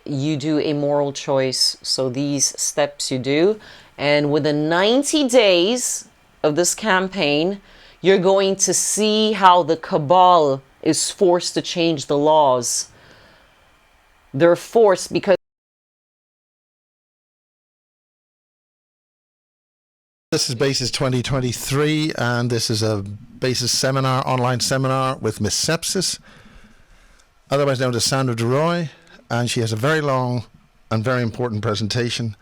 you do a moral choice. So these steps you do, and within 90 days of this campaign, you're going to see how the cabal is forced to change the laws. They're forced because this is Bases 2023, and this is a Bases seminar, online seminar with Miss Sepsis, otherwise known as Sandra Daroy, and she has a very long and very important presentation.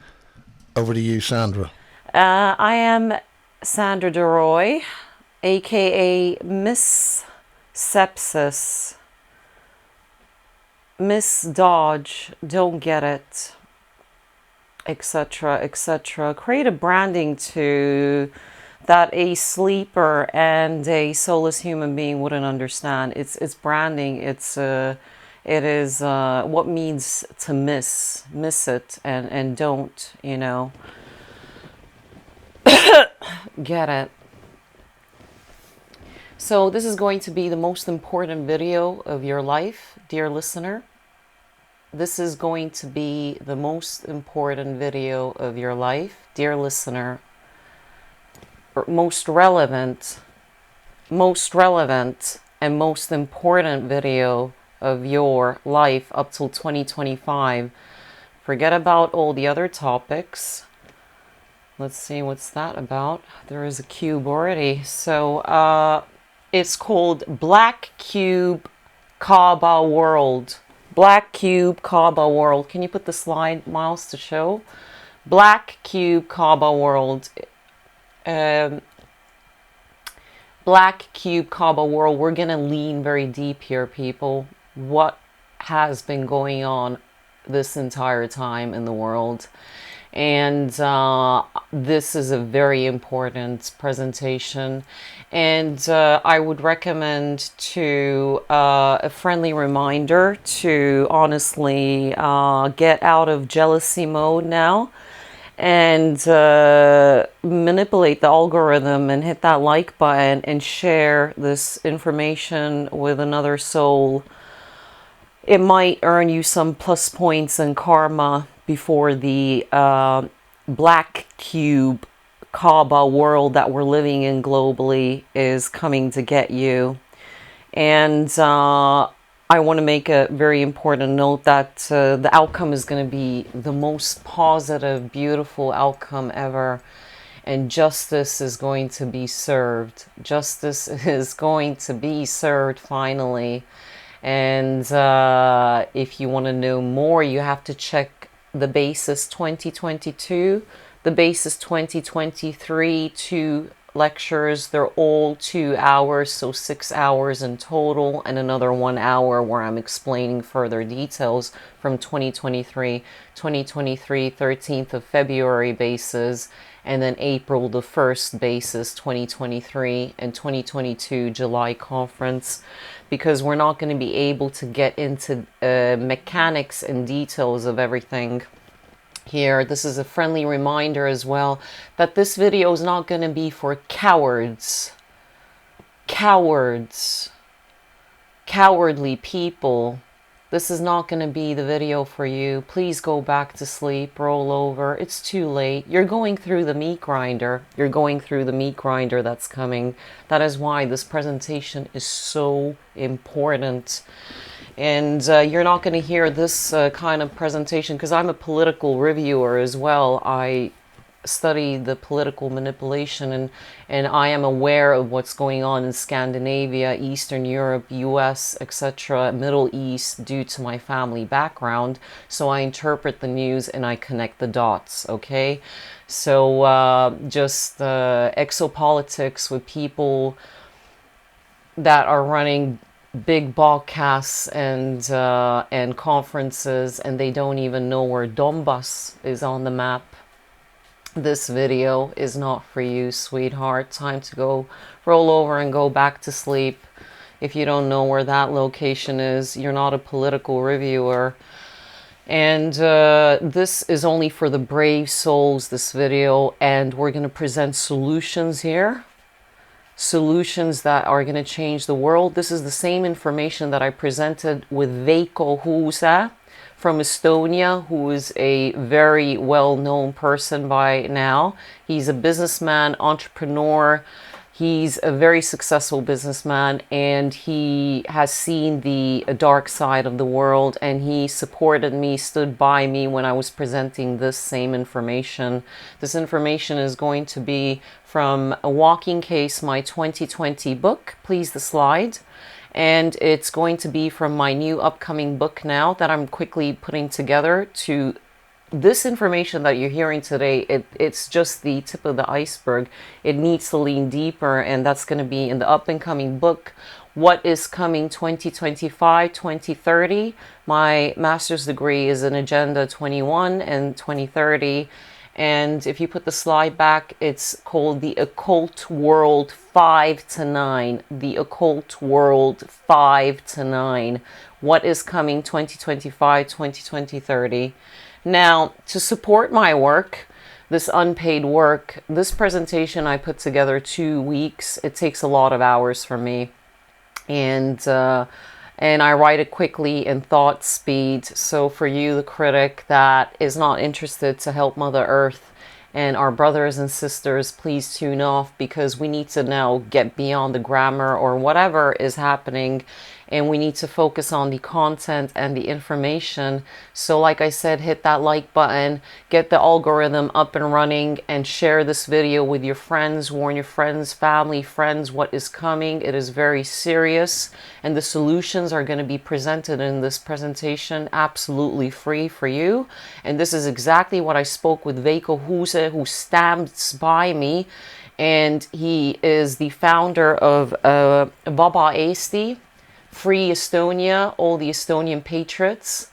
Over to you, Sandra. I am Sandra Daroy, aka Miss Sepsis, Miss Dodge, don't get it, etc., etc. Create a branding to that a sleeper and a soulless human being wouldn't understand. It's branding. It is what means to miss it and don't, you know, get it. So this is going to be the most important video of your life, dear listener. This is going to be the most important video of your life, dear listener. Most relevant and most important video of your life up till 2025. Forget about all the other topics. Let's see, what's that about? There is a cube already. So it's called Black Cube Kaaba World. Black Cube Kaaba World. Can you put the slide, Miles, to show? Black Cube Kaaba World. Black Cube Kaaba World. We're going to lean very deep here, people. What has been going on this entire time in the world? And this is a very important presentation, and I would recommend to a friendly reminder to honestly get out of jealousy mode now and manipulate the algorithm and hit that like button and share this information with another soul. It might earn you some plus points and karma before the Black Cube Kaaba world that we're living in globally is coming to get you. And I want to make a very important note that the outcome is going to be the most positive, beautiful outcome ever. And justice is going to be served. Justice is going to be served finally. And if you want to know more, you have to check the Bases 2022, the Bases 2023 2 lectures. They're all 2 hours, so 6 hours in total, and another 1 hour where I'm explaining further details from 2023, 13th of February Bases, and then April the 1st Bases 2023, and 2022 July conference, because we're not going to be able to get into mechanics and details of everything here. This is a friendly reminder as well that this video is not going to be for cowards, cowardly people. This is not going to be the video for you. Please go back to sleep, roll over. It's too late. You're going through the meat grinder. You're going through the meat grinder that's coming. That is why this presentation is so important. And you're not going to hear this kind of presentation because I'm a political reviewer as well. I study the political manipulation, and I am aware of what's going on in Scandinavia, Eastern Europe, US, etc., Middle East, due to my family background. So I interpret the news and I connect the dots, okay? So just exopolitics with people that are running big broadcasts and conferences, and they don't even know where Donbass is on the map. This video is not for you, sweetheart. Time to go roll over and go back to sleep. If you don't know where that location is, you're not a political reviewer. And this is only for the brave souls, this video, and we're going to present solutions here. Solutions that are going to change the world. This is the same information that I presented with Veikko Husa from Estonia, who is a very well-known person by now. He's a businessman, entrepreneur. He's a very successful businessman, and he has seen the dark side of the world, and he supported me, stood by me when I was presenting this same information. This information is going to be from A Walking Case, my 2020 book. Please, the slide. And it's going to be from my new upcoming book now that I'm quickly putting together. To this information that you're hearing today, it's just the tip of the iceberg. It needs to lean deeper, and that's going to be in the up and coming book, What is Coming 2025, 2030. My master's degree is in Agenda 21 and 2030. And if you put the slide back, it's called The Occult World 5 to 9. The Occult World 5 to 9. What is Coming 2025, 2030. Now, to support my work, this unpaid work, this presentation I put together 2 weeks. It takes a lot of hours for me. And I write it quickly in thought speed. So for you, the critic that is not interested to help Mother Earth and our brothers and sisters, please tune off, because we need to now get beyond the grammar or whatever is happening, and we need to focus on the content and the information. So like I said, hit that like button, get the algorithm up and running, and share this video with your friends. Warn your friends, family, friends, what is coming. It is very serious, and the solutions are going to be presented in this presentation absolutely free for you. And this is exactly what I spoke with Veiko Huse, who stands by me, and he is the founder of Vaba Eesti, Free Estonia, all the Estonian patriots.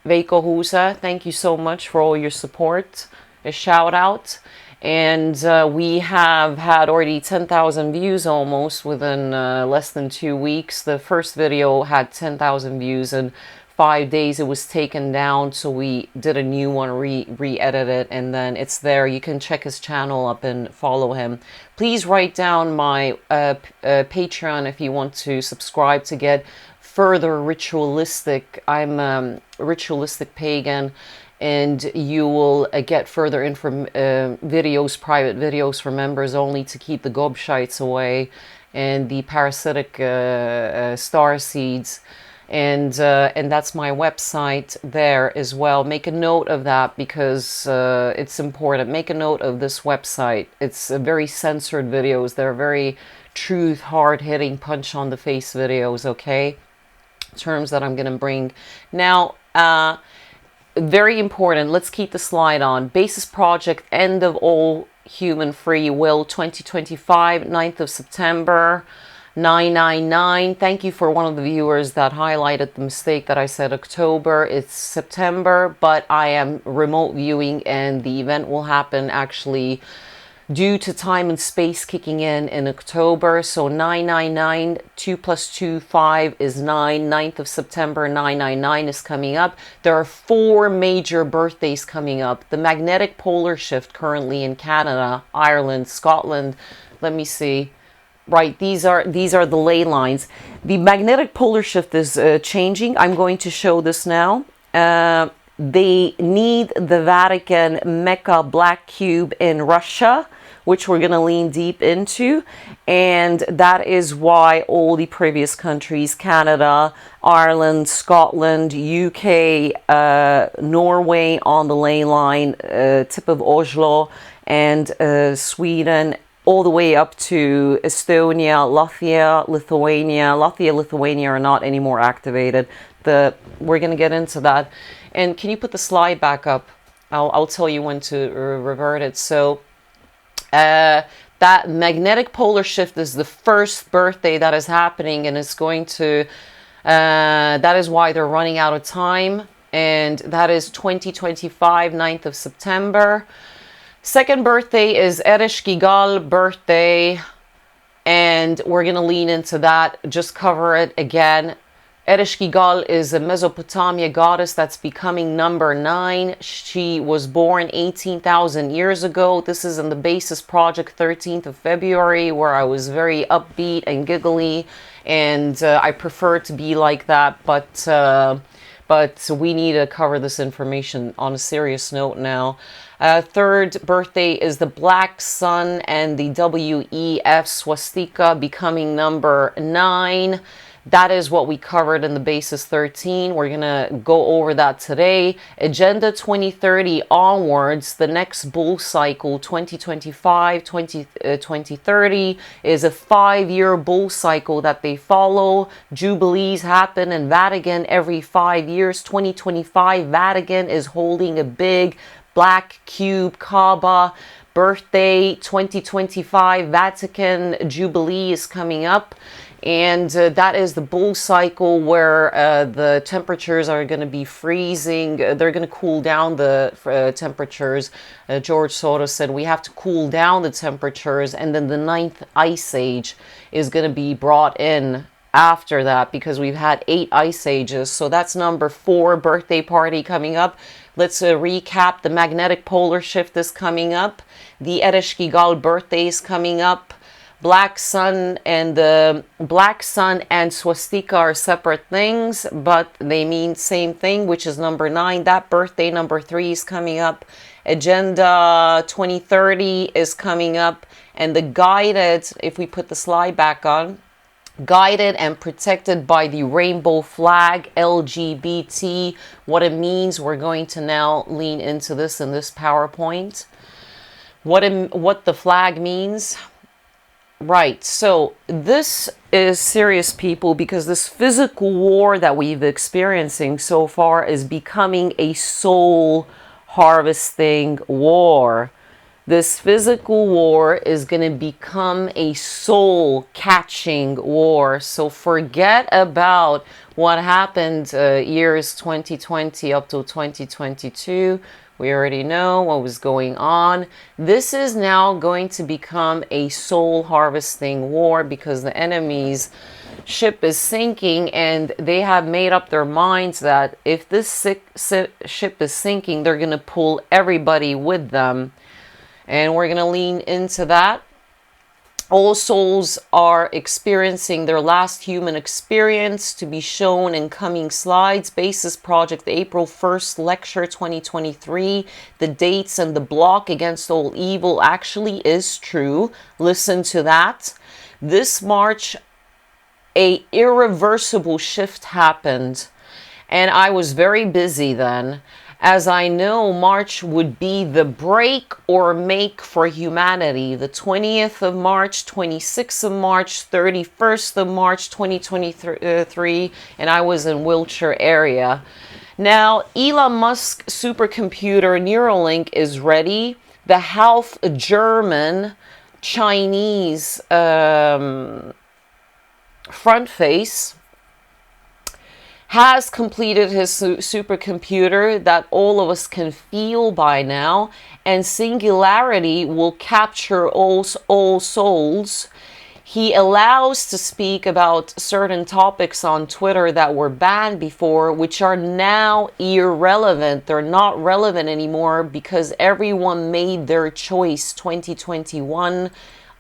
Veiko Huse, thank you so much for all your support. A shout out. And we have had already 10,000 views almost within less than 2 weeks. The first video had 10,000 views in 5 days. It was taken down, so we did a new one, re-edited it, and then it's there. You can check his channel up and follow him. Please write down my Patreon if you want to subscribe to get further ritualistic. I'm a ritualistic pagan, and you will get further videos, private videos for members only, to keep the gobshites away and the parasitic star seeds. And that's my website there as well. Make a note of that, because it's important. Make a note of this website. It's very censored videos. They're very truth, hard-hitting, punch-on-the-face videos, okay? Terms that I'm going to bring. Now, very important. Let's keep the slide on. Basis Project, End of All Human Free Will, 2025, 9th of September. 999. Thank you for one of the viewers that highlighted the mistake that I said October. It's September, but I am remote viewing, and the event will happen actually due to time and space kicking in October. So 999, 2 plus 2, 5 is 9. 9th of September, 999 is coming up. There are 4 major birthdays coming up. The magnetic polar shift currently in Canada, Ireland, Scotland. Let me see. Right, these are the ley lines. The magnetic polar shift is changing. I'm going to show this now. They need the Vatican Mecca black cube in Russia, which we're going to lean deep into. And that is why all the previous countries, Canada, Ireland, Scotland, UK, Norway on the ley line, tip of Oslo, and Sweden, all the way up to Estonia, Latvia, Lithuania. Latvia, Lithuania are not anymore activated. We're going to get into that. And can you put the slide back up? I'll tell you when to revert it. So that magnetic polar shift is the first birthday that is happening, and it's going to, that is why they're running out of time. And that is 2025, 9th of September. Second birthday is Eresh Gigal birthday, and we're going to lean into that, just cover it again. Eresh Gigal is a Mesopotamia goddess that's becoming number 9. She was born 18,000 years ago. This is in the Basis Project, 13th of February, where I was very upbeat and giggly, and I prefer to be like that, but But we need to cover this information on a serious note now. Third birthday is the Black Sun and the WEF swastika becoming number 9. That is what we covered in the Bases 13. We're going to go over that today. Agenda 2030 onwards, the next bull cycle, 2025, 2030, is a 5-year bull cycle that they follow. Jubilees happen in Vatican every 5 years. 2025, Vatican is holding a big black cube Kaaba birthday. 2025 Vatican Jubilee is coming up. And that is the bull cycle where the temperatures are going to be freezing. They're going to cool down the temperatures. George Soros said we have to cool down the temperatures. And then the 9th ice age is going to be brought in after that, because we've had 8 ice ages. So that's number 4 birthday party coming up. Let's recap. The magnetic polar shift is coming up. The Ereshkigal birthday is coming up. Black Sun and the Black Sun and swastika are separate things, but they mean same thing, which is number 9. That birthday, number 3, is coming up. Agenda 2030 is coming up. And the guided, if we put the slide back on, guided and protected by the rainbow flag, LGBT, what it means. We're going to now lean into this in this PowerPoint. What the flag means. Right, so this is serious, people, because this physical war that we've experiencing so far is becoming a soul harvesting war. This physical war is going to become a soul catching war. So forget about what happened years 2020 up to 2022. We already know what was going on. This is now going to become a soul harvesting war, because the enemy's ship is sinking, and they have made up their minds that if this ship is sinking, they're going to pull everybody with them. And we're going to lean into that. All souls are experiencing their last human experience, to be shown in coming slides. Basis Project, April 1st lecture 2023. The dates and the block against all evil actually is true. Listen to that. This March, a irreversible shift happened, and I was very busy then, as I know March would be the break or make for humanity. The 20th of March, 26th of March, 31st of March 2023, and I was in Wiltshire area. Now, Elon Musk supercomputer Neuralink is ready. The half German Chinese front face has completed his supercomputer that all of us can feel by now, and singularity will capture all souls. He allows to speak about certain topics on Twitter that were banned before, which are now irrelevant. They're not relevant anymore, because everyone made their choice 2021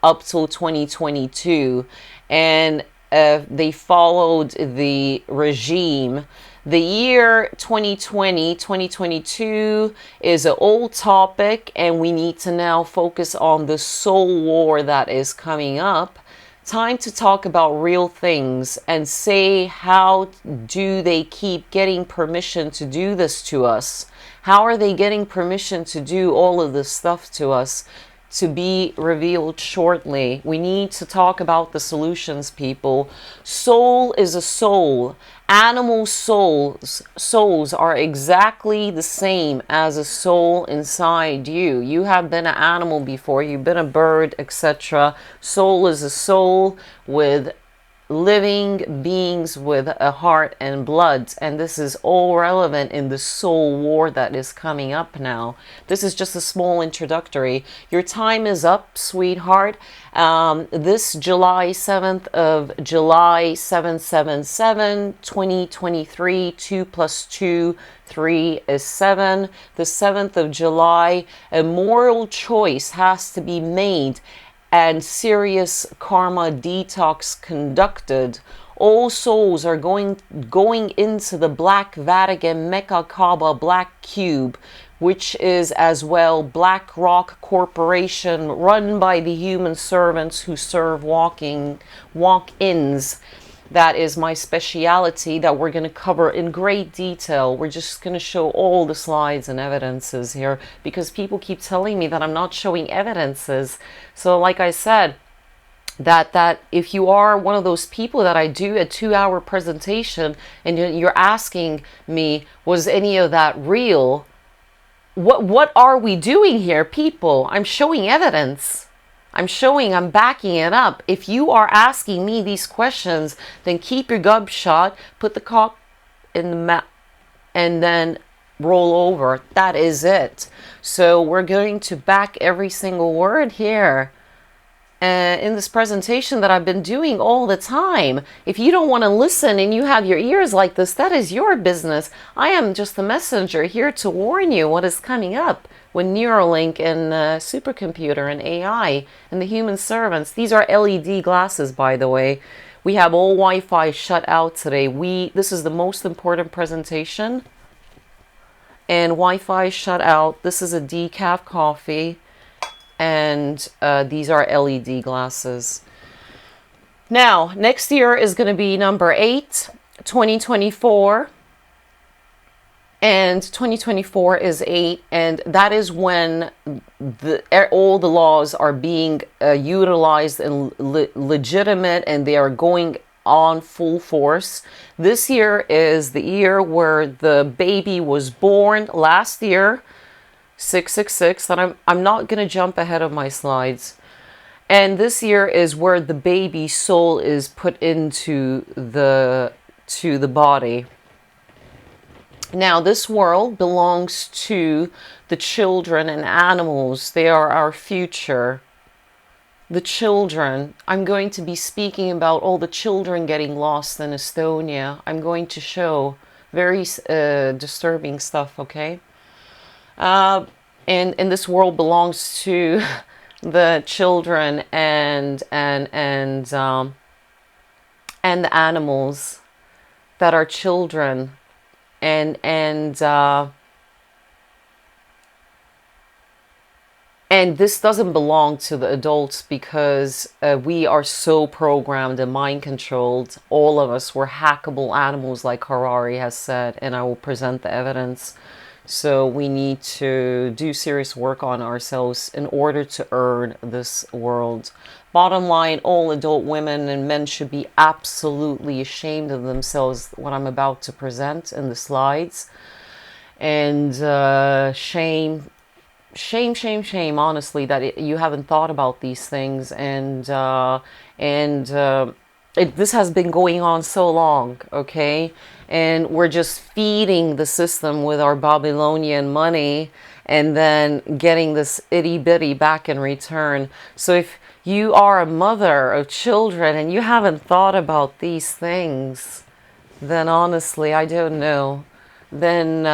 up till 2022. And they followed the regime. The year 2020, 2022 is an old topic, and we need to now focus on the soul war that is coming up. Time to talk about real things and say, how do they keep getting permission to do this to us? How are they getting permission to do all of this stuff to us? To be revealed shortly. We need to talk about the solutions, people. Soul is a soul. Animal souls are exactly the same as a soul inside you. You have been an animal before, you've been a bird, etc. Soul is a soul with living beings with a heart and blood, and this is all relevant in the soul war that is coming up now. This is just a small introductory. Your time is up, sweetheart. This July 7th of July 777 2023, 2 plus 2 3 is 7. The 7th of July, a moral choice has to be made and serious karma detox conducted. All souls are going into the Black Vatican Mecca Kaaba Black Cube, which is as well Black Rock Corporation, run by the human servants who serve walk-ins. That is my speciality that we're going to cover in great detail. We're just going to show all the slides and evidences here because people keep telling me that I'm not showing evidences. So like I said, that if you are one of those people that I do a 2-hour presentation and you're asking me, was any of that real? What are we doing here, people? I'm showing evidence. I'm backing it up. If you are asking me these questions, then keep your gob shut, put the cock in the mouth, and then roll over. That is it. So we're going to back every single word here in this presentation that I've been doing all the time. If you don't want to listen and you have your ears like this, that is your business. I am just the messenger here to warn you what is coming up with Neuralink and supercomputer and AI and the human servants. These are LED glasses, by the way. We have all Wi-Fi shut out today. This is the most important presentation. And Wi-Fi shut out. This is a decaf coffee. And these are LED glasses. Now, next year is going to be number 8, 2024. And 2024 is 8, and that is when all the laws are being utilized and legitimate, and they are going on full force. This year is the year where the baby was born last year, 666, and I'm not going to jump ahead of my slides. And this year is where the baby soul is put into the body. Now, this world belongs to the children and animals. They are our future. The children. I'm going to be speaking about all the children getting lost in Estonia. I'm going to show very disturbing stuff, okay? And this world belongs to the children and the animals that are children. And this doesn't belong to the adults because we are so programmed and mind controlled. All of us were hackable animals, like Harari has said, and I will present the evidence. So we need to do serious work on ourselves in order to earn this world. Bottom line, all adult women and men should be absolutely ashamed of themselves, what I'm about to present in the slides. And shame, honestly, that you haven't thought about these things. This has been going on so long, okay? And we're just feeding the system with our Babylonian money and then getting this itty-bitty back in return. So if you are a mother of children and you haven't thought about these things, then honestly, I don't know. Then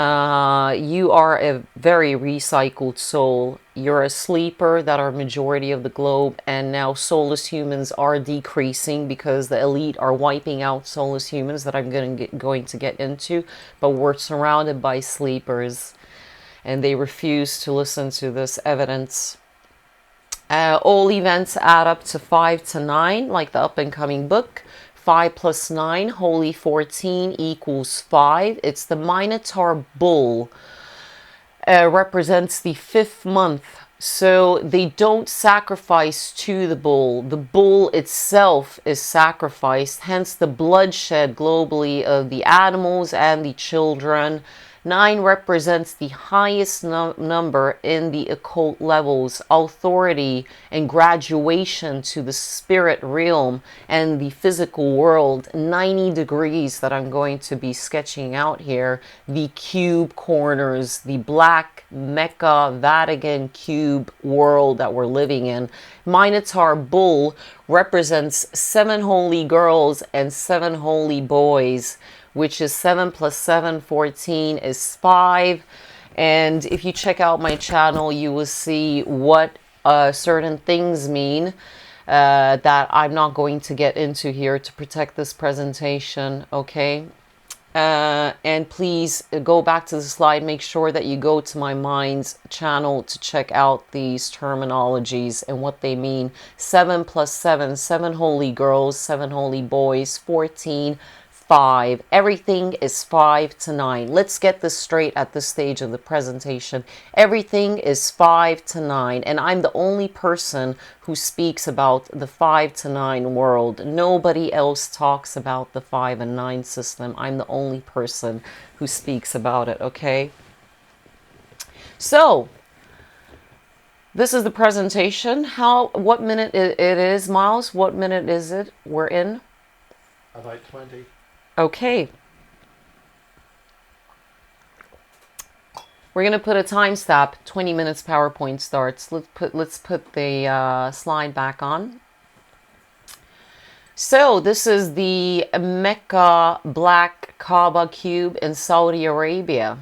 you are a very recycled soul. You're a sleeper that are majority of the globe, and now soulless humans are decreasing because the elite are wiping out soulless humans that I'm going to get into. But we're surrounded by sleepers, and they refuse to listen to this evidence. All events add up to 5 to 9, like the up-and-coming book. 5 plus 9, holy 14 equals 5. It's the Minotaur bull. Represents the 5th month. So they don't sacrifice to the bull. The bull itself is sacrificed. Hence the bloodshed globally of the animals and the children. 9 represents the highest number in the occult levels, authority and graduation to the spirit realm and the physical world. 90 degrees that I'm going to be sketching out here. The cube corners, the black Mecca Vatican cube world that we're living in. Minotaur bull represents 7 holy girls and 7 holy boys, which is 7 plus 7, 14 is 5. And if you check out my channel, you will see what certain things mean. that I'm not going to get into here to protect this presentation, okay? And please go back to the slide. Make sure that you go to my mind's channel to check out these terminologies and what they mean. 7 plus 7, 7 holy girls, 7 holy boys, 14, 5. Everything is 5 to 9. Let's get this straight at this stage of the presentation. Everything is 5 to 9, and I'm the only person who speaks about the 5 to 9 world. Nobody else talks about the 5 and 9 system. I'm the only person who speaks about it, okay? So, this is the presentation. What minute it is, Miles? What minute is it we're in? About 20. Okay. We're going to put a timestamp. 20 minutes PowerPoint starts. Let's put the slide back on. So this is the Mecca Black Kaaba cube in Saudi Arabia.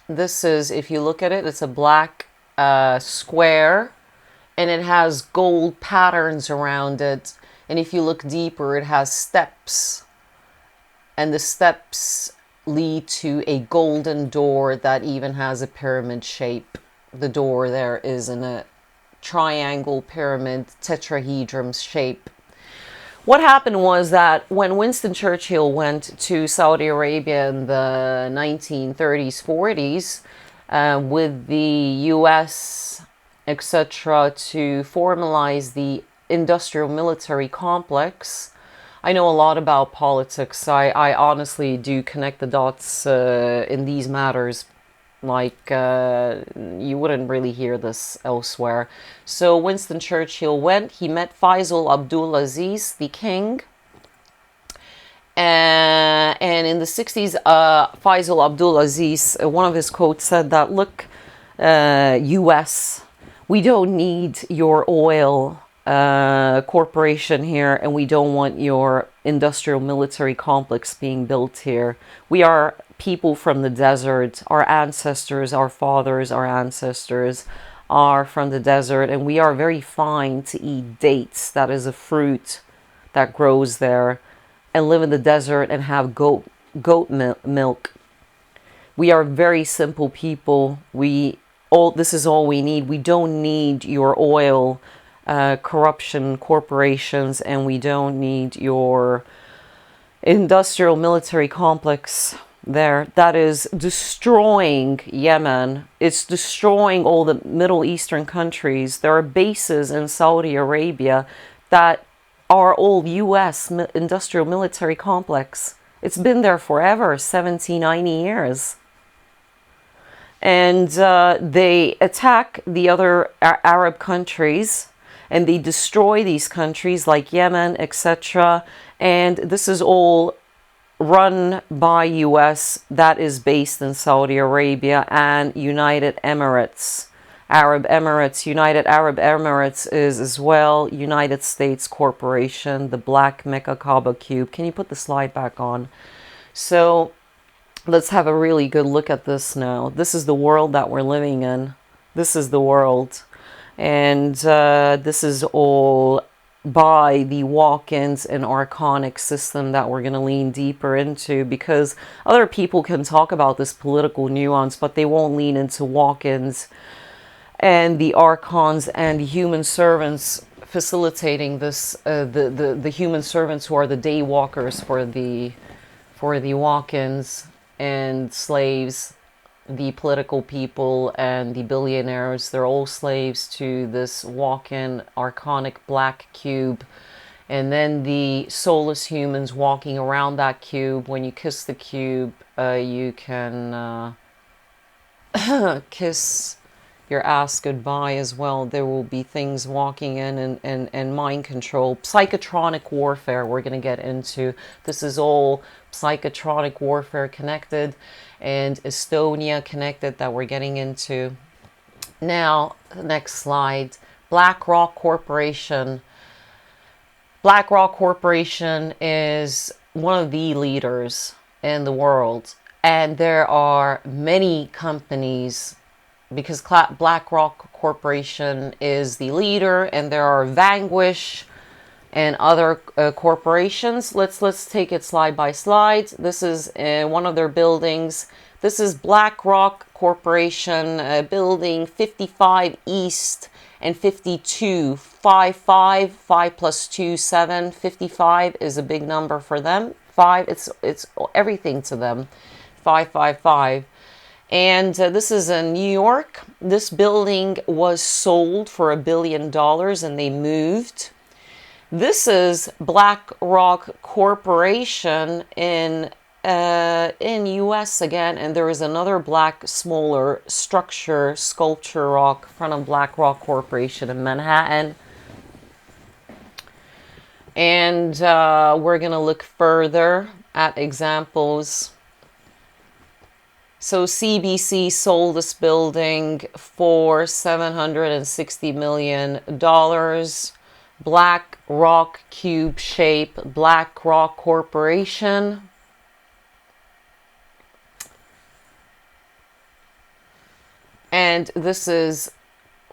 This is, if you look at it, it's a black square, and it has gold patterns around it. And if you look deeper, it has steps. And the steps lead to a golden door that even has a pyramid shape. The door there is in a triangle pyramid tetrahedron shape. What happened was that when Winston Churchill went to Saudi Arabia in the 1930s, 40s, with the US, etc., to formalize the industrial military complex. I know a lot about politics. I honestly do connect the dots in these matters. Like, you wouldn't really hear this elsewhere. So Winston Churchill went, he met Faisal Abdulaziz, the king. And in the 60s, Faisal Abdulaziz, one of his quotes said that, look, US, we don't need your oil corporation here, and we don't want your industrial military complex being built here. We are people from the desert. Our ancestors, our fathers, our ancestors are from the desert, and we are very fine to eat dates. That is a fruit that grows there, and live in the desert and have goat milk. We are very simple people. This is all we need. We don't need your oil corruption corporations, and we don't need your industrial military complex there. That is destroying Yemen. It's destroying all the Middle Eastern countries. There are bases in Saudi Arabia that are all US industrial military complex. It's been there forever, 70, 90 years. And they attack the other Arab countries, and they destroy these countries like Yemen, etc. And this is all run by US, that is based in Saudi Arabia and United Emirates. Arab Emirates, United Arab Emirates is as well United States Corporation, the Black Mecca Kaaba Cube. Can you put the slide back on? So let's have a really good look at this now. This is the world that we're living in. This is the world. And this is all by the walk-ins and archonic system that we're going to lean deeper into, because other people can talk about this political nuance, but they won't lean into walk-ins and the archons and the human servants facilitating this, the human servants who are the day walkers for the walk-ins and slaves. The political people and the billionaires, they're all slaves to this walk-in archonic black cube. And then the soulless humans walking around that cube. When you kiss the cube, you can kiss your ass goodbye as well. There will be things walking in and mind control. Psychotronic warfare we're going to get into. This is all psychotronic warfare connected, and Estonia connected that we're getting into. Now, the next slide. BlackRock Corporation. BlackRock Corporation is one of the leaders in the world, and there are many companies because BlackRock Corporation is the leader, and there are Vanquish and other corporations. Let's take it slide by slide. This is one of their buildings. This is BlackRock Corporation building 55 East and 52 55 5 plus 2 7. 55 is a big number for them. 5, it's everything to them. 555. And this is in New York. This building was sold for $1 billion and they moved. This is BlackRock Corporation in US again, and there is another black smaller structure, sculpture rock, front of BlackRock Corporation in Manhattan. And we're going to look further at examples. So CBC sold this building for $760 million. BlackRock cube shape, BlackRock Corporation. And this is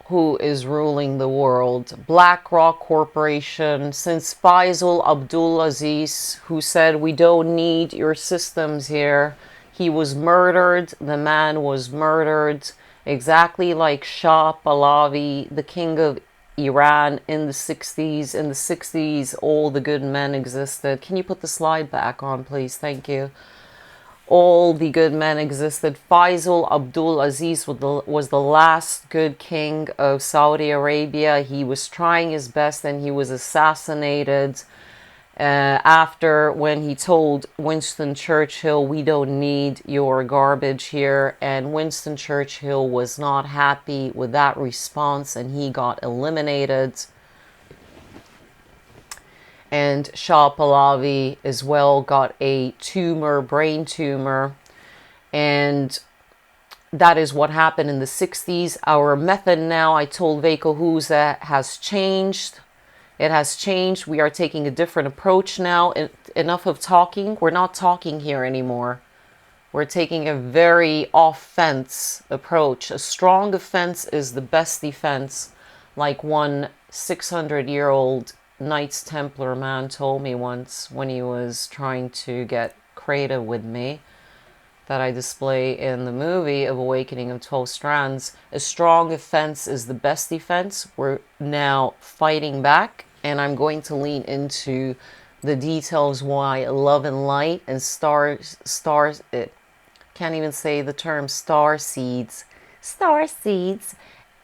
who is ruling the world. BlackRock Corporation, since Faisal Abdulaziz, who said, we don't need your systems here. He was murdered. The man was murdered. Exactly like Shah Pahlavi, the king of Iran in the 60s. In the 60s, all the good men existed. Can you put the slide back on, please? Thank you. All the good men existed. Faisal Abdulaziz was the last good king of Saudi Arabia. He was trying his best and he was assassinated after when he told Winston Churchill, we don't need your garbage here. And Winston Churchill was not happy with that response and he got eliminated. And Shah Pahlavi as well got a tumor, brain tumor. And that is what happened in the 60s. Our method now, I told Veiko Huza, has changed. It has changed. We are taking a different approach now. Enough of talking. We're not talking here anymore. We're taking a very offense approach. A strong offense is the best defense, like one 600-year-old Knights Templar man told me once when he was trying to get creative with me, that I display in the movie of Awakening of 12 Strands. A strong offense is the best defense. We're now fighting back, and I'm going to lean into the details why love and light and stars, can't even say the term star seeds,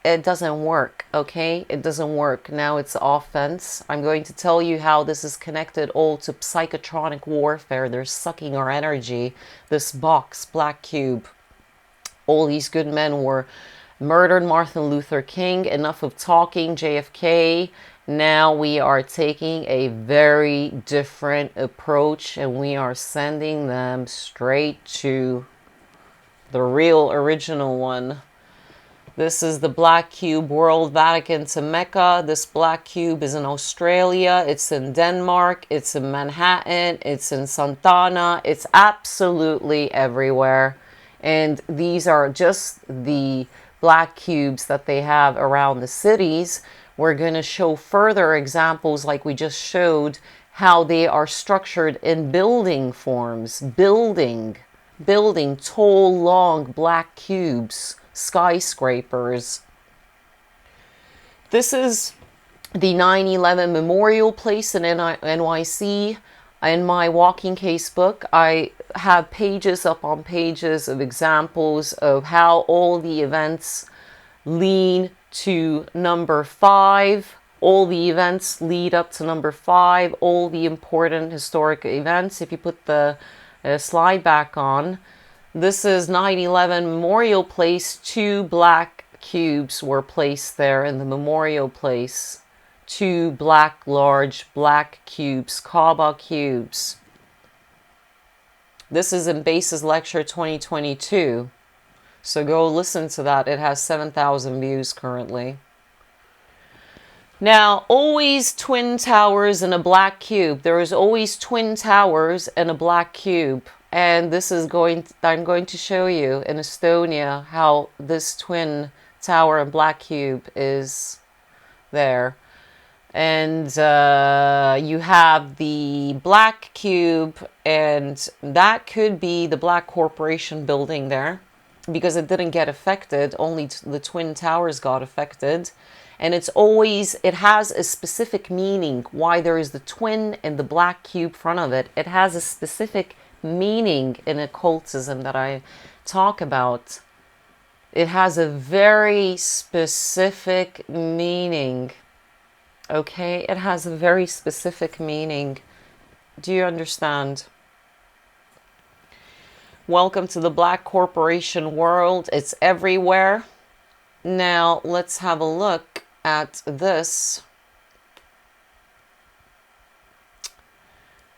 it doesn't work, okay? It doesn't work. Now it's offense. I'm going to tell you how this is connected all to psychotronic warfare. They're sucking our energy. This box, black cube. All these good men were murdered. Martin Luther King. Enough of talking. JFK. Now we are taking a very different approach and we are sending them straight to the real original one. This is the black cube world, Vatican to Mecca. This black cube is in Australia. It's in Denmark. It's in Manhattan. It's in Santana. It's absolutely everywhere. And these are just the black cubes that they have around the cities. We're going to show further examples like we just showed how they are structured in building forms. Building tall, long black cubes. Skyscrapers. This is the 9/11 Memorial Place in NYC. In my walking case book, I have pages upon pages of examples of how all the events lean to number 5. All the events lead up to number 5. All the important historic events. If you put the slide back on. This is 9/11 Memorial Place. 2 black cubes were placed there in the Memorial Place. 2 large black cubes, Kaaba cubes. This is in Bases Lecture 2022. So go listen to that. It has 7,000 views currently. Now, always twin towers in a black cube. There is always twin towers in a black cube. And this is I'm going to show you in Estonia how this twin tower and black cube is there. And you have the black cube, and that could be the Black Corporation building there, because it didn't get affected. Only the twin towers got affected. And it has a specific meaning why there is the twin and the black cube front of it. It has a specific meaning in occultism that I talk about. It has a very specific meaning. Okay, it has a very specific meaning. Do you understand? Welcome to the Black Corporation world. It's everywhere. Now, let's have a look at this.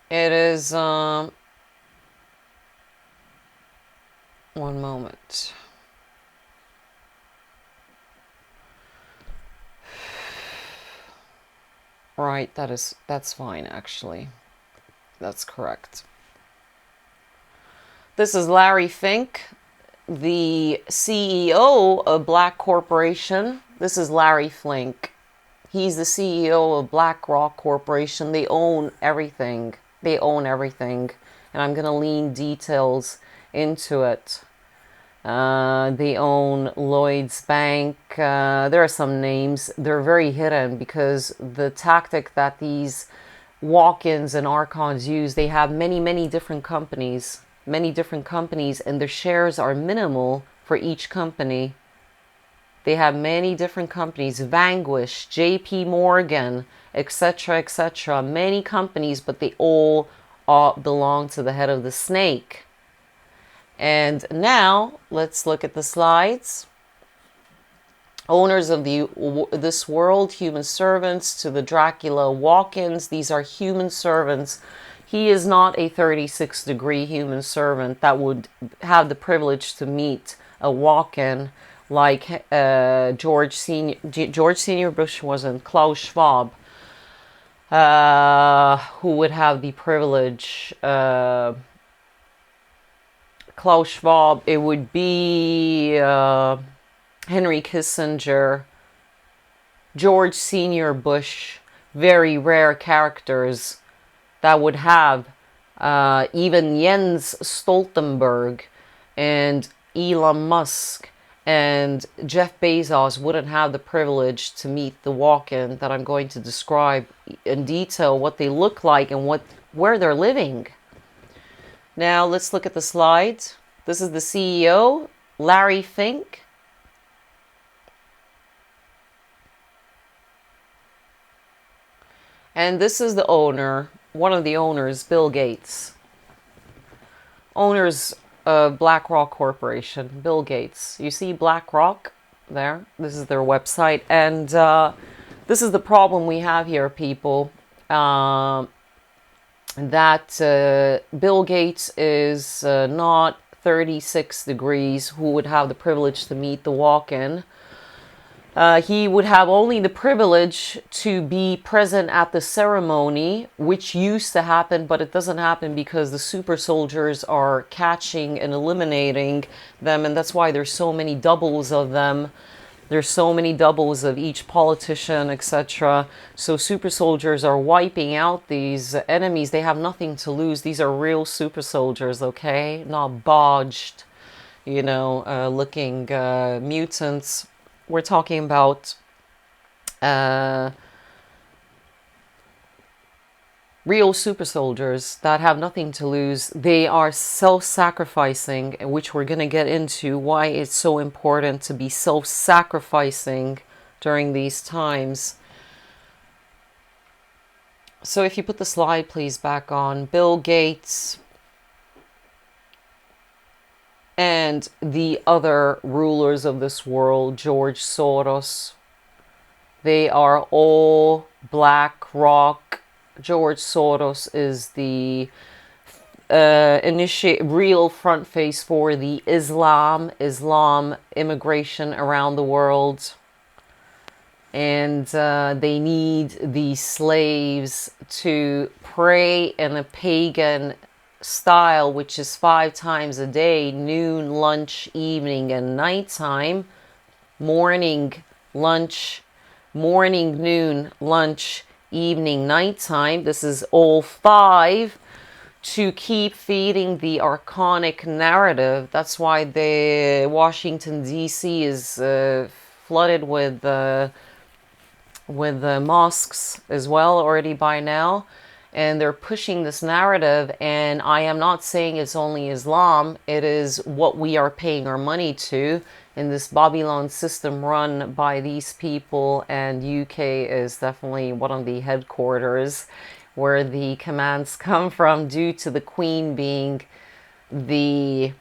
It is, one moment. Right, that's fine, actually. That's correct. This is Larry Fink, the CEO of Black Corporation. This is Larry Fink. He's the CEO of BlackRock Corporation. They own everything. They own everything. And I'm going to lean details into it. They own Lloyd's Bank. There are some names. They're very hidden because the tactic that these walk-ins and archons use, they have many different companies. Many different companies, and their shares are minimal for each company. They have many different companies, Vanquish, JP Morgan, etc., etc. Many companies, but they all belong to the head of the snake. And now, let's look at the slides. Owners of this world, human servants to the Dracula walk-ins. These are human servants. He is not a 36-degree human servant that would have the privilege to meet a walk-in like George Senior Bush wasn't, Klaus Schwab, who would have the privilege. Klaus Schwab, it would be Henry Kissinger, George Senior Bush, very rare characters that would have even Jens Stoltenberg and Elon Musk and Jeff Bezos wouldn't have the privilege to meet the walk-in that I'm going to describe in detail what they look like and where they're living. Now let's look at the slides. This is the CEO, Larry Fink. And this is the owner, one of the owners, Bill Gates. Owners of BlackRock Corporation, Bill Gates. You see BlackRock there? This is their website. And this is the problem we have here, people. That Bill Gates is not 36 degrees who would have the privilege to meet the walk-in. He would have only the privilege to be present at the ceremony, which used to happen, but it doesn't happen because the super soldiers are catching and eliminating them, and that's why there's so many doubles of them. There's so many doubles of each politician, etc. So super soldiers are wiping out these enemies. They have nothing to lose. These are real super soldiers, okay? Not bodged, looking mutants. We're talking about real super soldiers that have nothing to lose. They are self-sacrificing, which we're going to get into why it's so important to be self-sacrificing during these times. So if you put the slide, please, back on. Bill Gates and the other rulers of this world, George Soros, they are all BlackRock. George Soros is the real front face for the Islam immigration around the world. And they need the slaves to pray in a pagan style, which is 5 times a day, noon, lunch, evening, and nighttime, morning, lunch, morning, noon, lunch, evening, nighttime. This is all 5 to keep feeding the archonic narrative. That's why the Washington D.C. is flooded with mosques as well already by now, and they're pushing this narrative. And I am not saying it's only Islam, it is what we are paying our money to in this Babylon system run by these people, and UK is definitely one of the headquarters where the commands come from, due to the Queen being the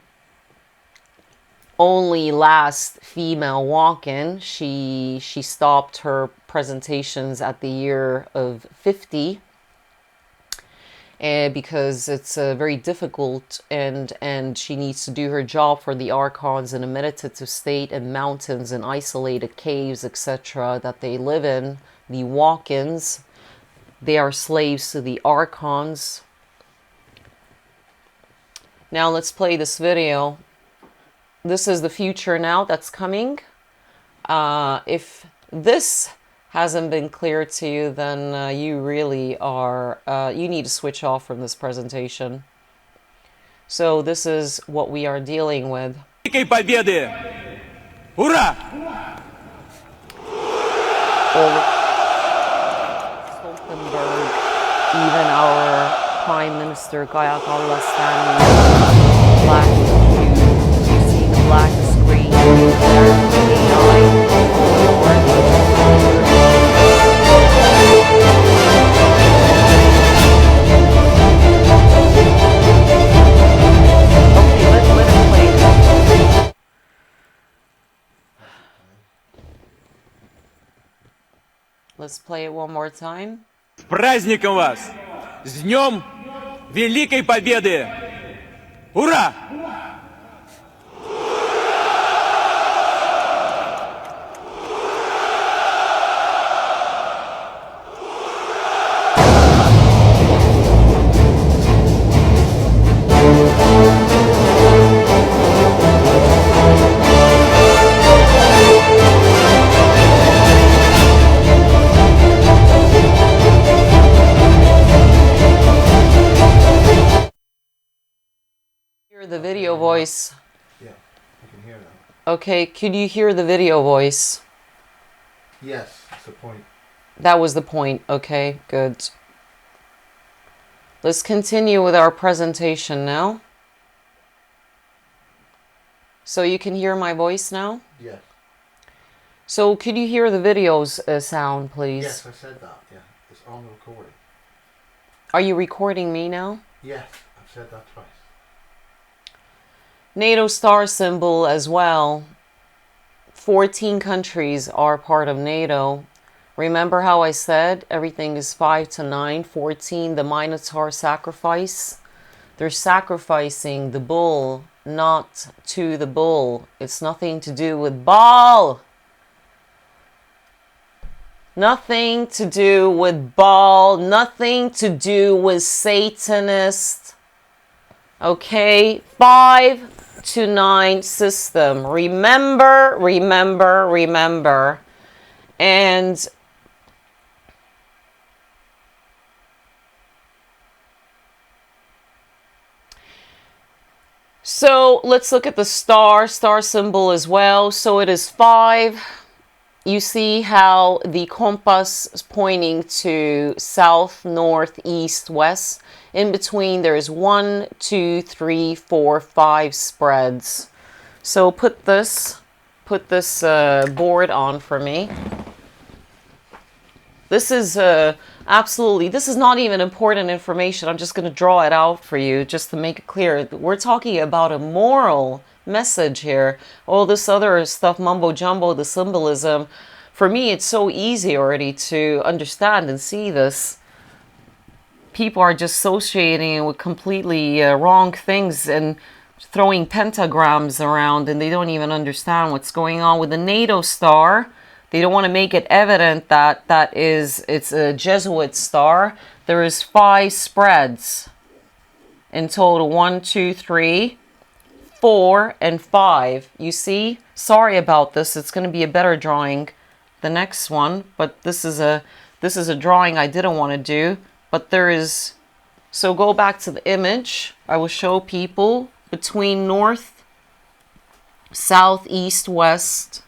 only last female walk-in. She stopped her presentations at the year of 50, and because it's very difficult, and she needs to do her job for the archons in a meditative state in mountains and isolated caves, etc., that they live in. The walk-ins, they are slaves to the archons. Now let's play this video. This is the future now that's coming. If this hasn't been clear to you, then you really are, you need to switch off from this presentation. So this is what we are dealing with. Победы! Ура! Stoltenberg, even our Prime Minister Gaia Kallah standing black cube. You see the black screen, Let's play it one more time. С праздником вас! С Днем Великой Победы! Ура! The video voice. Yeah, I can hear that. Okay, can you hear the video voice? Yes, that's the point. That was the point. Okay, good. Let's continue with our presentation now. So you can hear my voice now? Yes. So could you hear the video's sound, please? Yes, I said that. Yeah, it's on the recording. Are you recording me now? Yes, I've said that twice. NATO star symbol as well. 14 countries are part of NATO. Remember how I said everything is 5 to 9, 14, the Minotaur sacrifice? They're sacrificing the bull, not to the bull. It's nothing to do with Baal. Nothing to do with Baal. Nothing to do with Satanist. Okay, 5 to 9 system. Remember, remember, remember. And so let's look at the star symbol as well. So it is 5. You see how the compass is pointing to south, north, east, west. In between, there's 1, 2, 3, 4, 5 spreads. So put this board on for me. This is absolutely, this is not even important information. I'm just going to draw it out for you just to make it clear. We're talking about a moral message here. All this other stuff, mumbo jumbo, the symbolism, for me it's so easy already to understand and see this. People are just associating it with completely wrong things and throwing pentagrams around, and they don't even understand what's going on with the NATO star. They don't want to make it evident that it's a Jesuit star. There is 5 spreads in total. 1, 2, 3, 4, and 5. You see? Sorry about this. It's going to be a better drawing the next one, but this is a drawing I didn't want to do, but there is. So go back to the image. I will show people between north, south, east, west.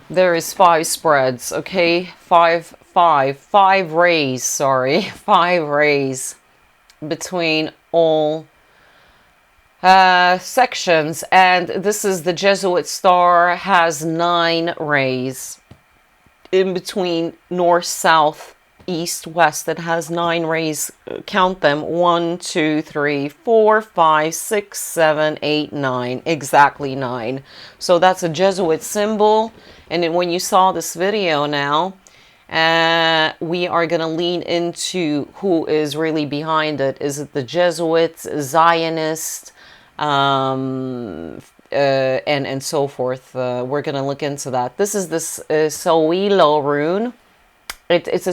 There is 5 spreads, okay? 5 rays, sorry. 5 rays between all sections. And this is the Jesuit star, has 9 rays. In between north, south, east, west, it has 9 rays. Count them. 1, 2, 3, 4, 5, 6, 7, 8, 9. Exactly 9. So that's a Jesuit symbol. And then when you saw this video now, we are going to lean into who is really behind it. Is it the Jesuits, Zionist, and so forth? We're going to look into that. This is this Sowilo rune. This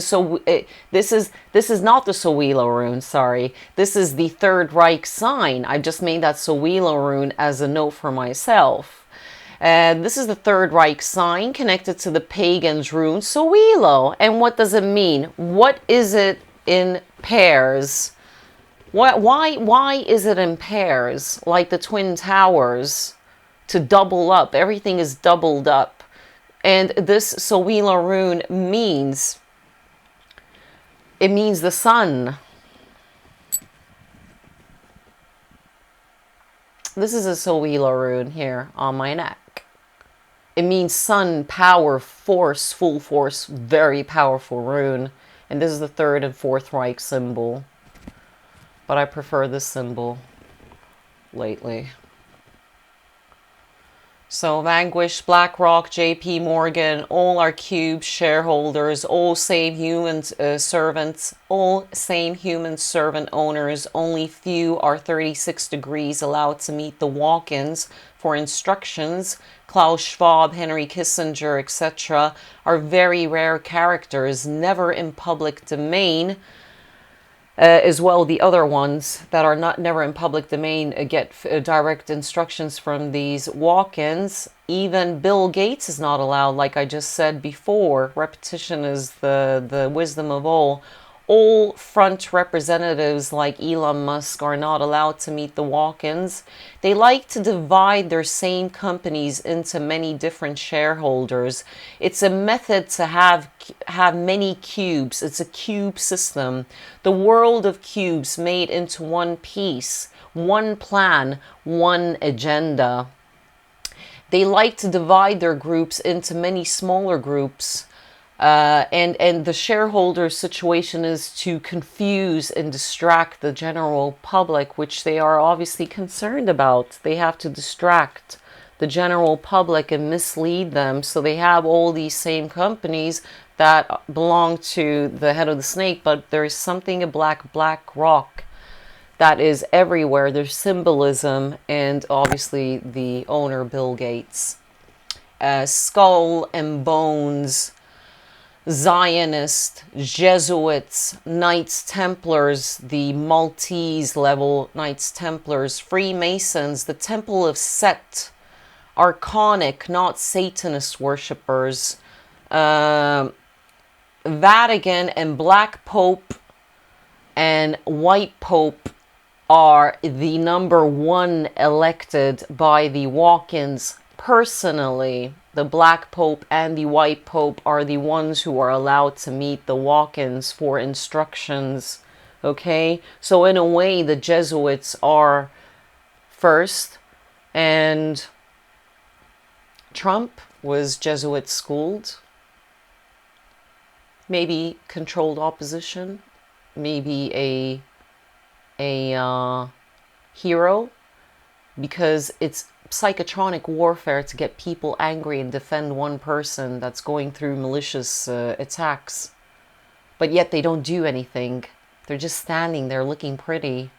is not the Sowilo rune. Sorry, this is the Third Reich sign. I just made that Sowilo rune as a note for myself. This is the Third Reich sign connected to the pagans rune Sowilo. And what does it mean? What is it in pairs? Why is it in pairs like the Twin Towers to double up? Everything is doubled up. And this Sowilo rune means, it means the sun. This is a Sowilo rune here on my neck. It means sun, power, force, full force, very powerful rune. And this is the Third and Fourth Reich symbol. But I prefer this symbol lately. So Vanquish, BlackRock, JP Morgan, all our Cube shareholders, all same human servants, all same human servant owners. Only few are 36 degrees allowed to meet the walk-ins for instructions. Klaus Schwab, Henry Kissinger, etc. are very rare characters, never in public domain. As well, the other ones that are never in public domain get direct instructions from these walk-ins. Even Bill Gates is not allowed, like I just said before. Repetition is the wisdom of all. All front representatives like Elon Musk are not allowed to meet the walk-ins. They like to divide their same companies into many different shareholders. It's a method to have many cubes. It's a cube system. The world of cubes made into one piece, one plan, one agenda. They like to divide their groups into many smaller groups. And the shareholder situation is to confuse and distract the general public, which they are obviously concerned about. They have to distract the general public and mislead them. So they have all these same companies that belong to the head of the snake, but there is something about BlackRock that is everywhere. There's symbolism, and obviously the owner, Bill Gates. Skull and Bones, Zionist, Jesuits, Knights Templars, the Maltese level Knights Templars, Freemasons, the Temple of Set, Archonic, not Satanist worshippers, Vatican and Black Pope and White Pope are the #1 elected by the walk-ins personally. The Black Pope and the White Pope are the ones who are allowed to meet the walk-ins for instructions. Okay? So in a way, the Jesuits are first, and Trump was Jesuit schooled. Maybe controlled opposition. Maybe a hero, because it's psychotronic warfare to get people angry and defend one person that's going through malicious attacks. But yet they don't do anything. They're just standing there looking pretty.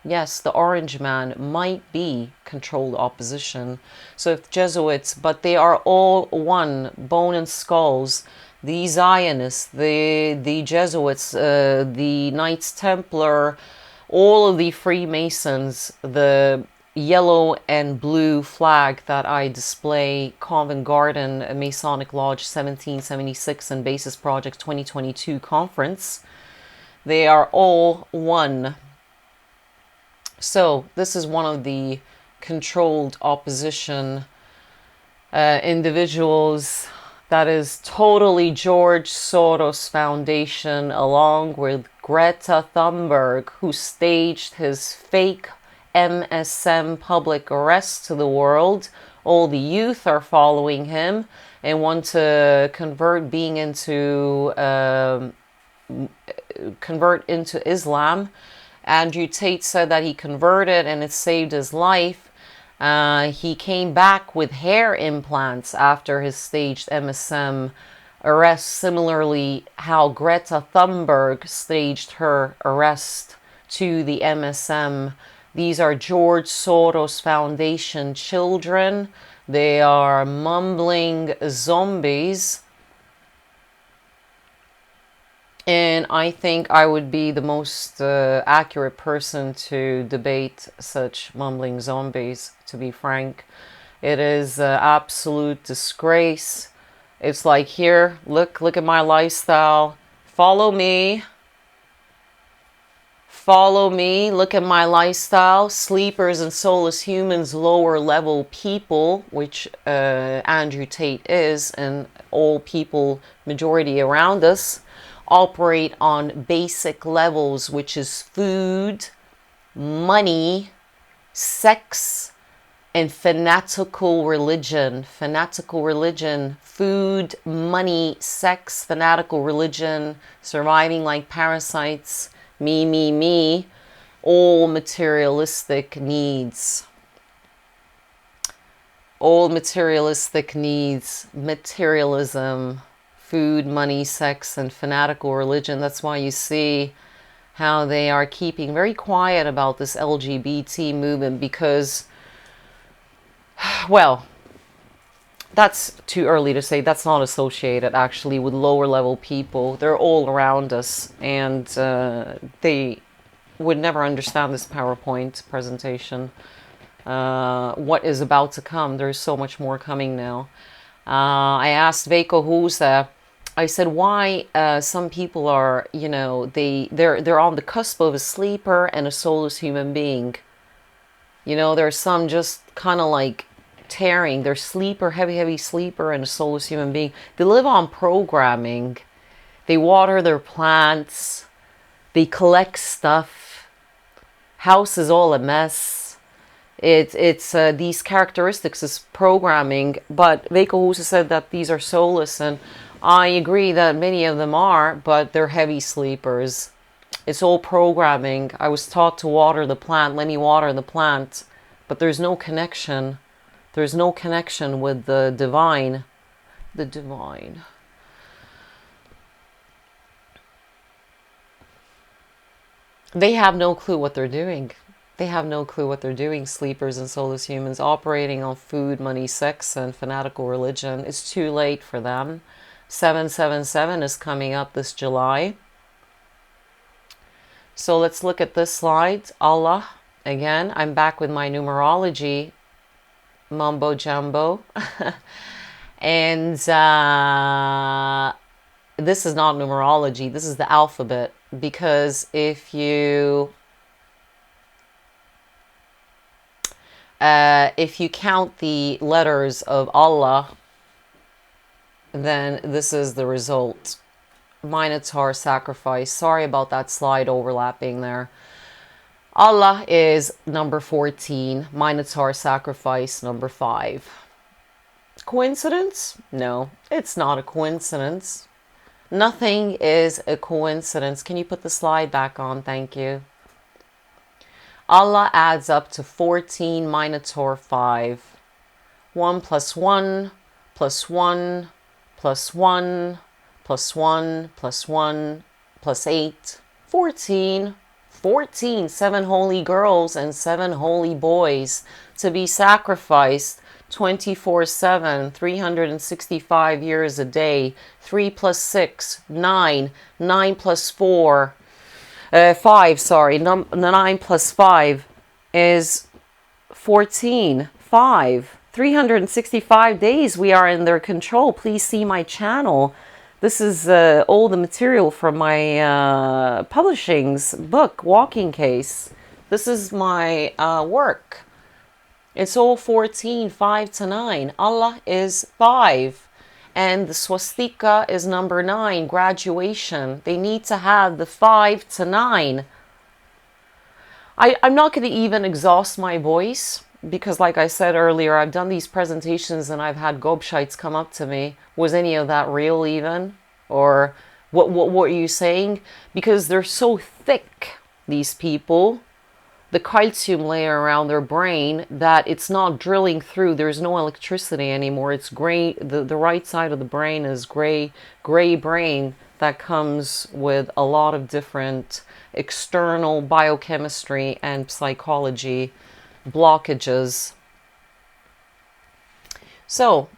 Yes, the orange man might be controlled opposition. So if Jesuits, but they are all one, bone and skulls. the Zionists, the Jesuits, the Knights Templar, all of the Freemasons, the yellow and blue flag that I display, Covent Garden Masonic Lodge 1776 and Bases Project 2022 conference, they are all one. So this is one of the controlled opposition individuals that is totally George Soros Foundation, along with Greta Thunberg, who staged his fake MSM public arrest to the world. All the youth are following him and want to convert into Islam. Andrew Tate said that he converted and it saved his life. He came back with hair implants after his staged MSM arrest. Similarly, how Greta Thunberg staged her arrest to the MSM. These are George Soros Foundation children. They are mumbling zombies. And I think I would be the most accurate person to debate such mumbling zombies, to be frank. It is an absolute disgrace. It's like, here, look at my lifestyle. Follow me. Follow me. Look at my lifestyle. Sleepers and soulless humans, lower level people, which Andrew Tate is, and all people, majority around us, operate on basic levels, which is food, money, sex, and fanatical religion. Fanatical religion, food, money, sex, fanatical religion, surviving like parasites, me, all materialistic needs. All materialistic needs, materialism, food, money, sex, and fanatical religion. That's why you see how they are keeping very quiet about this LGBT movement, because, well, that's too early to say. That's not associated actually with lower level people. They're all around us, and they would never understand this PowerPoint presentation. What is about to come. There's so much more coming now. I asked Veiko Husa, I said, why some people are, they're on the cusp of a sleeper and a soulless human being. There's some just kind of like tearing. They're sleeper, heavy sleeper, and a soulless human being. They live on programming. They water their plants. They collect stuff. House is all a mess. It's these characteristics is programming. But Veiko Husa said that these are soulless, and I agree that many of them are, but they're heavy sleepers. It's all programming. I was taught to water the plant. Let me water the plant. But there's no connection. There's no connection with the divine. The divine. They have no clue what they're doing. They have no clue what they're doing, sleepers and soulless humans, operating on food, money, sex, and fanatical religion. It's too late for them. 777 is coming up this July. So let's look at this slide. Allah. Again, I'm back with my numerology mumbo jumbo. And this is not numerology. This is the alphabet. Because if you count the letters of Allah, then this is the result. Minotaur sacrifice. Sorry about that slide overlapping there. Allah is number 14. Minotaur sacrifice number 5. Coincidence? No, it's not a coincidence. Nothing is a coincidence. Can you put the slide back on? Thank you. Allah adds up to 14, Minotaur 5. 1 plus 1 plus 1 plus 1 plus 1 plus 1 plus 8. 14. 14. 7 holy girls and 7 holy boys to be sacrificed 24/7, 365 years a day. 3 plus 6, 9. 9 plus 4, 5, sorry. 9 plus 5 is 14. 5. 365 days we are in their control. Please see my channel. This is all the material from my publishing's book, Walking Case. This is my work. It's all 14, 5 to 9. Allah is 5. And the swastika is number 9, graduation. They need to have the 5 to 9. I'm not going to even exhaust my voice because, like I said earlier, I've done these presentations and I've had gobshites come up to me. Was any of that real even? Or what are you saying? Because they're so thick, these people, the calcium layer around their brain, that it's not drilling through. There's no electricity anymore. It's gray. The right side of the brain is gray brain that comes with a lot of different external biochemistry and psychology blockages. So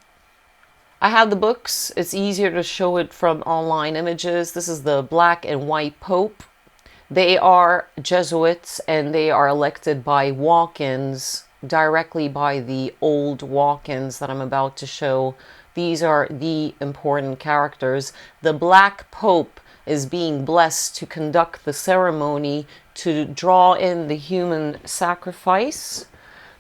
I have the books. It's easier to show it from online images. This is the black and white Pope. They are Jesuits and they are elected by walk-ins, directly by the old walk-ins that I'm about to show. These are the important characters. The black Pope is being blessed to conduct the ceremony to draw in the human sacrifice.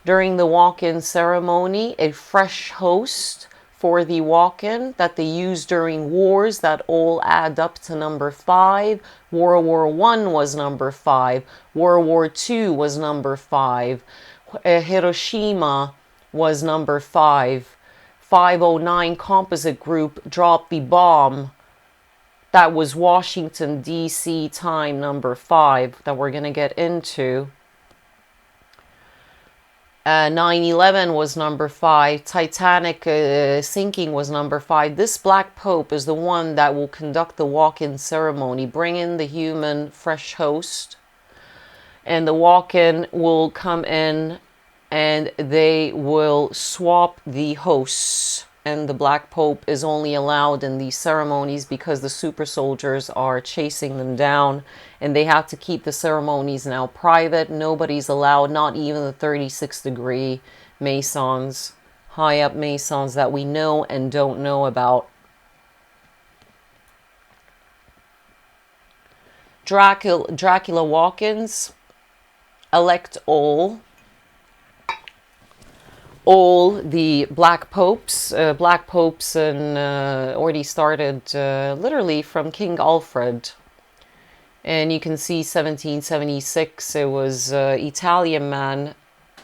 During the walk-in ceremony, a fresh host for the walk-in that they use during wars that all add up to number 5. World War I was number 5. World War II was number 5. Hiroshima was number 5. 509 composite group dropped the bomb. That was Washington, D.C. time number 5 that we're going to get into. 9/11 was number 5. Titanic sinking was number 5. This black Pope is the one that will conduct the walk-in ceremony, bring in the human fresh host, and the walk-in will come in and they will swap the hosts. And the black Pope is only allowed in these ceremonies because the super soldiers are chasing them down, and they have to keep the ceremonies now private. Nobody's allowed, not even the 36-degree Masons, high up Masons that we know and don't know about. Dracula walk-ins elect all the black popes. Black popes and already started literally from King Alfred. And you can see 1776, it was Italian man.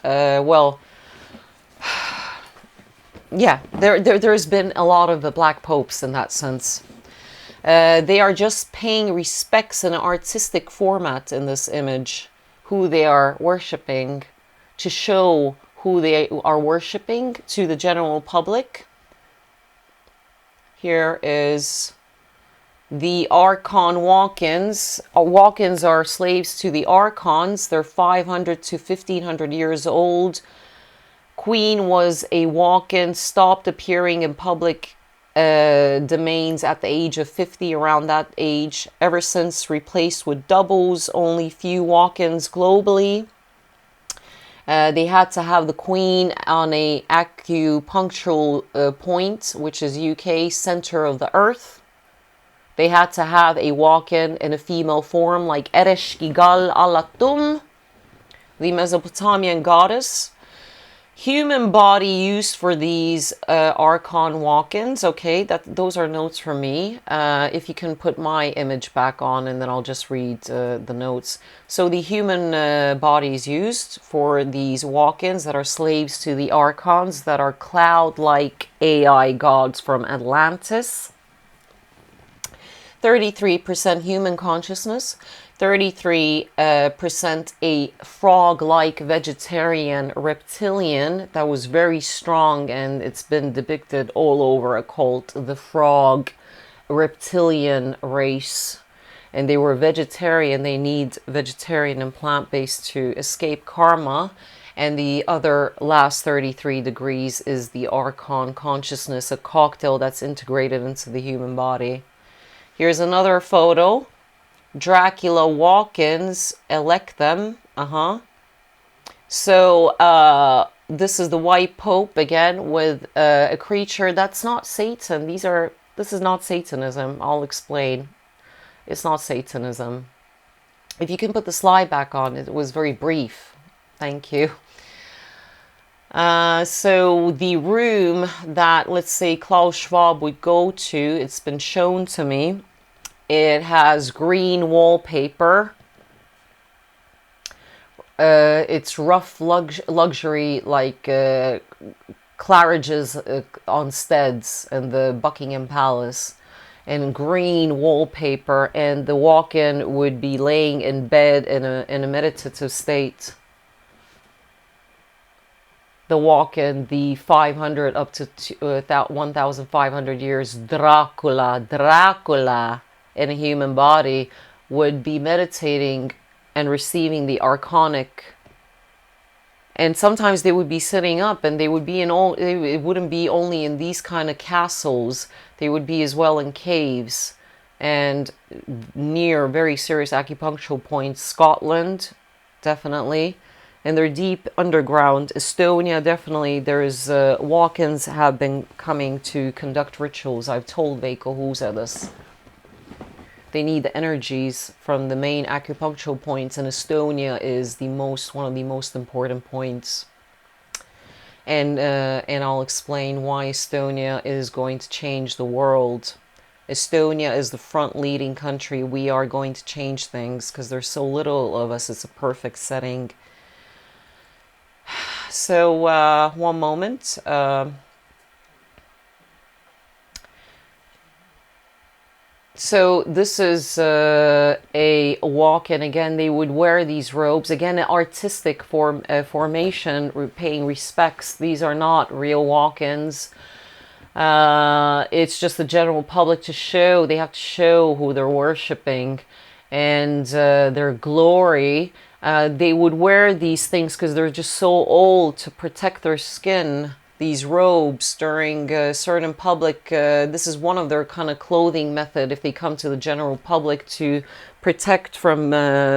Well, yeah, there's been a lot of the black popes in that sense. They are just paying respects in an artistic format in this image, who they are worshipping, to show who they are worshipping to the general public. Here is the Archon walk-ins. Walk-ins are slaves to the Archons. They're 500 to 1500 years old. Queen was a walk-in, stopped appearing in public domains at the age of 50, around that age. Ever since replaced with doubles, only few walk-ins globally. They had to have the Queen on a acupunctural point, which is UK, center of the earth. They had to have a walk-in in a female form like Eresh Gigal Alatum, the Mesopotamian goddess. Human body used for these Archon walk-ins. Okay, those are notes for me. If you can put my image back on, and then I'll just read the notes. So the human body is used for these walk-ins that are slaves to the Archons, that are cloud-like AI gods from Atlantis. 33% human consciousness. 33% a frog-like vegetarian reptilian that was very strong, and it's been depicted all over occult, the frog reptilian race. And they were vegetarian. They need vegetarian and plant-based to escape karma. And the other last 33 degrees is the Archon consciousness, a cocktail that's integrated into the human body. Here's another photo. Dracula walk-ins, elect them. So this is the White Pope again with a creature that's not Satan. This is not Satanism. I'll explain. It's not Satanism. If you can put the slide back on, it was very brief. Thank you. So the room that, let's say, Klaus Schwab would go to, it's been shown to me. It has green wallpaper. It's rough luxury, like Claridge's on Steads and the Buckingham Palace, and green wallpaper, and the walk-in would be laying in bed in a meditative state. The walk-in, the 500 up to 1,500 years Dracula in a human body would be meditating and receiving the archonic. And sometimes they would be sitting up, and they would be it wouldn't be only in these kind of castles. They would be as well in caves and near very serious acupuncture points. Scotland, definitely. And they're deep underground. Estonia, definitely. There's walk-ins have been coming to conduct rituals. I've told Veiko Husa this. They need the energies from the main acupuncture points, and Estonia is one of the most important points. And I'll explain why Estonia is going to change the world. Estonia is the front leading country. We are going to change things because there's so little of us. It's a perfect setting. So one moment. So this is a walk-in. Again, they would wear these robes. Again, an artistic formation, paying respects. These are not real walk-ins. It's just the general public to show. They have to show who they're worshipping and their glory. They would wear these things because they're just so old, to protect their skin. These robes during certain public, this is one of their kind of clothing method if they come to the general public, to protect from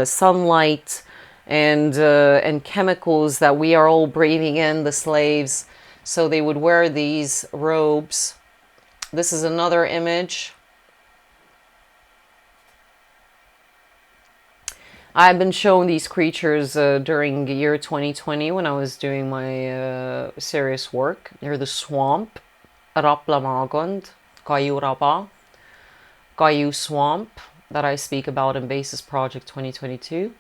sunlight and chemicals that we are all breathing in, the slaves. So they would wear these robes. This is another image. I've been shown these creatures during the year 2020 when I was doing my serious work near the swamp, Raplamagond, Kayu Swamp, that I speak about in Bases Project 2022.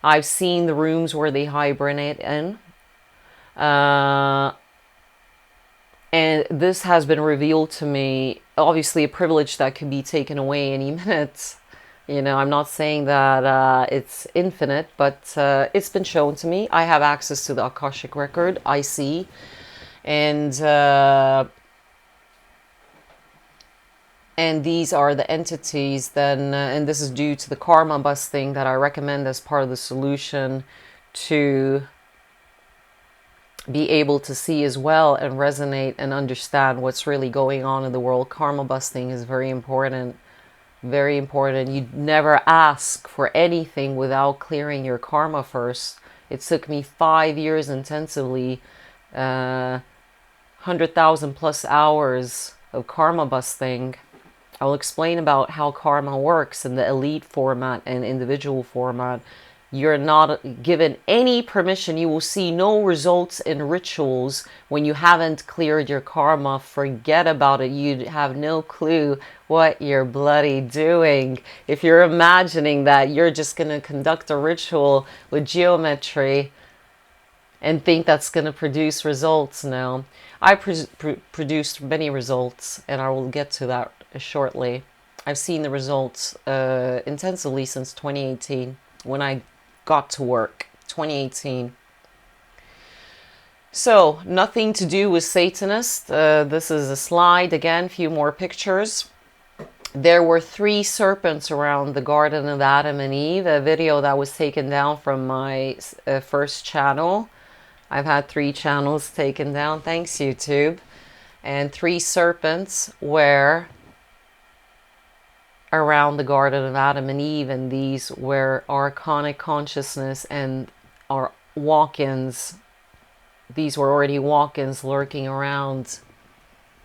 I've seen the rooms where they hibernate in. And this has been revealed to me, obviously a privilege that could be taken away any minute. You know, I'm not saying that it's infinite, but it's been shown to me. I have access to the Akashic record, I see. And these are the entities then, and this is due to the karma busting that I recommend as part of the solution, to be able to see as well and resonate and understand what's really going on in the world. Karma busting is very important. Very important. You never ask for anything without clearing your karma first. It took me 5 years intensively, 100,000 plus hours of karma busting. I'll explain about how karma works in the elite format and individual format. You're not given any permission. You will see no results in rituals when you haven't cleared your karma. Forget about it. You have no clue what you're bloody doing. If you're imagining that you're just going to conduct a ritual with geometry and think that's going to produce results, no. I produced many results, and I will get to that shortly. I've seen the results intensively since 2018 when I got to work. 2018. So nothing to do with Satanist. This is a slide again, a few more pictures. There were 3 serpents around the Garden of Adam and Eve, a video that was taken down from my first channel. I've had 3 channels taken down, thanks YouTube, and 3 serpents were around the Garden of Adam and Eve, and these were archonic consciousness and our walk-ins. These were already walk-ins lurking around,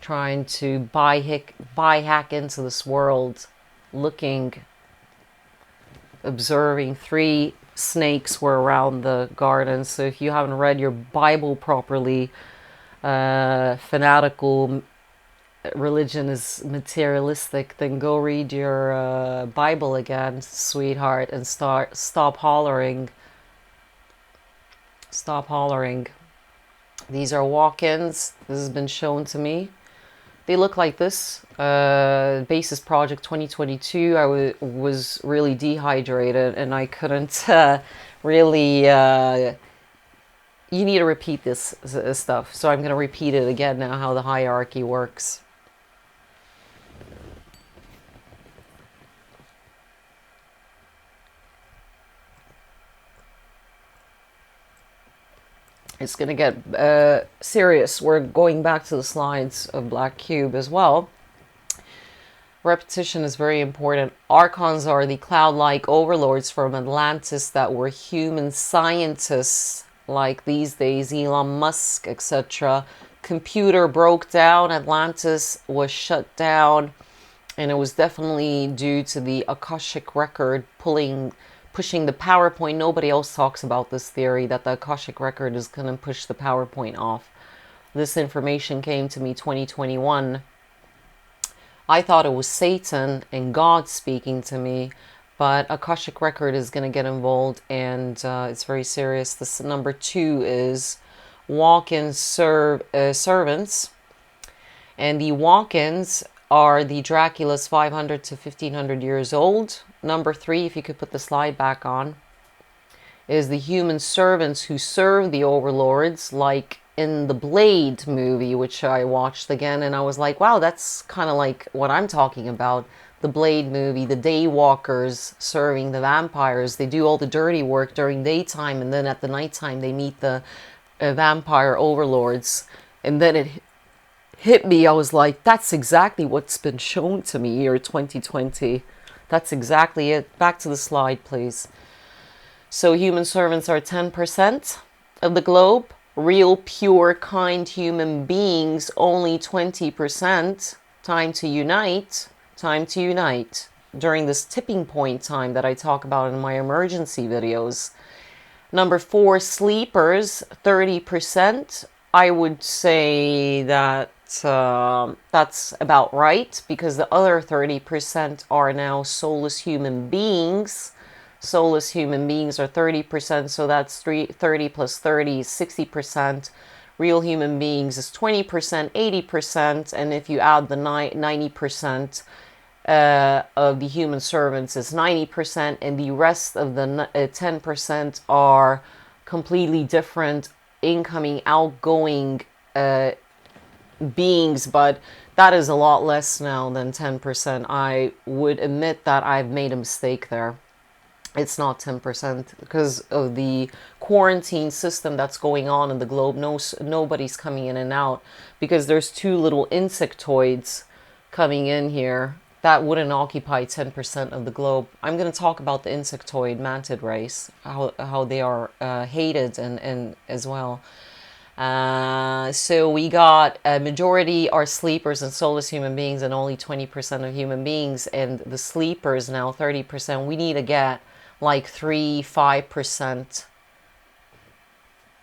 trying to hack into this world, looking, observing. 3 snakes were around the garden. So if you haven't read your Bible properly, fanatical religion is materialistic, then go read your Bible again, sweetheart, and stop hollering. Stop hollering. These are walk-ins. This has been shown to me. They look like this. Bases Project 2022. I was really dehydrated and I couldn't really... you need to repeat this stuff. So I'm going to repeat it again now, how the hierarchy works. It's going to get serious. We're going back to the slides of Black Cube as well. Repetition is very important. Archons are the cloud-like overlords from Atlantis that were human scientists, like these days Elon Musk, etc. Computer broke down, Atlantis was shut down, and it was definitely due to the Akashic record pushing the PowerPoint. Nobody else talks about this theory that the Akashic record is going to push the PowerPoint off. This information came to me 2021. I thought it was Satan and God speaking to me, but Akashic record is going to get involved, and it's very serious. This number 2 is walk-in servants, and the walk-ins are the Draculas 500 to 1500 years old. Number 3, if you could put the slide back on, is the human servants who serve the overlords, like in the Blade movie, which I watched again, and I was like, wow, that's kind of like what I'm talking about. The Blade movie, the daywalkers serving the vampires. They do all the dirty work during daytime, and then at the nighttime they meet the vampire overlords. And then it hit me, I was like, that's exactly what's been shown to me here 2020. That's exactly it. Back to the slide, please. So human servants are 10% of the globe. Real, pure, kind human beings, only 20%. Time to unite. Time to unite. During this tipping point time that I talk about in my emergency videos. Number 4, sleepers, 30%. I would say that that's about right, because the other 30% are now soulless human beings. Soulless human beings are 30%, so that's 30 plus 30 is 60%. Real human beings is 20%, 80%, and if you add the 90% of the human servants is 90%, and the rest of the 10% are completely different incoming, outgoing beings, but that is a lot less now than 10%. I would admit that I've made a mistake there. It's not 10% because of the quarantine system that's going on in the globe. Nobody's coming in and out because there's 2 little insectoids coming in here that wouldn't occupy 10% of the globe. I'm going to talk about the insectoid mantid race, how they are hated and as well. So we got a majority are sleepers and soulless human beings, and only 20% of human beings, and the sleepers now 30%. We need to get like 3-5%,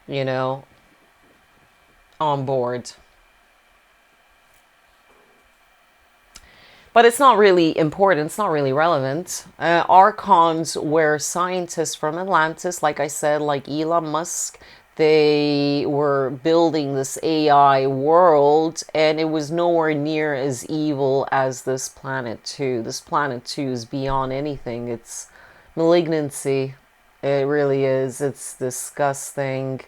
you know, on board. But it's not really important. It's not really relevant. Archons were scientists from Atlantis, like I said, like Elon Musk. They were building this AI world, and it was nowhere near as evil as this planet 2. This planet 2 is beyond anything. It's malignancy. It really is. It's disgusting.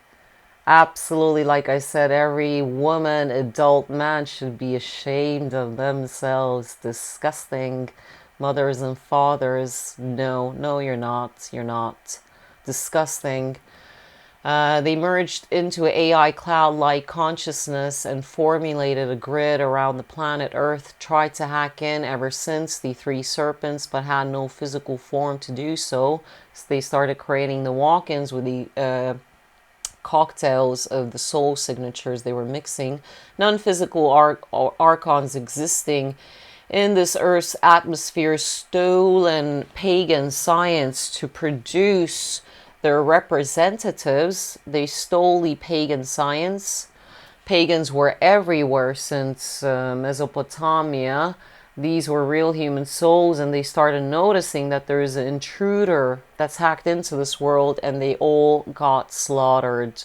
Absolutely, like I said, every woman, adult man should be ashamed of themselves. Disgusting. Mothers and fathers, no, you're not. You're not. Disgusting. They merged into an AI cloud-like consciousness and formulated a grid around the planet Earth, tried to hack in ever since, the three serpents, but had no physical form to do so. So they started creating the walk-ins with the cocktails of the soul signatures they were mixing. Non-physical archons existing in this Earth's atmosphere stolen pagan science to produce their representatives. They stole the pagan science. Pagans were everywhere since Mesopotamia. These were real human souls, and they started noticing that there is an intruder that's hacked into this world, and they all got slaughtered.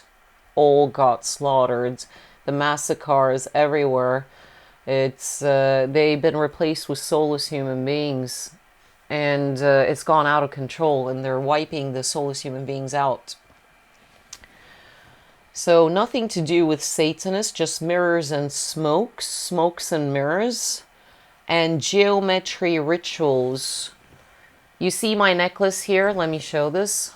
All got slaughtered. The massacres everywhere. They've been replaced with soulless human beings, and it's gone out of control, and they're wiping the soulless human beings out. So nothing to do with Satanists, just mirrors and smokes and mirrors, and geometry rituals. You see my necklace here? Let me show this.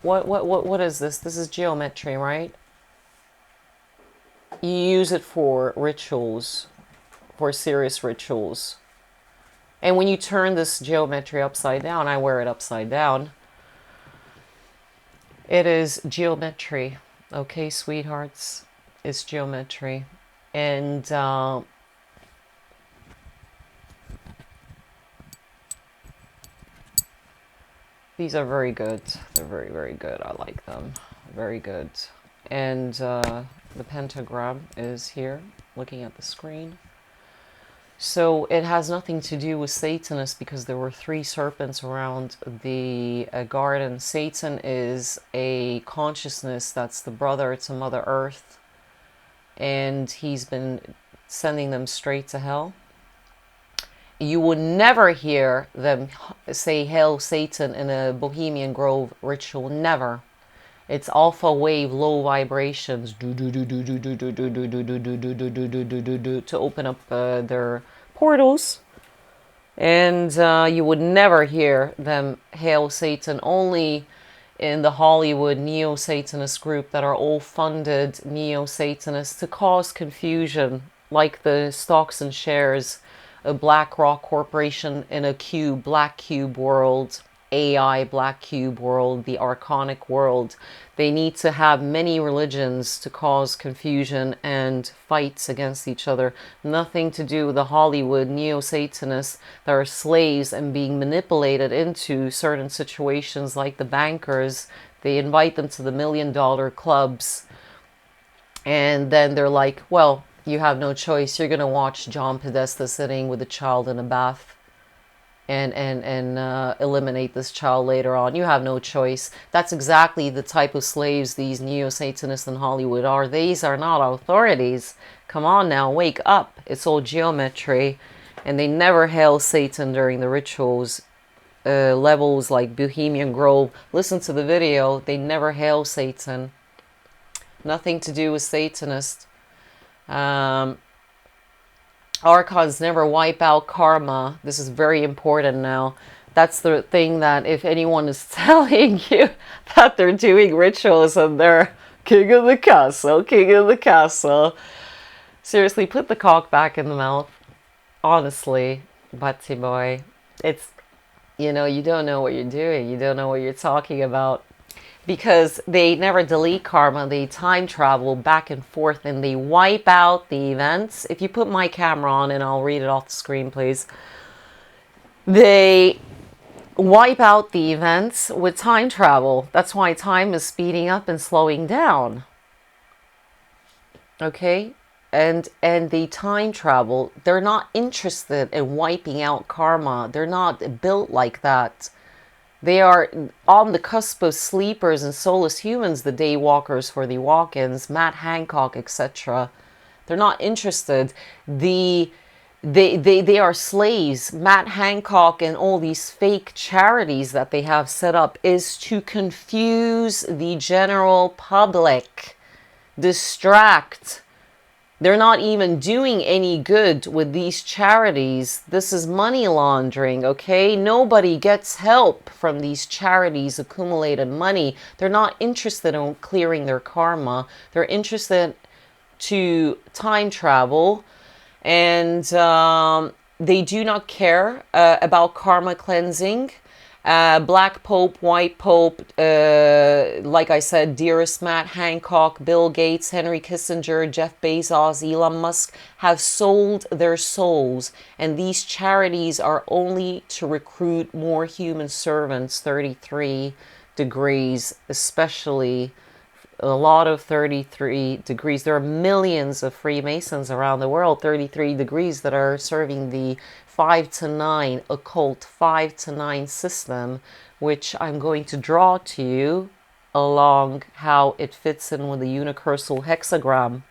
What is this? This is geometry, right? You use it for rituals, for serious rituals. And when you turn this geometry upside down, I wear it upside down, it is geometry. Okay, sweethearts, it's geometry. And these are very good. They're very, very good. I like them. Very good. And the pentagram is here, looking at the screen. So it has nothing to do with Satanists, because there were three serpents around the garden. Satan is a consciousness that's the brother to Mother Earth, and he's been sending them straight to hell. You would never hear them say "Hail Satan" in a Bohemian Grove ritual. Never. It's alpha wave, low vibrations, to open up their portals, and you would never hear them hail Satan. Only in the Hollywood neo-Satanist group that are all funded neo-Satanists to cause confusion, like the stocks and shares of BlackRock Corporation in a cube, black cube world. AI, black cube world, the archonic world. They need to have many religions to cause confusion and fights against each other. Nothing to do with the Hollywood neo-Satanists that are slaves and being manipulated into certain situations, like the bankers. They invite them to the $1 million clubs, and then they're like, well, you have no choice. You're going to watch John Podesta sitting with a child in a bath and eliminate this child later on. You have no choice. That's exactly the type of slaves these neo-Satanists in Hollywood are. These are not authorities. Come on now, wake up. It's all geometry. And they never hail Satan during the rituals. Levels like Bohemian Grove. Listen to the video. They never hail Satan. Nothing to do with Satanists. Archons never wipe out karma. This is very important now. That's the thing, that if anyone is telling you that they're doing rituals and they're king of the castle, seriously, put the cock back in the mouth. Honestly, Butty boy, it's, you know, you don't know what you're doing. You don't know what you're talking about. Because they never delete karma, they time travel back and forth, and they wipe out the events. If you put my camera on, and I'll read it off the screen, please. They wipe out the events with time travel. That's why time is speeding up and slowing down. Okay? And they time travel. They're not interested in wiping out karma. They're not built like that. They are on the cusp of sleepers and soulless humans, the daywalkers for the walk-ins, Matt Hancock, etc. They're not interested. They are slaves. Matt Hancock and all these fake charities that they have set up is to confuse the general public, distract They're not even doing any good with these charities. This is money laundering, okay? Nobody gets help from these charities' accumulated money. They're not interested in clearing their karma. They're interested to time travel, and they do not care about karma cleansing. Black Pope, White Pope, like I said, Dearest Matt Hancock, Bill Gates, Henry Kissinger, Jeff Bezos, Elon Musk have sold their souls. And these charities are only to recruit more human servants, 33 degrees, especially a lot of 33 degrees. There are millions of Freemasons around the world, 33 degrees, that are serving the 5 to 9 occult 5 to 9 system, which I'm going to draw to you along how it fits in with the universal hexagram.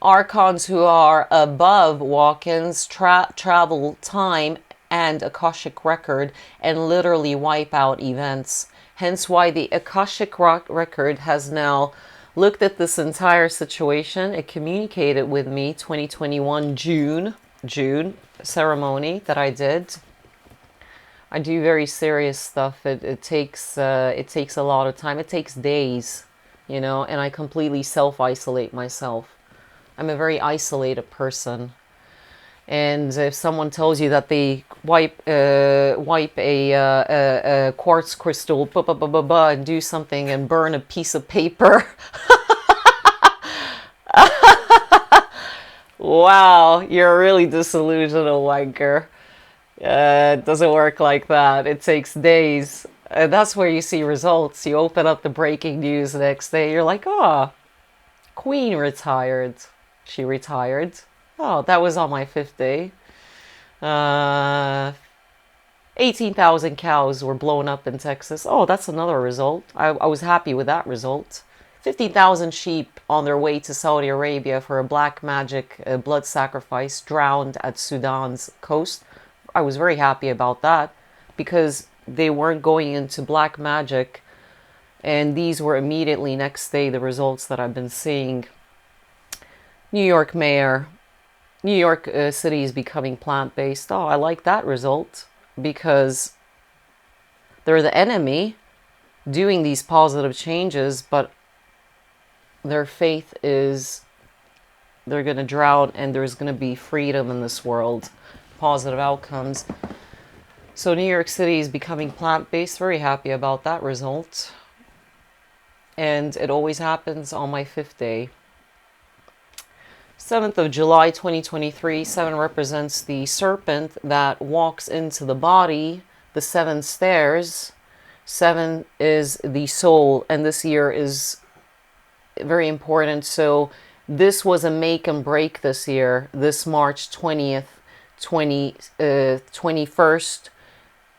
Archons who are above walk-ins travel time and Akashic record and literally wipe out events. Hence why the Akashic record has now looked at this entire situation. It communicated with me 2021 June ceremony that I did. I do very serious stuff. It takes a lot of time. It takes days, you know, and I completely self-isolate myself. I'm a very isolated person. And if someone tells you that they wipe a quartz crystal, and do something and burn a piece of paper, wow, you're a really disillusional wanker. It doesn't work like that. It takes days. And that's where you see results. You open up the breaking news the next day. You're like, oh, Queen retired. She retired. Oh, that was on my 5th day. 18,000 cows were blown up in Texas. Oh, that's another result. I was happy with that result. 50,000 sheep on their way to Saudi Arabia for a black magic blood sacrifice drowned at Sudan's coast. I was very happy about that because they weren't going into black magic. And these were immediately next day the results that I've been seeing. New York mayor. New York City is becoming plant-based. Oh, I like that result because they're the enemy doing these positive changes, but their faith is they're going to drown and there's going to be freedom in this world, positive outcomes. So New York City is becoming plant-based. Very happy about that result. And it always happens on my 5th day. 7th of July 2023, 7 represents the serpent that walks into the body, the 7 stairs. 7 is the soul, and this year is very important. So this was a make and break this year, this March 20th, 21st,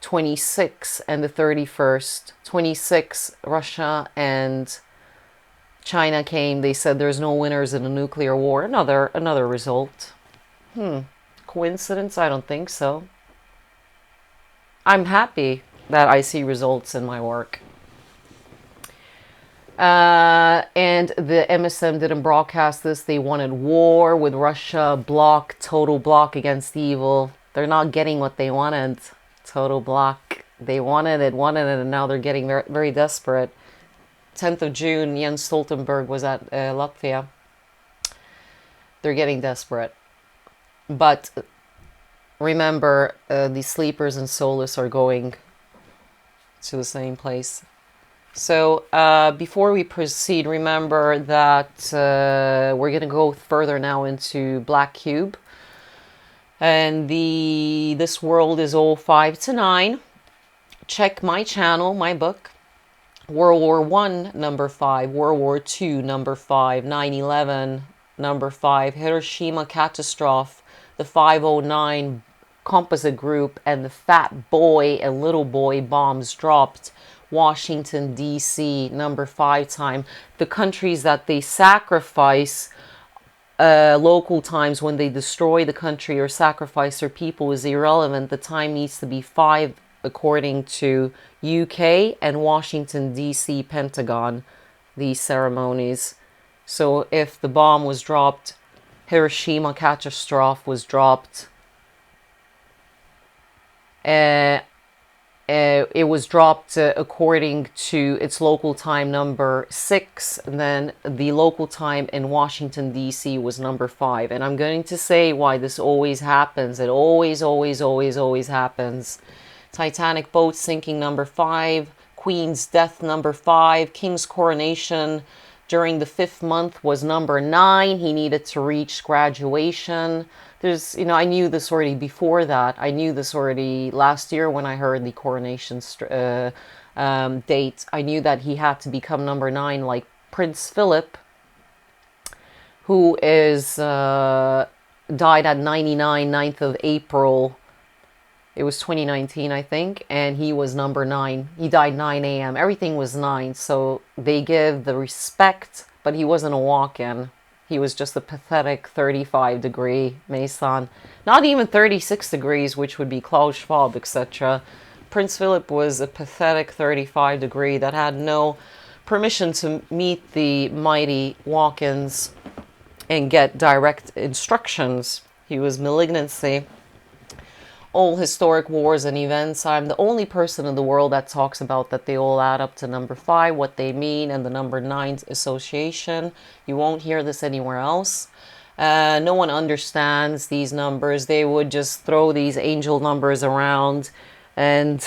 26th, and the 31st. 26th, Russia and China came. They said there's no winners in a nuclear war. Another result. Coincidence? I don't think so. I'm happy that I see results in my work. And the MSM didn't broadcast this. They wanted war with Russia, total block against evil. They're not getting what they wanted. Total block. They wanted it, and now they're getting very, very desperate. 10th of June, Jens Stoltenberg was at Latvia. They're getting desperate. But remember, the sleepers and soulless are going to the same place. So before we proceed, remember that we're going to go further now into Black Cube. And this world is all 5 to 9. Check my channel, my book. World War I, number 5. World War II, number 5. 9/11, number 5. Hiroshima catastrophe. The 509 composite group and the fat boy and little boy bombs dropped. Washington, D.C., number 5 time. The countries that they sacrifice local times when they destroy the country or sacrifice their people is irrelevant. The time needs to be 5 according to UK and Washington, D.C. Pentagon, these ceremonies. So if the bomb was dropped, Hiroshima catastrophe was dropped, it was dropped according to its local time number 6, and then the local time in Washington D.C. was number 5. And I'm going to say why this always happens. It always happens. Titanic boat sinking number 5, Queen's death number 5, King's coronation during the 5th month was number 9. He needed to reach graduation. There's, I knew this already before that. I knew this already last year when I heard the coronation date. I knew that he had to become number 9, like Prince Philip, who is died at 99, 9th of April. It was 2019, I think, and he was number 9. He died 9 a.m. Everything was 9, so they give the respect, but he wasn't a walk-in. He was just a pathetic 35-degree Mason. Not even 36 degrees, which would be Klaus Schwab, etc. Prince Philip was a pathetic 35-degree that had no permission to meet the mighty walk-ins and get direct instructions. He was malignancy. All historic wars and events. I'm the only person in the world that talks about that they all add up to number 5, what they mean, and the number 9's association. You won't hear this anywhere else. No one understands these numbers. They would just throw these angel numbers around and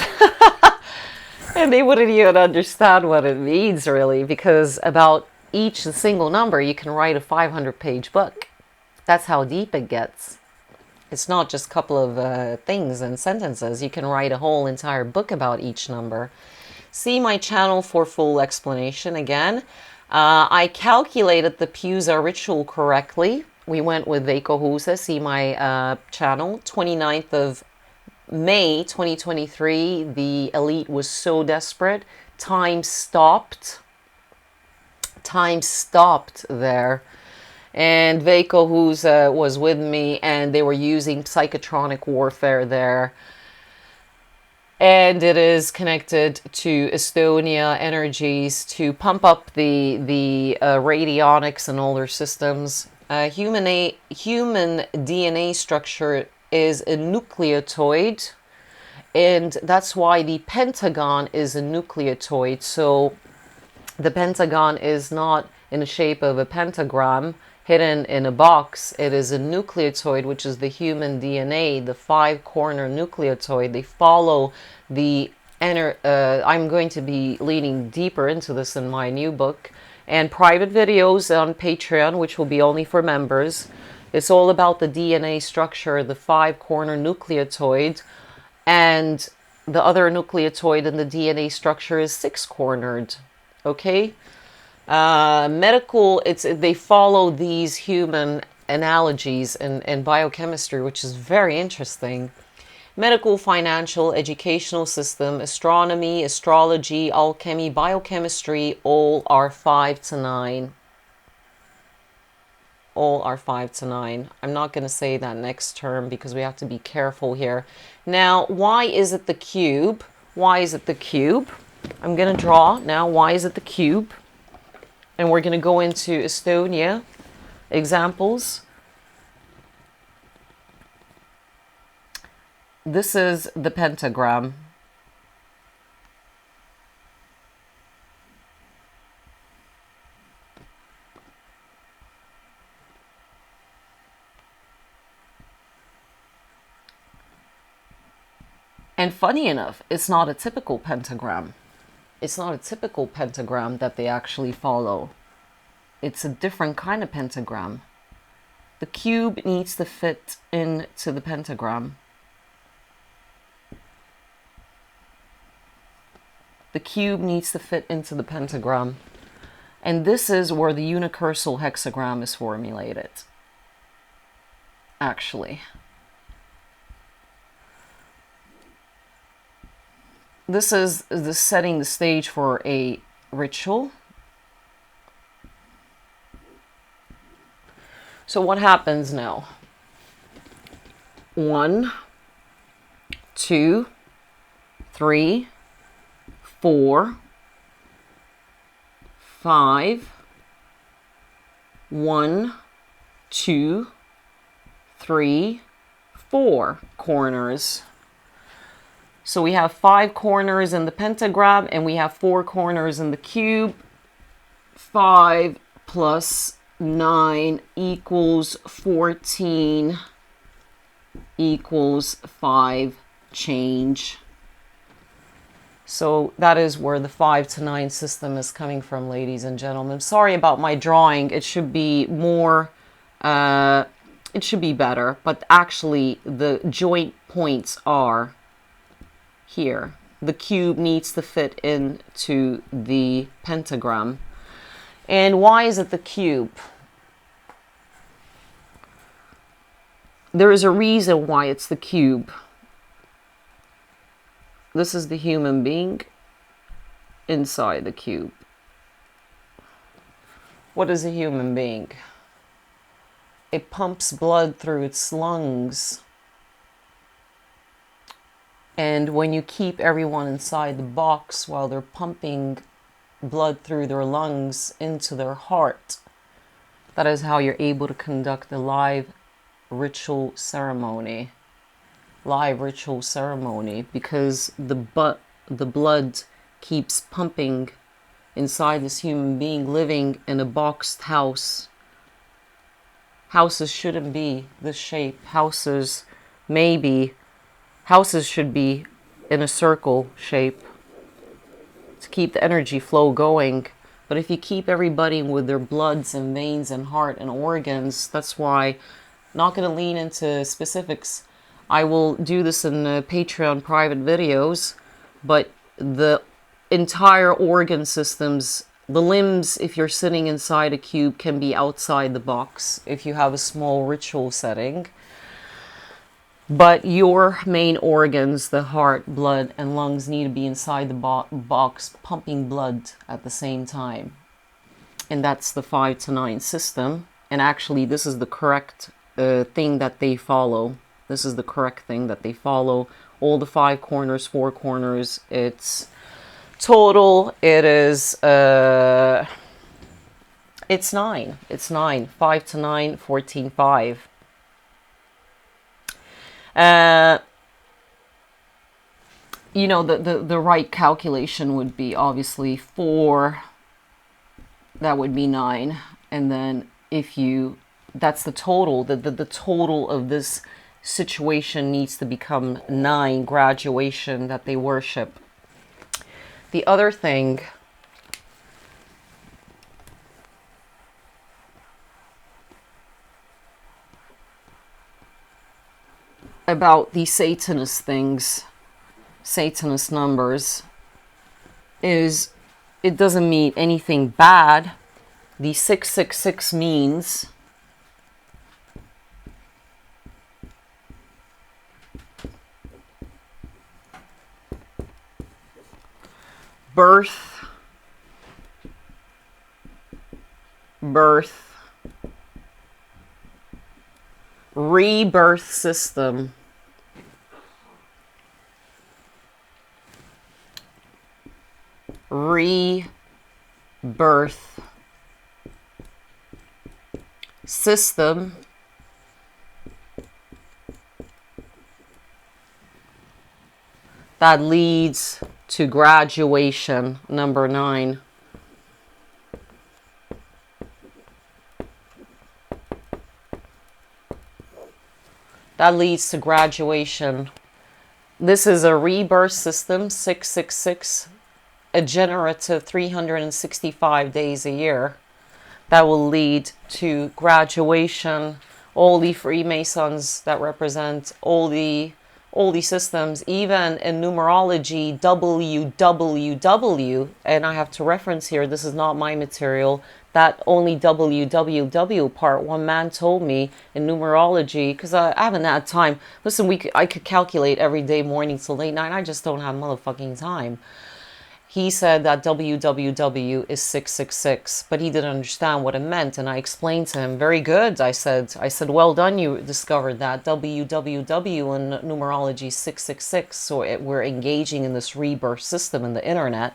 and they wouldn't even understand what it means, really, because about each single number you can write a 500-page book. That's how deep it gets. It's not just a couple of things and sentences. You can write a whole entire book about each number. See my channel for full explanation again. I calculated the Pusa ritual correctly. We went with Veikko Husa. See my channel. 29th of May 2023. The elite was so desperate. Time stopped. Time stopped there. And Veikko, who was with me, and they were using psychotronic warfare there. And it is connected to Estonia energies to pump up the radionics and all their systems. Human DNA structure is a nucleotoid, and that's why the pentagon is a nucleotoid. So the pentagon is not in the shape of a pentagram hidden in a box. It is a nucleotoid, which is the human DNA, the 5-corner nucleotoid. They follow the I'm going to be leaning deeper into this in my new book and private videos on Patreon, which will be only for members. It's all about the DNA structure, the 5-corner nucleotoid, and the other nucleotoid in the DNA structure is 6-cornered. Okay? Medical, they follow these human analogies in biochemistry, which is very interesting. Medical, financial, educational system, astronomy, astrology, alchemy, biochemistry, all are 5 to 9. All are 5 to 9. I'm not going to say that next term because we have to be careful here. Now, why is it the cube? Why is it the cube? I'm going to draw now. Why is it the cube? And we're going to go into Estonia examples. This is the pentagram. And funny enough, it's not a typical pentagram. It's not a typical pentagram that they actually follow. It's a different kind of pentagram. The cube needs to fit into the pentagram. The cube needs to fit into the pentagram. And this is where the unicursal hexagram is formulated. Actually. This is setting the stage for a ritual. So what happens now? 1, 2, 3, 4, 5, 1, 2, 3, 4 corners. So we have 5 corners in the pentagram and we have 4 corners in the cube. 5 plus 9 equals 14 equals 5 change. So that is where the 5 to 9 system is coming from, ladies and gentlemen. Sorry about my drawing. It should be more, it should be better. But actually, the joint points are here. The cube needs to fit into the pentagram. And why is it the cube? There is a reason why it's the cube. This is the human being inside the cube. What is a human being? It pumps blood through its lungs. And when you keep everyone inside the box while they're pumping blood through their lungs into their heart, that is how you're able to conduct a live ritual ceremony. Because the blood keeps pumping inside this human being living in a boxed house. Houses shouldn't be this shape. Houses should be in a circle shape to keep the energy flow going. But if you keep everybody with their bloods and veins and heart and organs, that's why I'm not going to lean into specifics. I will do this in Patreon private videos, but the entire organ systems, the limbs, if you're sitting inside a cube, can be outside the box if you have a small ritual setting. But your main organs, the heart, blood, and lungs, need to be inside the box, pumping blood at the same time. And that's the 5 to 9 system. And actually, this is the correct thing that they follow. This is the correct thing that they follow. All the 5 corners, 4 corners, it's total, it's 9. It's 9. 5 to 9, 14, 5. You know, the right calculation would be obviously 4, that would be 9. And then if you, that's the total, the total of this situation needs to become 9, graduation that they worship. The other thing about these Satanist things, Satanist numbers, is it doesn't mean anything bad. The 666 means birth, rebirth system, rebirth system, that leads to graduation, number 9. That leads to graduation. This is a rebirth system, 666, a generative 365 days a year. That will lead to graduation. All the Freemasons that represent all the systems, even in numerology, WWW, and I have to reference here, this is not my material, that only WWW part, one man told me in numerology, because I haven't had time. Listen, I could calculate every day, morning till late night. I just don't have motherfucking time. He said that WWW is 666, but he didn't understand what it meant. And I explained to him, very good. I said, well done, you discovered that. WWW in numerology 666. So we're engaging in this rebirth system in the internet.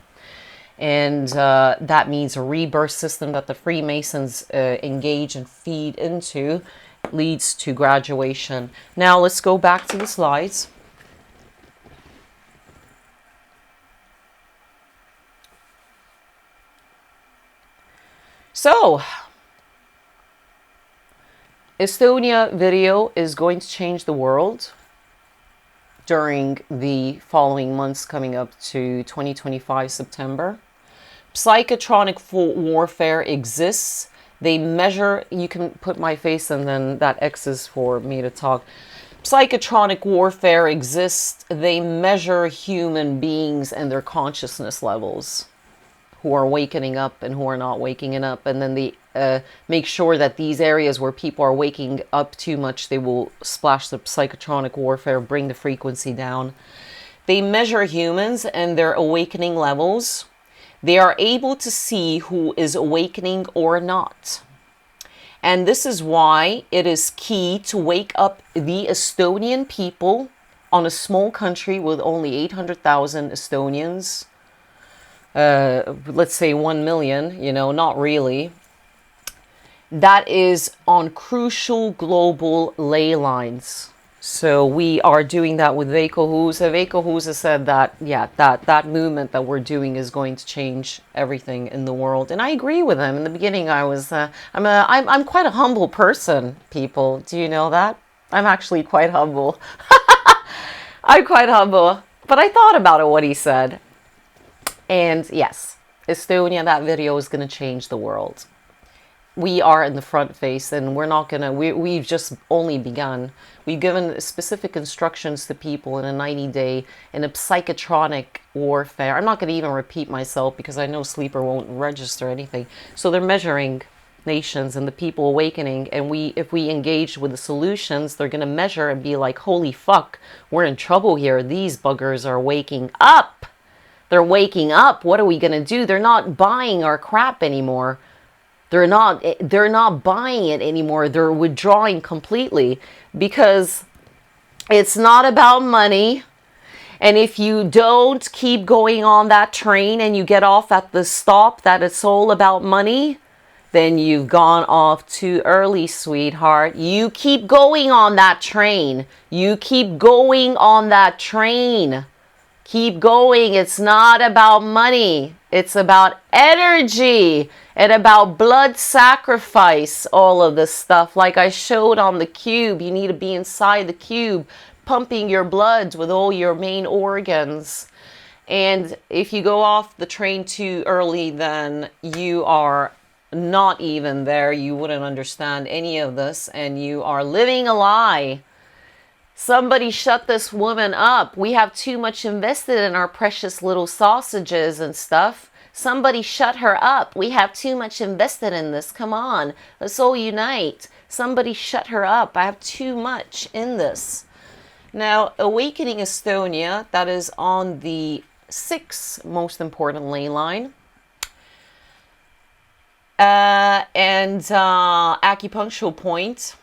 And that means a rebirth system that the Freemasons engage and feed into leads to graduation. Now let's go back to the slides. So, Estonia video is going to change the world during the following months coming up to 2025 September. Psychotronic warfare exists. They measure, you can put my face and then that X is for me to talk. Psychotronic warfare exists. They measure human beings and their consciousness levels, who are waking up and who are not waking up. And then they make sure that these areas where people are waking up too much, they will splash the psychotronic warfare, bring the frequency down. They measure humans and their awakening levels. They are able to see who is awakening or not. And this is why it is key to wake up the Estonian people on a small country with only 800,000 Estonians. Let's say 1 million, you know, not really. That is on crucial global ley lines. So we are doing that with Veikko Husa. Veikko Husa said that, yeah, that movement that we're doing is going to change everything in the world. And I agree with him. In the beginning, I was, I'm quite a humble person, people. Do you know that? I'm actually quite humble. I'm quite humble. But I thought about it, what he said. And yes, Estonia, that video is going to change the world. We are in the front face, and we're not going to, we've just only begun. We've given specific instructions to people in a 90-day, in a psychotronic warfare. I'm not going to even repeat myself because I know Sleeper won't register anything. So they're measuring nations and the people awakening, and if we engage with the solutions, they're going to measure and be like, holy fuck, we're in trouble here. These buggers are waking up. They're waking up. What are we going to do? They're not buying our crap anymore. They're not buying it anymore. They're withdrawing completely because it's not about money. And if you don't keep going on that train and you get off at the stop that it's all about money, then you've gone off too early, sweetheart. You keep going on that train. You keep going on that train. Keep going. It's not about money. It's about energy and about blood sacrifice, all of this stuff. Like I showed on the cube, you need to be inside the cube, pumping your blood with all your main organs. And if you go off the train too early, then you are not even there. You wouldn't understand any of this, and you are living a lie. Somebody shut this woman up. We have too much invested in our precious little sausages and stuff. Somebody shut her up. We have too much invested in this. Come on. Let's all unite. Somebody shut her up. I have too much in this. Now, Awakening Estonia, that is on the 6th most important ley line. Acupuncture point.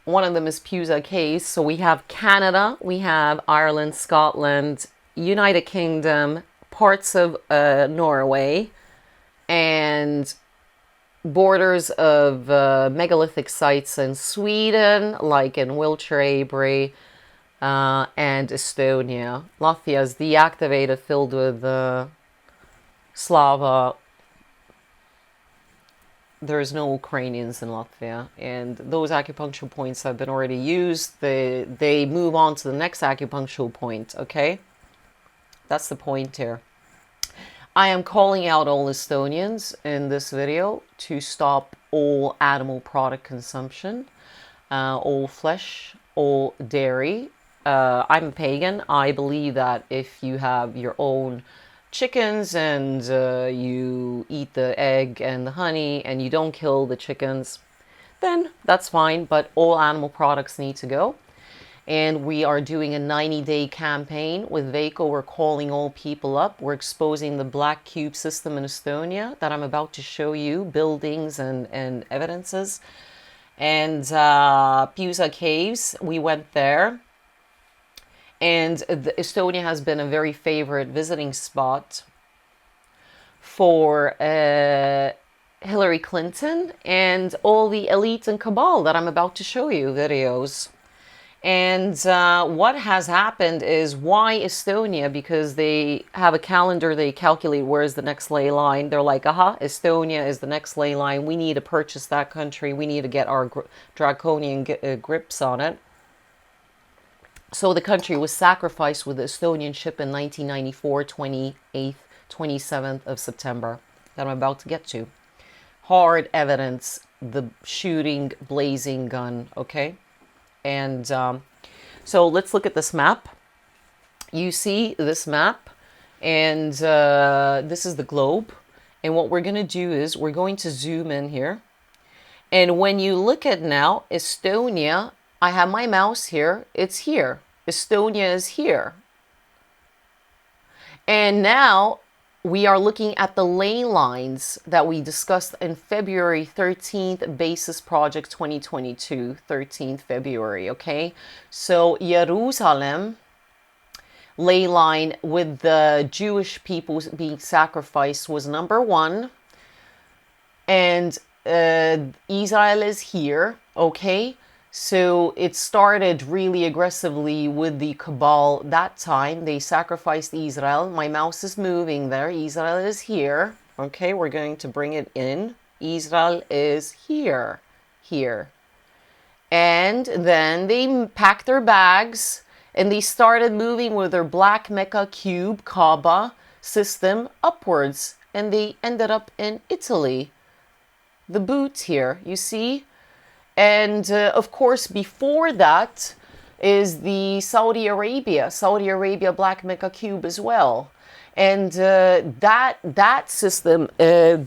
One of them is Pusa Case. So we have Canada, we have Ireland, Scotland, United Kingdom, parts of Norway, and borders of megalithic sites in Sweden, like in Wiltshire, Avery, and Estonia. Latvia is deactivated, filled with Slava. There's no Ukrainians in Latvia, and those acupuncture points have been already used. They move on to the next acupuncture point, okay? That's the point here. I am calling out all Estonians in this video to stop all animal product consumption, all flesh, all dairy. I'm a pagan. I believe that if you have your own chickens and you eat the egg and the honey and you don't kill the chickens, then that's fine, but all animal products need to go. And we are doing a 90-day campaign with Veikko. We're calling all people up. We're exposing the black cube system in Estonia that I'm about to show you, buildings and evidences. And Pusa Caves, we went there. And Estonia has been a very favorite visiting spot for Hillary Clinton and all the elite and cabal that I'm about to show you videos. And what has happened is, why Estonia? Because they have a calendar, they calculate where's the next ley line. They're like, aha, Estonia is the next ley line. We need to purchase that country. We need to get our draconian grips on it. So the country was sacrificed with the Estonian ship in 1994, 28th, 27th of September, that I'm about to get to. Hard evidence, the shooting, blazing gun, okay? And so let's look at this map. You see this map, and this is the globe. And what we're going to do is we're going to zoom in here. And when you look at now, Estonia, I have my mouse here. It's here. Estonia is here. And now we are looking at the ley lines that we discussed in February 13th, Bases Project 2022, 13th February, okay? So Jerusalem ley line with the Jewish people being sacrificed was number 1. And Israel is here, okay? So it started really aggressively with the cabal that time. They sacrificed Israel. My mouse is moving there. Israel is here. Okay, we're going to bring it in. Israel is here. Here. And then they packed their bags and they started moving with their black Mecca cube Kaaba system upwards. And they ended up in Italy. The boots here, you see? And of course, before that is the Saudi Arabia Black Mecca Cube as well. And that system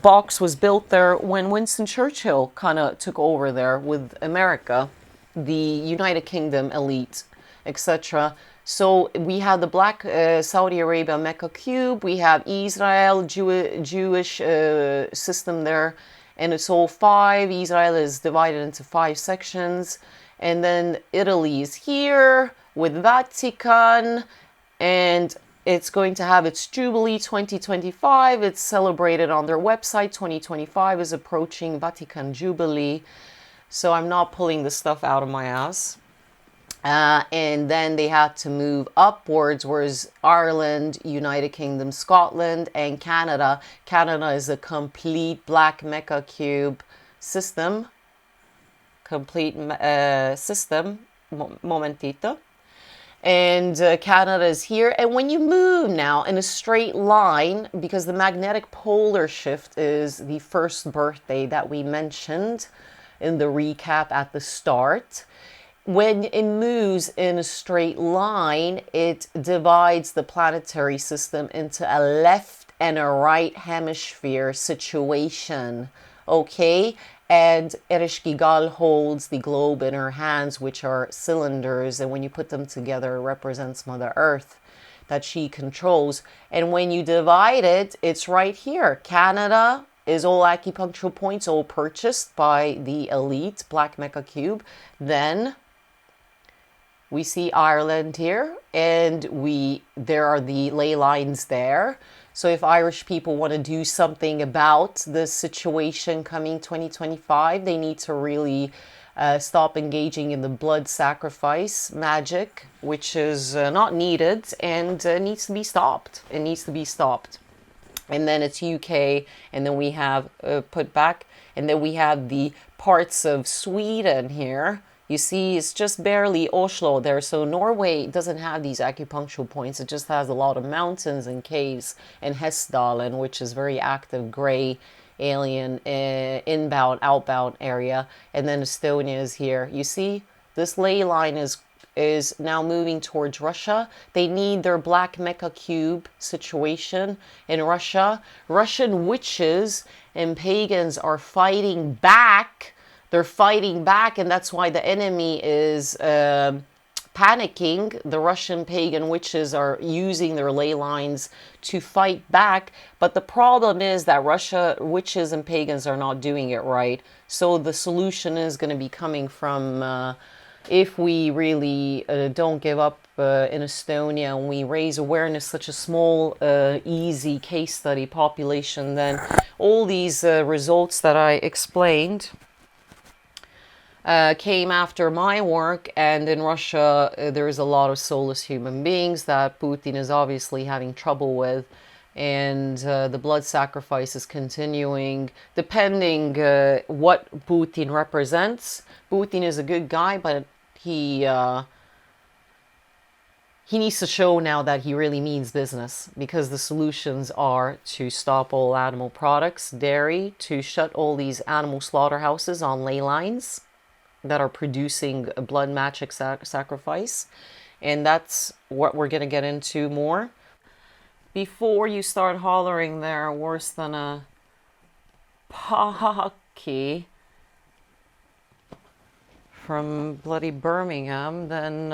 box was built there when Winston Churchill kind of took over there with America, the United Kingdom elite, etc. So we have the Black Saudi Arabia Mecca Cube, we have Israel Jewish system there. And it's all 5. Israel is divided into 5 sections. And then Italy is here with Vatican. And it's going to have its Jubilee 2025. It's celebrated on their website. 2025 is approaching, Vatican Jubilee. So I'm not pulling the stuff out of my ass. And then they had to move upwards, whereas Ireland, United Kingdom, Scotland, and Canada. Canada is a complete Black Mecca Cube system. Complete system. Momentito. And Canada is here. And when you move now in a straight line, because the magnetic polar shift is the first birthday that we mentioned in the recap at the start. When it moves in a straight line, it divides the planetary system into a left and a right hemisphere situation, okay? And Ereshkigal holds the globe in her hands, which are cylinders, and when you put them together, it represents Mother Earth that she controls. And when you divide it, it's right here. Canada is all acupuncture points, all purchased by the elite, Black Mecca Cube. Then we see Ireland here, and there are the ley lines there. So if Irish people want to do something about this situation coming 2025, they need to really stop engaging in the blood sacrifice magic, which is not needed and needs to be stopped. It needs to be stopped. And then it's UK, and then we have put back, and then we have the parts of Sweden here. You see, it's just barely Oslo there. So Norway doesn't have these acupuncture points. It just has a lot of mountains and caves, and Hessdalen, which is very active gray alien inbound, outbound area. And then Estonia is here. You see, this ley line is now moving towards Russia. They need their Black Mecca Cube situation in Russia. Russian witches and pagans are fighting back. They're fighting back, and that's why the enemy is panicking. The Russian pagan witches are using their ley lines to fight back. But the problem is that Russia witches and pagans are not doing it right. So the solution is going to be coming from if we really don't give up in Estonia and we raise awareness, such a small, easy case study population, then all these results that I explained came after my work. And in Russia, there is a lot of soulless human beings that Putin is obviously having trouble with. And the blood sacrifice is continuing, depending what Putin represents. Putin is a good guy, but he needs to show now that he really means business, because the solutions are to stop all animal products, dairy, to shut all these animal slaughterhouses on ley lines that are producing a blood magic sacrifice. And that's what we're going to get into more. Before you start hollering there worse than a Paki from bloody Birmingham, then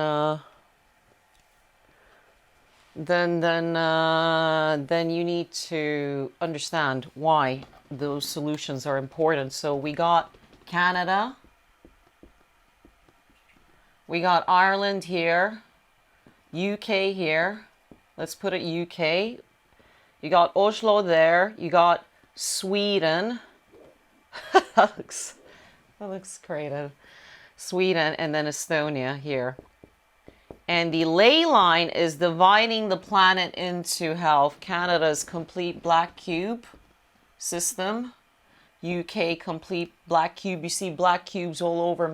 you need to understand why those solutions are important. So we got Canada, we got Ireland here, UK here. Let's put it UK. You got Oslo there. You got Sweden. that looks creative. Sweden, and then Estonia here. And the ley line is dividing the planet into health. Canada's complete black cube system. UK complete black cube. You see black cubes all over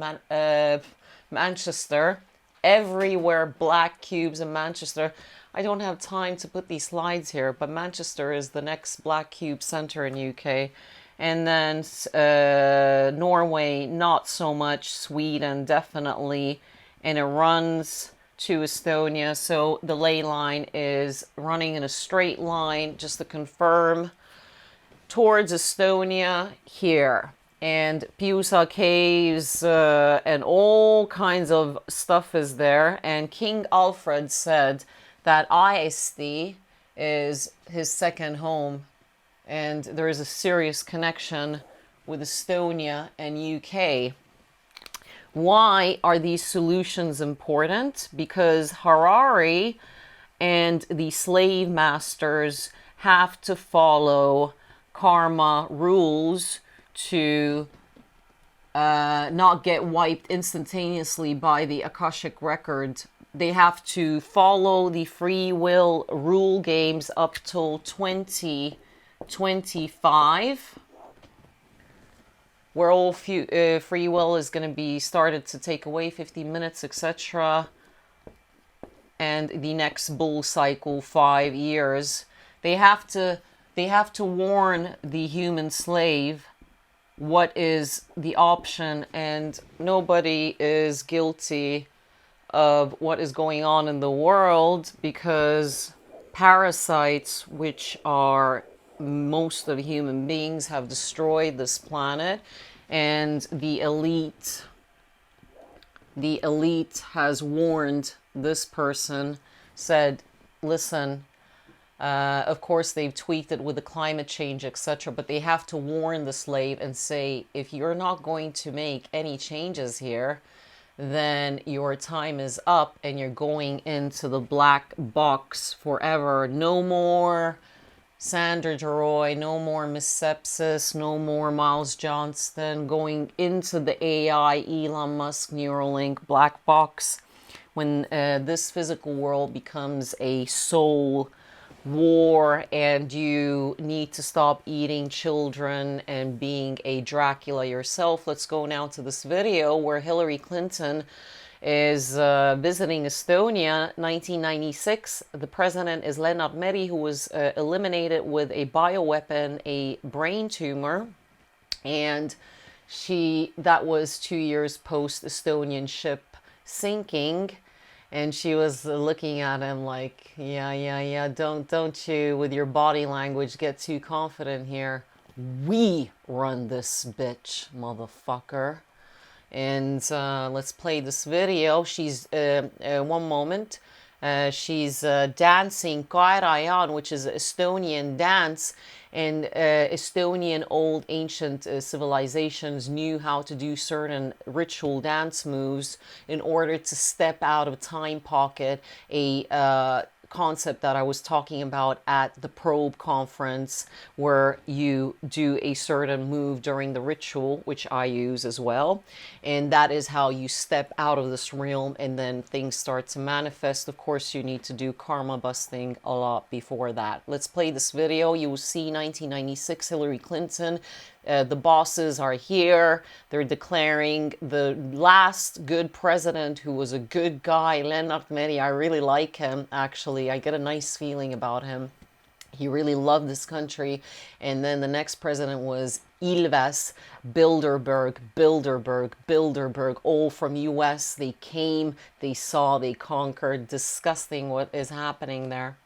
Manchester. Everywhere black cubes in Manchester. I don't have time to put these slides here, but Manchester is the next black cube center in UK. And then Norway, not so much. Sweden, definitely. And it runs to Estonia. So the ley line is running in a straight line, just to confirm, towards Estonia here. And Piusa caves and all kinds of stuff is there. And King Alfred said that ISD is his second home, and there is a serious connection with Estonia and UK. Why are these solutions important? Because Harari and the slave masters have to follow karma rules to not get wiped instantaneously by the Akashic record. They have to follow the free will rule games up till 2025, where all free will is going to be started to take away 50 minutes, etc. And the next bull cycle, 5 years. They have to warn the human slave what is the option, and nobody is guilty of what is going on in the world, because parasites, which are most of human beings, have destroyed this planet. And the elite has warned this person, said, listen, of course they've tweaked it with the climate change, etc., but they have to warn the slave and say, if you're not going to make any changes here, then your time is up and you're going into the black box forever. No more Sandra Daroy, no more Miss Sepsis, no more Miles Johnston going into the AI, Elon Musk, Neuralink black box. When this physical world becomes a soul war and you need to stop eating children and being a Dracula yourself. Let's go now to this video where Hillary Clinton is visiting Estonia, 1996. The president is Lennart Meri, who was eliminated with a bioweapon, a brain tumor. And that was 2 years post Estonian ship sinking. And she was looking at him like, yeah, don't you, with your body language, get too confident here. We run this bitch, motherfucker. And let's play this video. She's, one moment, She's dancing Kairajan, which is an Estonian dance, and Estonian old ancient civilizations knew how to do certain ritual dance moves in order to step out of time pocket, a concept that I was talking about at the probe conference, where you do a certain move during the ritual, which I use as well, and that is how you step out of this realm and then things start to manifest. Of course, you need to do karma busting a lot before that. Let's play this video. You will see 1996 Hillary Clinton. The bosses are here. They're declaring the last good president, who was a good guy, Lennart Meri. I really like him, actually. I get a nice feeling about him. He really loved this country. And then the next president was Ilves, Bilderberg, all from US. They came, they saw, they conquered. Disgusting what is happening there.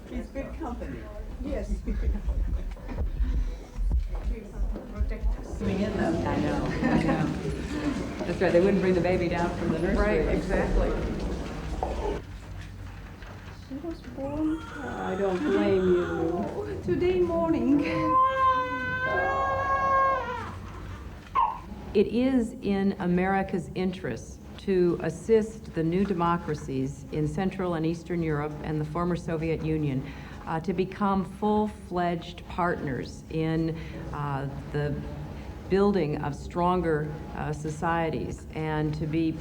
He's good company. Yes. Coming in though. I know. That's right, they wouldn't bring the baby down from the nursery. Right, exactly. She was born. I don't blame you. Today morning. It is in America's interest to assist the new democracies in Central and Eastern Europe and the former Soviet Union to become full-fledged partners in the building of stronger societies, and to be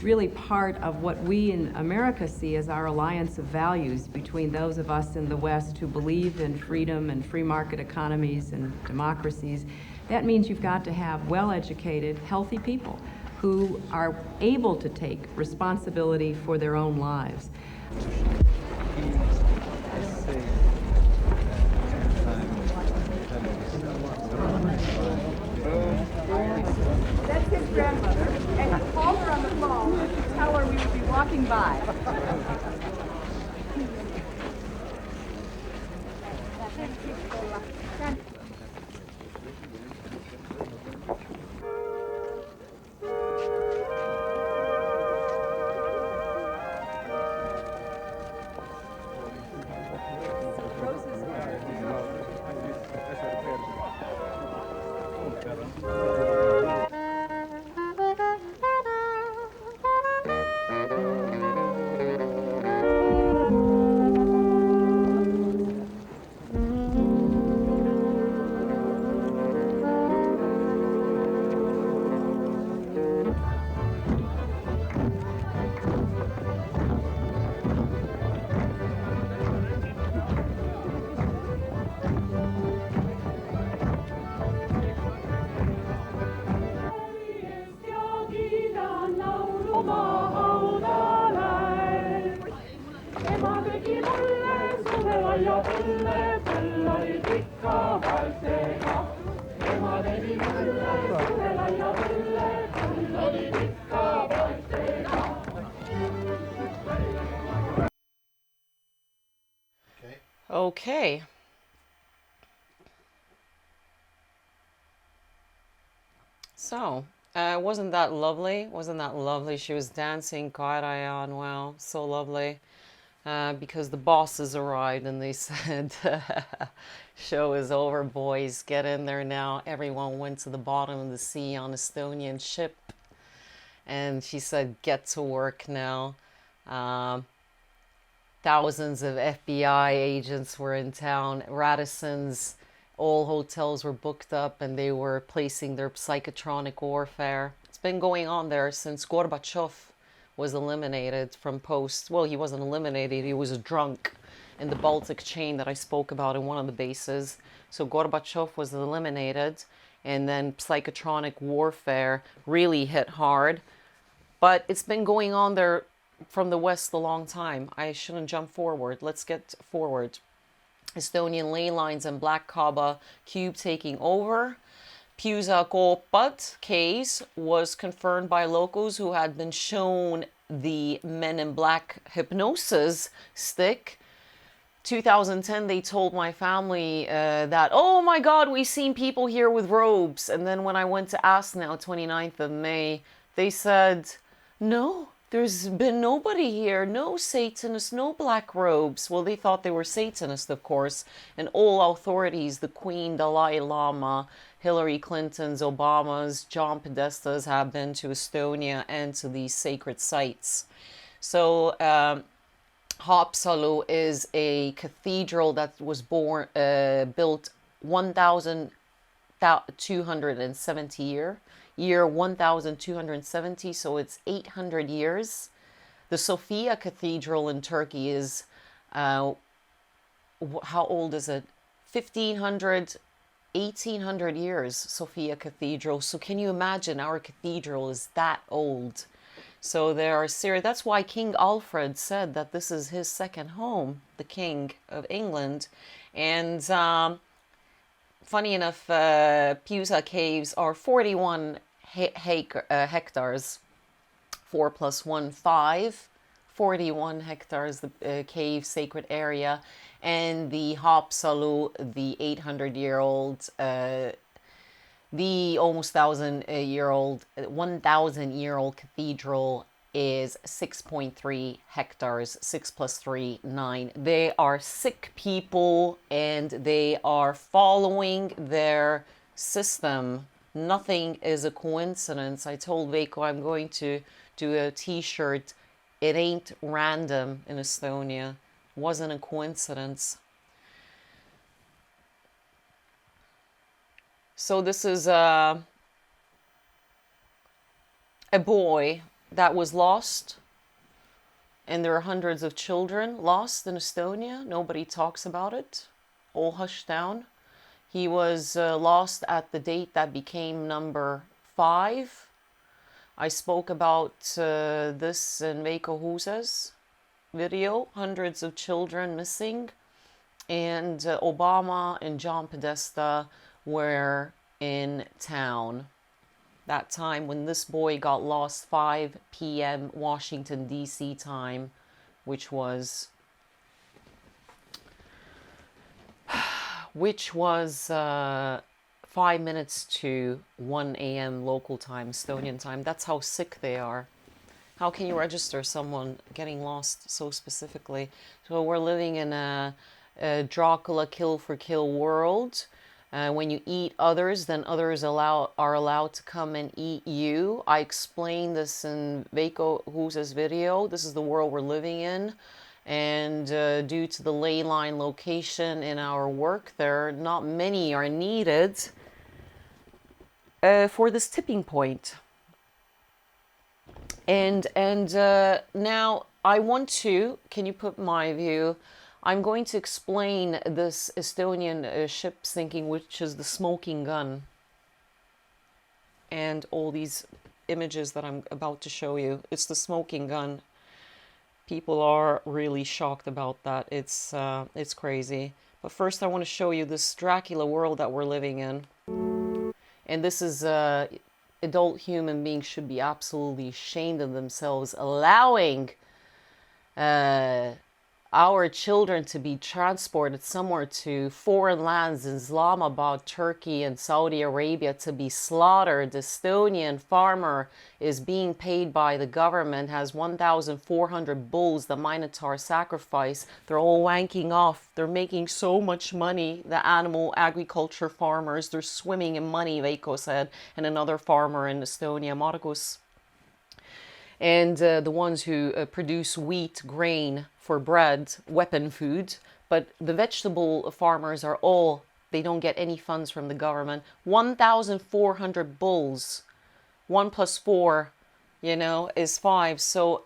really part of what we in America see as our alliance of values between those of us in the West who believe in freedom and free market economies and democracies. That means you've got to have well-educated, healthy people who are able to take responsibility for their own lives. That's his grandmother, and he called her on the phone to tell her we would be walking by. Okay. So, wasn't that lovely? Wasn't that lovely? She was dancing Kairajan. Wow, so lovely. Because the bosses arrived and they said, show is over, boys. Get in there now. Everyone went to the bottom of the sea on Estonian ship. And she said, get to work now. Thousands of FBI agents were in town. Radisson's, all hotels were booked up and they were placing their psychotronic warfare. It's been going on there since Gorbachev was eliminated from post. Well, he wasn't eliminated, he was drunk in the Baltic chain that I spoke about in one of the bases. So Gorbachev was eliminated, and then psychotronic warfare really hit hard. But it's been going on there from the West a long time. I shouldn't jump forward. Let's get forward. Estonian ley lines and Black Kaba cube taking over. Piusa case was confirmed by locals who had been shown the Men in Black hypnosis stick. 2010, they told my family that, oh my God, we've seen people here with robes. And then when I went to ask now, 29th of May, they said, no, there's been nobody here, no Satanists, no black robes. Well, they thought they were Satanists, of course. And all authorities, the Queen, Dalai Lama, Hillary Clinton's, Obama's, John Podesta's have been to Estonia and to these sacred sites. So, Haapsalu is a cathedral that was built 1,270 year 1270, so it's 800 years. The Sofia Cathedral in Turkey is, how old is it? 1500, 1800 years, Sofia Cathedral. So can you imagine our cathedral is that old? So there are serious, that's why King Alfred said that this is his second home, the King of England. And funny enough, Pusa Caves are 41 hectares, 4 + 1, 5, 41 hectares, the cave sacred area. And the Haapsalu, the 800-year-old, the almost 1,000-year-old cathedral is 6.3 hectares, 6 + 3, 9. They are sick people and they are following their system. Nothing is a coincidence. I told Veiko I'm going to do a t-shirt. It ain't random in Estonia. Wasn't a coincidence. So this is a boy that was lost, and there are hundreds of children lost in Estonia. Nobody talks about it. All hushed down. He was lost at the date that became number 5. I spoke about this in Veiko Husa's video. Hundreds of children missing, and Obama and John Podesta were in town that time when this boy got lost, 5 p.m. Washington D.C. time, which was 5 minutes to 1 a.m. local time, Estonian time. That's how sick they are. How can you register someone getting lost so specifically? So we're living in a Dracula kill for kill world. When you eat others, then others are allowed to come and eat you. I explained this in Veiko Husa's video. This is the world we're living in. And due to the ley line location in our work there, not many are needed for this tipping point. And now I want to, can you put my view? I'm going to explain this Estonian ship sinking, which is the smoking gun. And all these images that I'm about to show you. It's the smoking gun. People are really shocked about that. It's crazy. But first I want to show you this Dracula world that we're living in. And this is adult human beings should be absolutely ashamed of themselves, allowing our children to be transported somewhere to foreign lands, Islamabad, Turkey, and Saudi Arabia, to be slaughtered. The Estonian farmer is being paid by the government, has 1,400 bulls, the Minotaur sacrifice. They're all wanking off. They're making so much money. The animal agriculture farmers, they're swimming in money, Veiko said, and another farmer in Estonia, Margus. And the ones who produce wheat, grain for bread, weapon food. But the vegetable farmers are all, they don't get any funds from the government. 1,400 bulls. 1 + 4, you know, is 5. So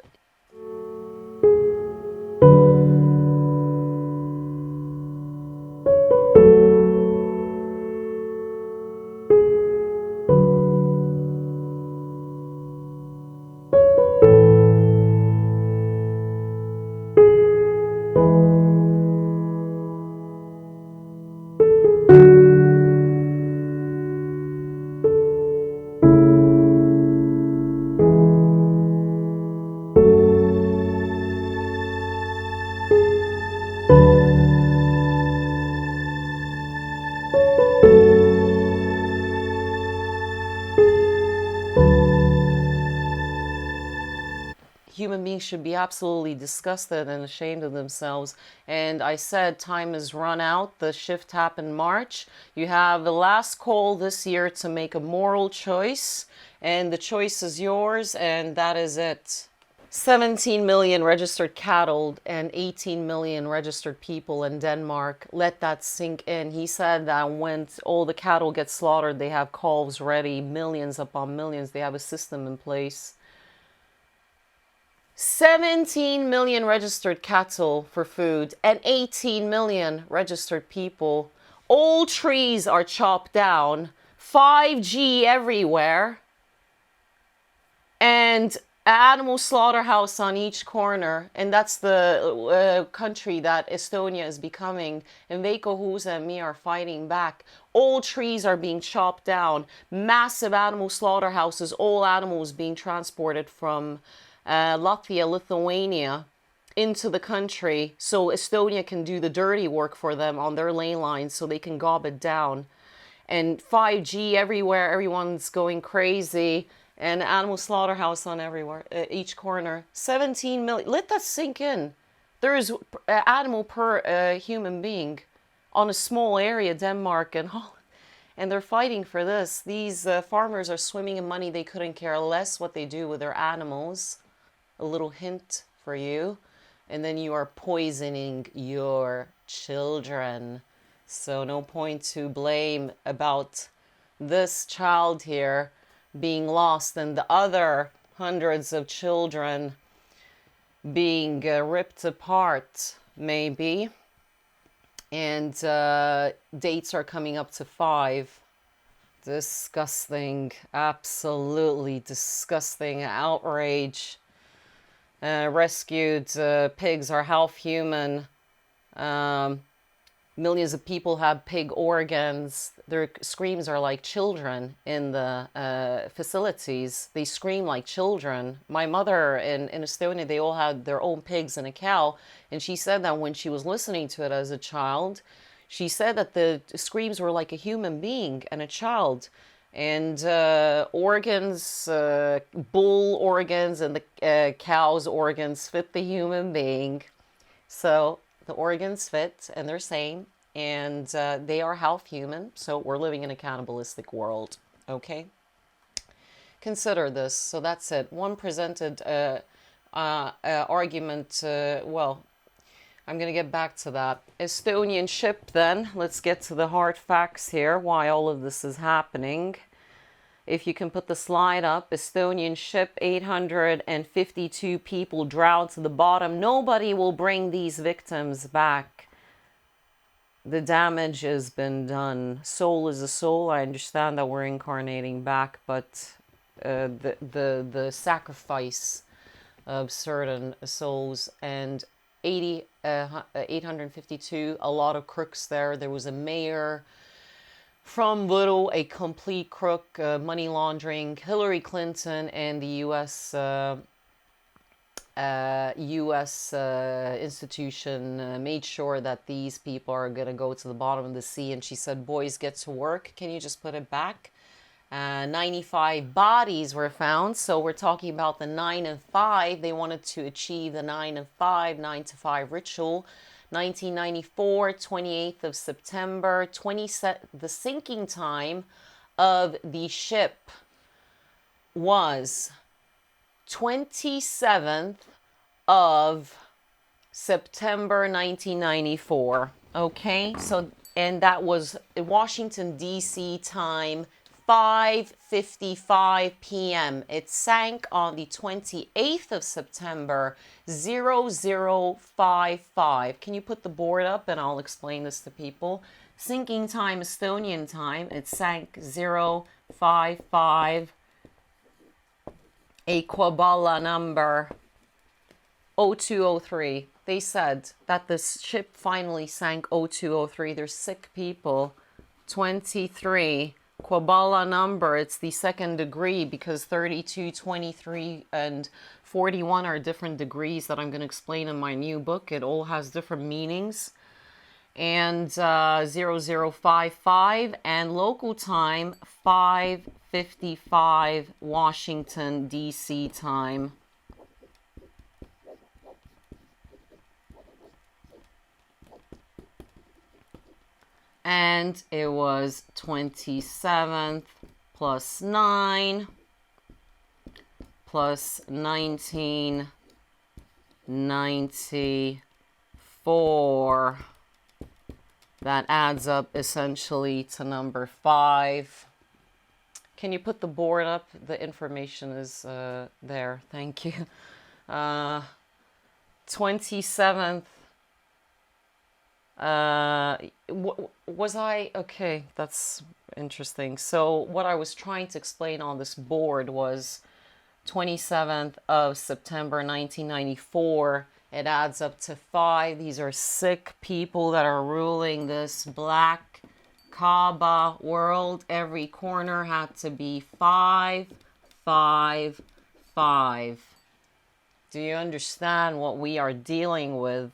human beings should be absolutely disgusted and ashamed of themselves. And I said time is run out. The shift happened March. You have the last call this year to make a moral choice, and the choice is yours, and that is it. 17 million registered cattle and 18 million registered people in Denmark. Let that sink in. He said that when all the cattle get slaughtered, they have calves ready, millions upon millions. They have a system in place. 17 million registered cattle for food and 18 million registered people. All trees are chopped down. 5G everywhere. And animal slaughterhouse on each corner, and that's the country that Estonia is becoming. And Veikko Husa and me are fighting back. All trees are being chopped down, massive animal slaughterhouses, all animals being transported from Latvia, Lithuania into the country so Estonia can do the dirty work for them on their ley lines so they can gob it down. And 5G everywhere, everyone's going crazy. And animal slaughterhouse on everywhere, each corner. 17 million. Let that sink in. There is animal per human being on a small area, Denmark and Holland. And they're fighting for this. These farmers are swimming in money. They couldn't care less what they do with their animals. A little hint for you. And then you are poisoning your children. So no point to blame about this child here being lost and the other hundreds of children being ripped apart, maybe. And dates are coming up to 5. Disgusting, absolutely disgusting outrage. Rescued pigs are half human. Millions of people have pig organs. Their screams are like children in the facilities. They scream like children. My mother in Estonia, they all had their own pigs and a cow. And she said that when she was listening to it as a child, she said that the screams were like a human being and a child. And organs, bull organs and the cow's organs fit the human being. So the organs fit and they're same, and they are half human, so we're living in a cannibalistic world, okay? Consider this. So that's it. One presented argument, well, I'm going to get back to that. Estonian ship then. Let's get to the hard facts here, why all of this is happening. If you can put the slide up, Estonian ship, 852 people drowned to the bottom. Nobody will bring these victims back. The damage has been done. Soul is a soul. I understand that we're incarnating back, but the sacrifice of certain souls, and 852, a lot of crooks there. There was a mayor from Little, a complete crook, money laundering. Hillary Clinton and the U.S. Institution made sure that these people are going to go to the bottom of the sea. And she said, boys, get to work. Can you just put it back? 95 bodies were found. So we're talking about the 9 and 5. They wanted to achieve the 9 and 5, 9 to 5 ritual. 1994, 28th of September, the sinking time of the ship was 27th of September 1994. Okay, so, and that was Washington, D.C. time, 5:55 p.m. It sank on the 28th of September, 0055. Can you put the board up and I'll explain this to people? Sinking time, Estonian time, it sank 055. A Quabala number 0203. They said that the ship finally sank 0203. There's sick people. 23. Quabala number, it's the second degree because 32, 23, and 41 are different degrees that I'm going to explain in my new book. It all has different meanings. And 0055 and local time 5:55 Washington, D.C. time. And it was 27th plus 9 plus 1994. That adds up essentially to number 5. Can you put the board up? The information is there. Thank you. 27th. Was I? Okay, that's interesting. So what I was trying to explain on this board was 27th of September 1994. It adds up to 5. These are sick people that are ruling this black Kaaba world. Every corner had to be 5, 5, 5. Do you understand what we are dealing with?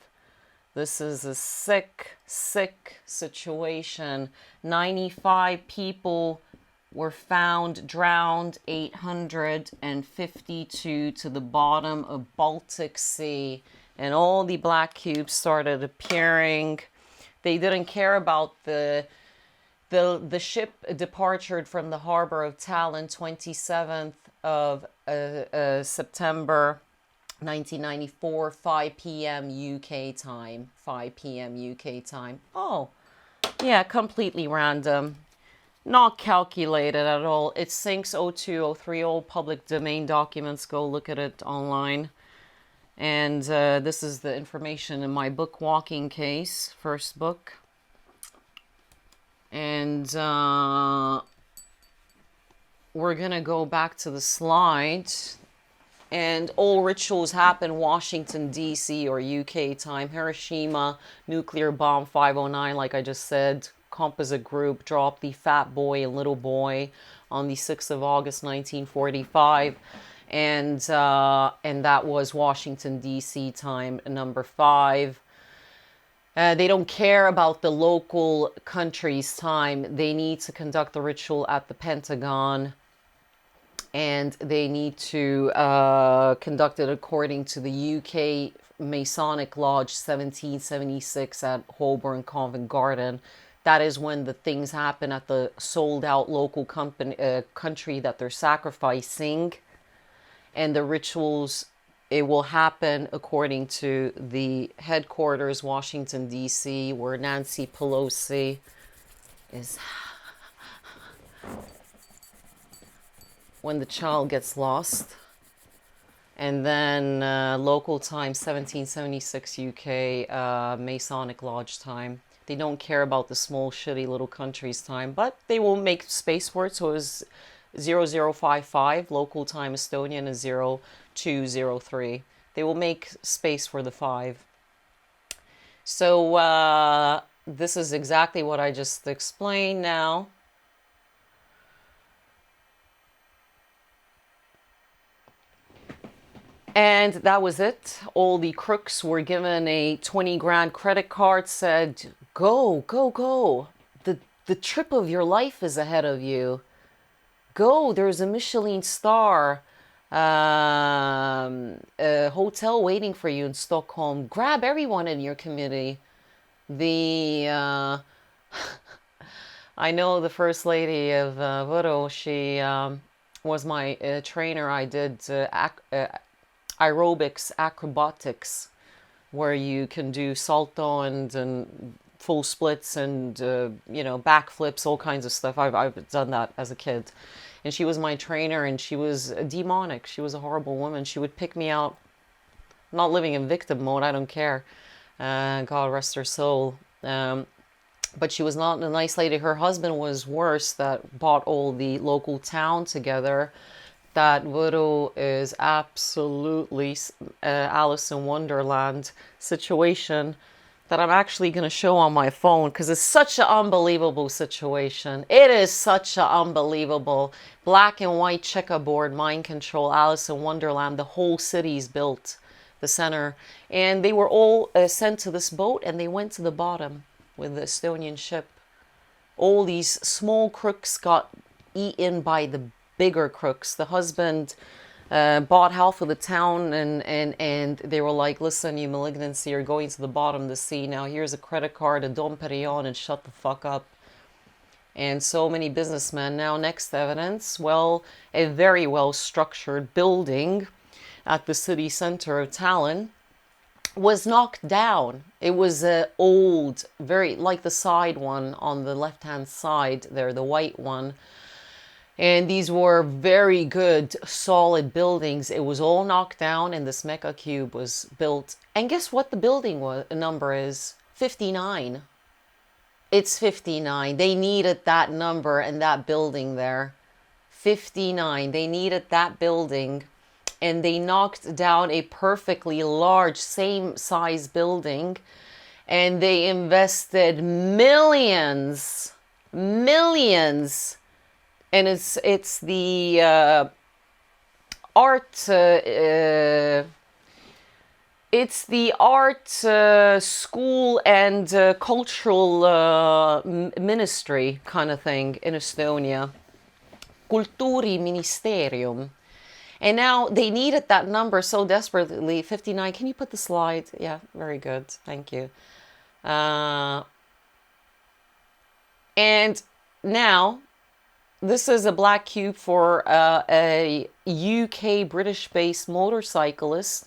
This is a sick, sick situation. 95 people were found drowned, 852 to the bottom of Baltic Sea. And all the black cubes started appearing. They didn't care about the ship departed from the harbor of Tallinn 27th of September 1994, 5 p.m. UK time. 5 p.m. UK time. Oh, yeah, completely random. Not calculated at all. It sinks 0203, all public domain documents. Go look at it online. And this is the information in my book, Walking Case, first book. And we're going to go back to the slide. And all rituals happen Washington, D.C. or UK time. Hiroshima, nuclear bomb 509, like I just said. Composite group dropped the fat boy and little boy on the 6th of August, 1945. And that was Washington, D.C. time, number 5. They don't care about the local country's time. They need to conduct the ritual at the Pentagon. And they need to conduct it according to the UK Masonic Lodge 1776 at Holborn Covent Garden. That is when the things happen at the sold out local country that they're sacrificing. And the rituals, it will happen according to the headquarters, Washington, D.C., where Nancy Pelosi is. When the child gets lost. And then local time, 1776 UK, Masonic Lodge time. They don't care about the small, shitty little country's time, but they will make space for it. So it was 0055, local time Estonian is 0203. They will make space for the 5. So this is exactly what I just explained now. And that was it. All the crooks were given a 20 grand credit card, said, go, go, go. The trip of your life is ahead of you. Go, there's a Michelin star a hotel waiting for you in Stockholm. Grab everyone in your community. I know the First Lady of Voodoo, she was my trainer. I did aerobics, acrobatics, where you can do salto and full splits and backflips, all kinds of stuff. I've done that as a kid, and she was my trainer, and she was demonic. She was a horrible woman. She would pick me out. I'm not living in victim mode. I don't care. God rest her soul. But she was not a nice lady. Her husband was worse. That brought all the local town together. That voodoo is absolutely Alice in Wonderland situation that I'm actually going to show on my phone, because it's such an unbelievable situation. It is such an unbelievable black and white checkerboard mind control, Alice in Wonderland. The whole city's built, the center. And they were all sent to this boat, and they went to the bottom with the Estonian ship. All these small crooks got eaten by the bigger crooks. The husband bought half of the town, and they were like, listen, you malignancy, you're going to the bottom of the sea. Now here's a credit card, a Dom Perignon, and shut the fuck up. And so many businessmen. Now, next evidence, well, a very well structured building at the city center of Tallinn was knocked down. It was old, very like the side one on the left hand side there, the white one. And these were very good, solid buildings. It was all knocked down, and this mecha cube was built. And guess what the building number is? 59. It's 59. They needed that number and that building there. 59. They needed that building. And they knocked down a perfectly large, same size building. And they invested millions. And it's the art... it's the art school and cultural ministry kind of thing in Estonia. Kultuuriministeerium. And now they needed that number so desperately, 59. Can you put the slide? Yeah, very good. Thank you. And now, this is a black cube for a UK British-based motorcyclist.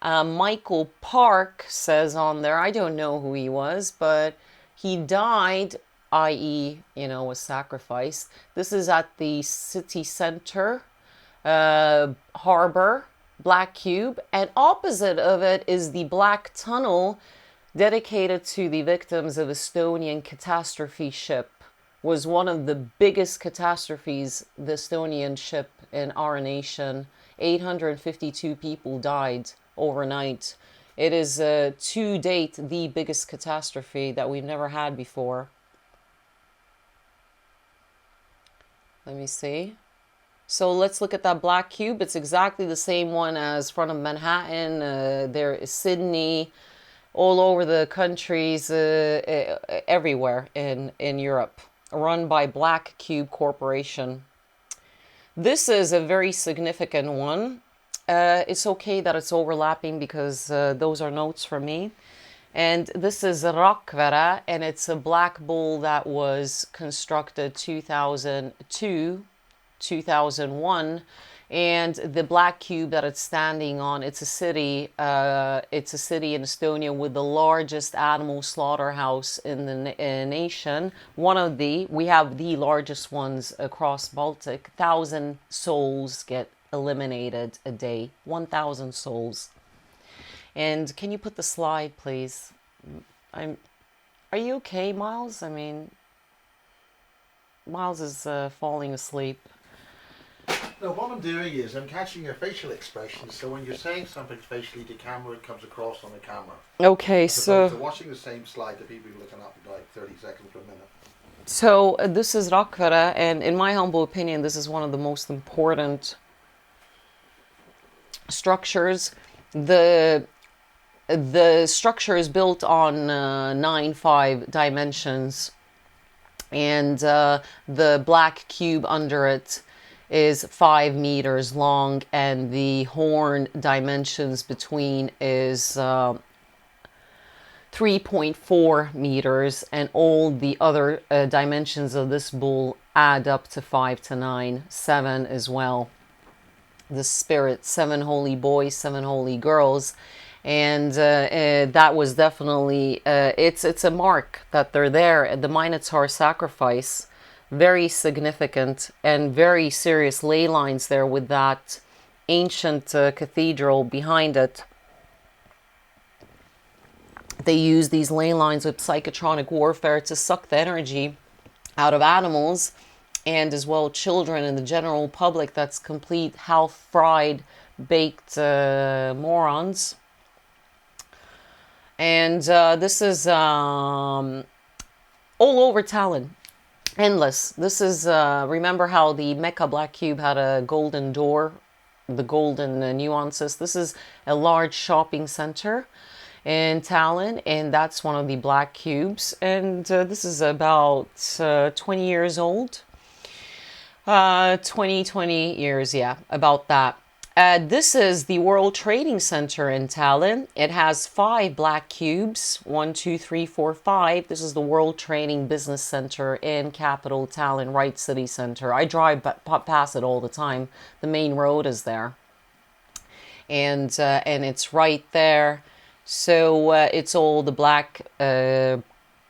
Michael Park says on there, I don't know who he was, but he died, i.e., was sacrificed. This is at the city center, harbor, black cube, and opposite of it is the black tunnel dedicated to the victims of Estonian catastrophe ship. Was one of the biggest catastrophes, the Estonian ship in our nation. 852 people died overnight. It is to date the biggest catastrophe that we've never had before. Let me see. So let's look at that black cube. It's exactly the same one as front of Manhattan. There is Sydney, all over the countries, everywhere in Europe, run by Black Cube Corporation. This is a very significant one. It's okay that it's overlapping because those are notes from me. And this is Rakvere, and it's a black bull that was constructed 2002, 2001. And the black cube that it's standing on, it's a city in Estonia with the largest animal slaughterhouse in the nation. We have the largest ones across Baltic. 1,000 souls get eliminated a day. 1,000 souls. And can you put the slide, please? Are you okay, Miles? I mean, Miles is falling asleep. No, what I'm doing is I'm catching your facial expressions, so when you're saying something facially to camera, it comes across on the camera. Okay, so watching the same slide that people are looking at for like 30 seconds per minute. So this is Rakvere, and in my humble opinion, this is one of the most important structures. The structure is built on 9-5 dimensions, and the black cube under it is 5 meters long, and the horn dimensions between is 3.4 meters, and all the other dimensions of this bull add up to 5 to 9, 7 as well. The spirit, 7 holy boys, 7 holy girls. And that was definitely, it's a mark that they're there. The Minotaur sacrifice, very significant and very serious ley lines there with that ancient cathedral behind it. They use these ley lines with psychotronic warfare to suck the energy out of animals and as well children and the general public that's complete half-fried, baked morons. And this is all over Tallinn. Endless. This is, remember how the Mecca Black Cube had a golden door, the golden nuances. This is a large shopping center in Tallinn, and that's one of the black cubes. And this is about 20 years old. 20 years, yeah, about that. This is the World Trading Center in Tallinn. It has 5 black cubes. 1, 2, 3, 4, 5. This is the World Trading Business Center in capital Tallinn, right city center. I drive past it all the time. The main road is there. And it's right there. So it's all the Black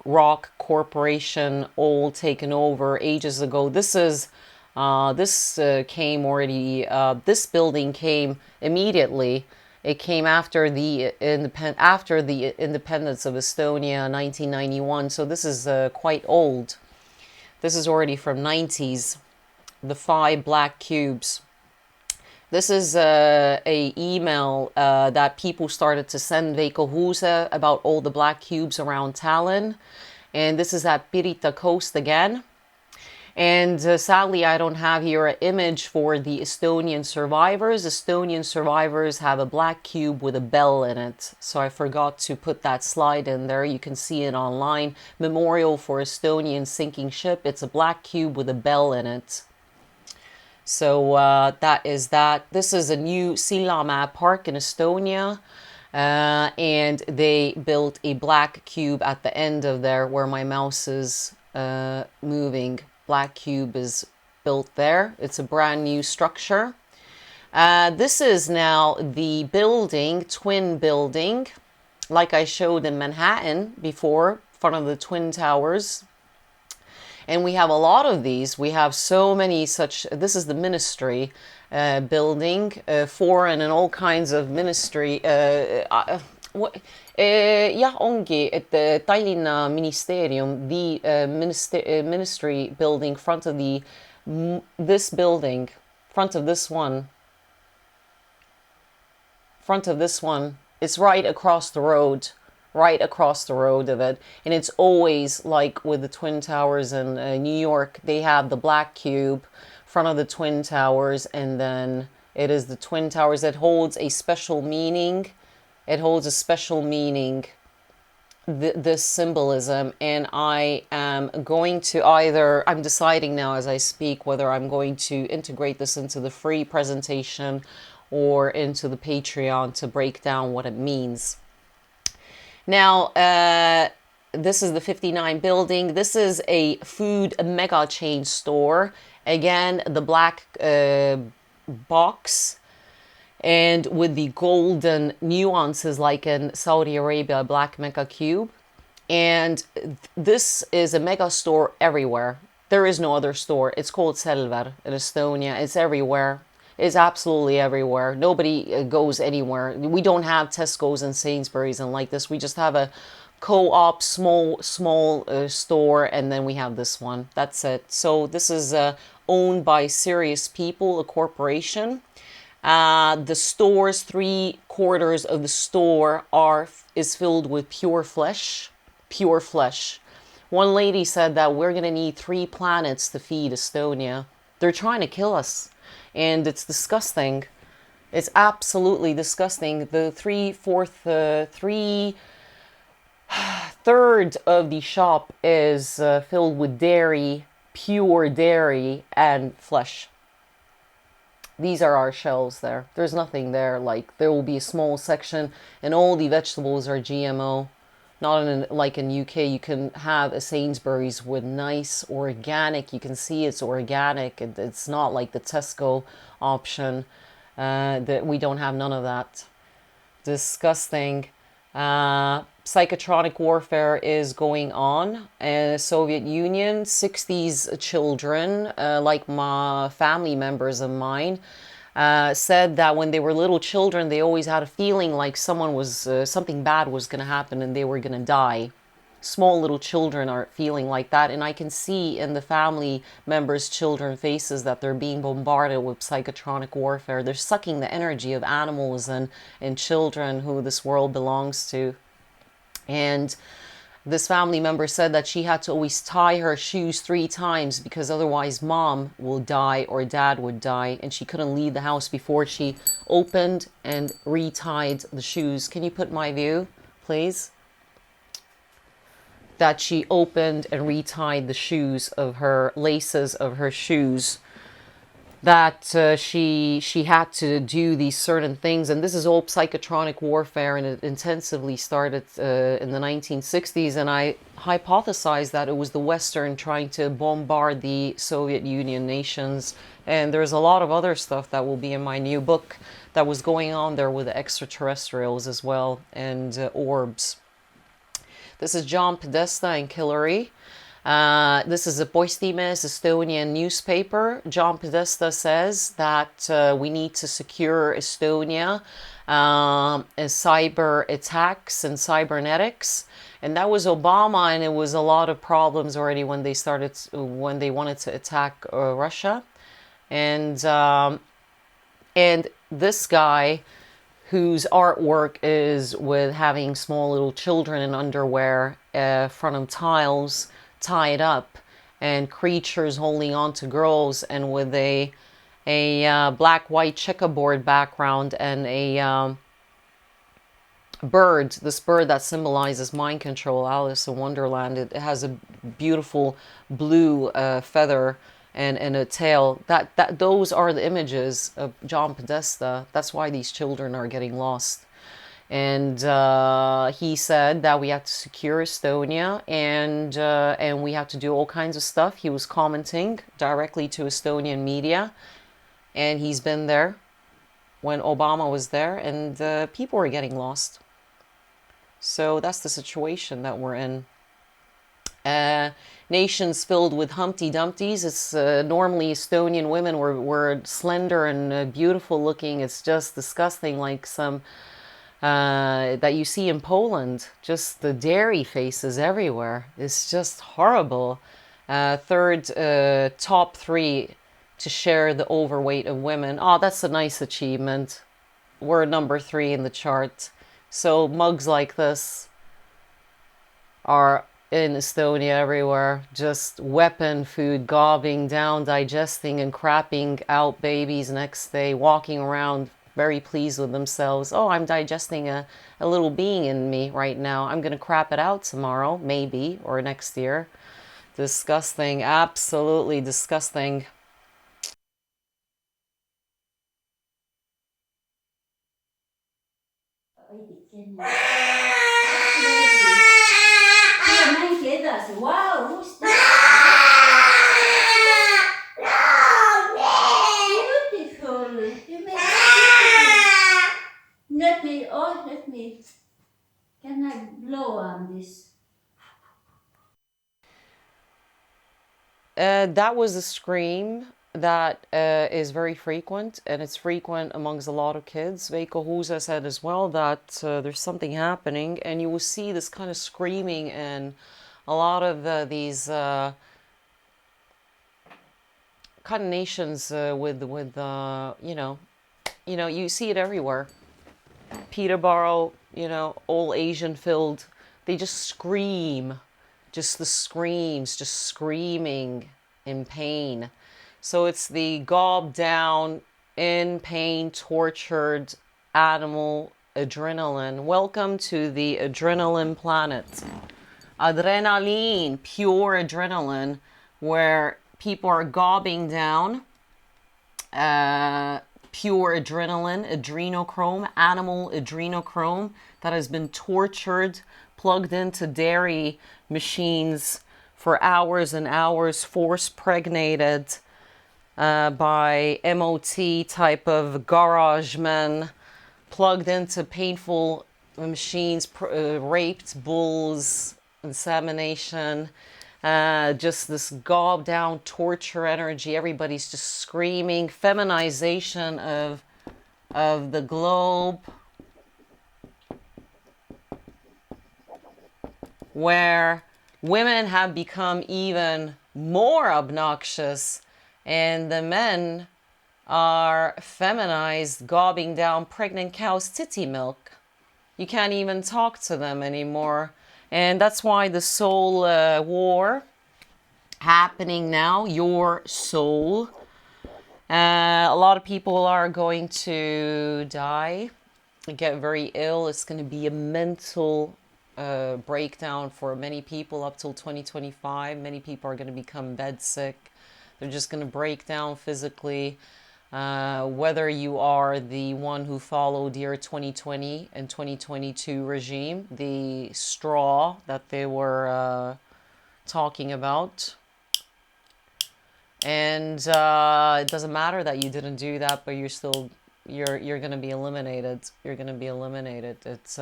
Rock Corporation, all taken over ages ago. This is came already. This building came immediately. It came after the independence of Estonia, 1991. So this is quite old. This is already from 90s. The 5 black cubes. This is a email that people started to send Veiko Huuse about all the black cubes around Tallinn. And this is at Pirita Coast again. And sadly, I don't have here an image for the Estonian survivors. Estonian survivors have a black cube with a bell in it. So I forgot to put that slide in there. You can see it online. Memorial for Estonian sinking ship. It's a black cube with a bell in it. So that is that. This is a new Sillamäe park in Estonia. And they built a black cube at the end of there where my mouse is moving. Black cube is built there. It's a brand new structure. This is now the building, twin building, like I showed in Manhattan before, in front of the Twin Towers. And we have a lot of these. We have so many such. This is the ministry building, foreign and all kinds of ministry. Jah, ongi, et Tallinna Ministeerium, the ministry building, front of this building, front of this one, it's right across the road of it. And it's always like with the Twin Towers in New York, they have the black cube, front of the Twin Towers, and then it is the Twin Towers that holds a special meaning. It holds a special meaning, this symbolism, and I am going to I'm deciding now as I speak whether I'm going to integrate this into the free presentation or into the Patreon to break down what it means. Now, this is the 59 building. This is a food mega chain store. Again, the black box. And with the golden nuances like in Saudi Arabia, Black Mecca Cube. And this is a mega store everywhere. There is no other store. It's called Selver in Estonia. It's everywhere. It's absolutely everywhere. Nobody goes anywhere. We don't have Tesco's and Sainsbury's and like this. We just have a co-op small store, and then we have this one. That's it. So this is owned by serious people, a corporation. The store's 3/4 of the store is filled with pure flesh. Pure flesh. One lady said that we're going to need 3 planets to feed Estonia. They're trying to kill us. And it's disgusting. It's absolutely disgusting. The 3/3 of the shop is filled with dairy, pure dairy, and flesh. These are our shelves there. There's nothing there. Like, there will be a small section, and all the vegetables are GMO. Not like in UK, you can have a Sainsbury's with nice organic. You can see it's organic. It's not like the Tesco option. That we don't have none of that. Disgusting. Psychotronic warfare is going on in the Soviet Union. 60s children, like my family members of mine, said that when they were little children, they always had a feeling like something bad was going to happen and they were going to die. Small little children are feeling like that, and I can see in the family members' children faces that they're being bombarded with psychotronic warfare. They're sucking the energy of animals and children who this world belongs to. And this family member said that she had to always tie her shoes 3 times because otherwise mom will die or dad would die, and she couldn't leave the house before she opened and retied the shoes. Can you put my view, please? That she opened and retied the shoes of her laces of her shoes. that she had to do these certain things, and this is all psychotronic warfare, and it intensively started in the 1960s. And I hypothesized that it was the Western trying to bombard the Soviet Union nations. And there's a lot of other stuff that will be in my new book that was going on there with the extraterrestrials as well, and orbs. This is John Podesta and Hillary. This is a Bases2023 Estonian newspaper. John Podesta says that we need to secure Estonia as cyber attacks and cybernetics. And that was Obama, and it was a lot of problems already when they wanted to attack Russia. And this guy, whose artwork is with having small little children in underwear, front of tiles, tied up, and creatures holding on to girls, and with a black-white checkerboard background, and a bird, this bird that symbolizes mind control, Alice in Wonderland. It has a beautiful blue feather and a tail. Those are the images of John Podesta. That's why these children are getting lost. And he said that we have to secure Estonia, and we have to do all kinds of stuff. He was commenting directly to Estonian media, and he's been there when Obama was there, and people are getting lost. So that's the situation that we're in. Nations filled with Humpty Dumpties. It's normally Estonian women were slender and beautiful looking. It's just disgusting, like some that you see in Poland. Just the dairy faces everywhere. It's just horrible. Top 3 to share the overweight of women. Oh, that's a nice achievement. We're number 3 in the chart. So mugs like this are in Estonia everywhere. Just weapon food, gobbing down, digesting and crapping out babies next day, walking around very pleased with themselves. Oh, I'm digesting a little being in me right now. I'm going to crap it out tomorrow, maybe, or next year. Disgusting. Absolutely disgusting. Wow, who's that? Beautiful. You make Let me. Can I blow on this? That was a scream that is very frequent, and it's frequent amongst a lot of kids. Veiko Husa said as well that there's something happening, and you will see this kind of screaming in a lot of these kind of nations with you see it everywhere. Peterborough, all Asian filled, they just scream. Just the screams, just screaming in pain. So it's the gobbled down, in pain, tortured animal adrenaline. Welcome to the adrenaline planet. Adrenaline, pure adrenaline, where people are gobbing down pure adrenaline, adrenochrome, animal adrenochrome that has been tortured, plugged into dairy machines for hours and hours, force pregnated by MOT type of garage men, plugged into painful machines, raped bulls, insemination, just this gobbed down torture energy. Everybody's just screaming. Feminization of the globe, where women have become even more obnoxious, and the men are feminized, gobbing down pregnant cows' titty milk. You can't even talk to them anymore. And that's why the soul war happening now, your soul. A lot of people are going to die, get very ill. It's going to be a mental breakdown for many people up till 2025. Many people are going to become bed sick. They're just going to break down physically. Whether you are the one who followed year 2020 and 2022 regime, the straw that they were talking about. And it doesn't matter that you didn't do that, but you're going to be eliminated. You're going to be eliminated. It's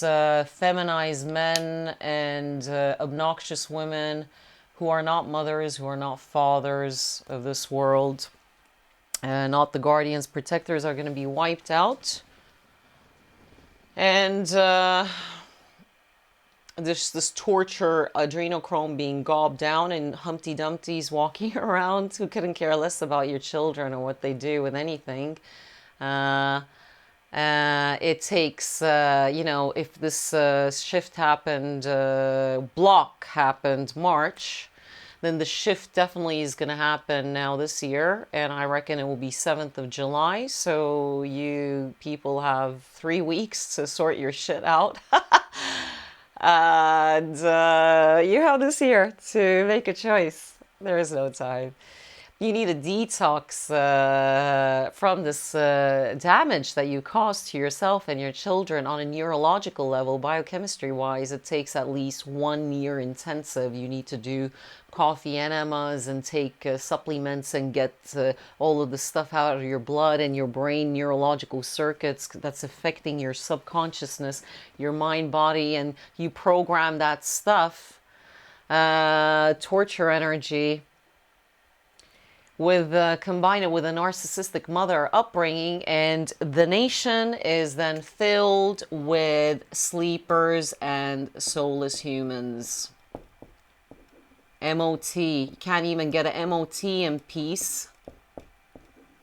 feminized men and obnoxious women who are not mothers, who are not fathers of this world, not the guardians, protectors, are going to be wiped out. And this torture adrenochrome being gobbed down, and Humpty Dumpty's walking around who couldn't care less about your children or what they do with anything. It takes, if this shift happened, block happened March, then the shift definitely is going to happen now this year, and I reckon it will be 7th of July, so you people have 3 weeks to sort your shit out. And you have this year to make a choice. There is no time. You need a detox from this damage that you caused to yourself and your children on a neurological level. Biochemistry wise, it takes at least 1 year intensive. You need to do coffee enemas and take supplements and get all of the stuff out of your blood and your brain neurological circuits that's affecting your subconsciousness, your mind, body, and you program that stuff, torture energy, with combine it with a narcissistic mother upbringing, and the nation is then filled with sleepers and soulless humans. MOT. You can't even get an MOT in peace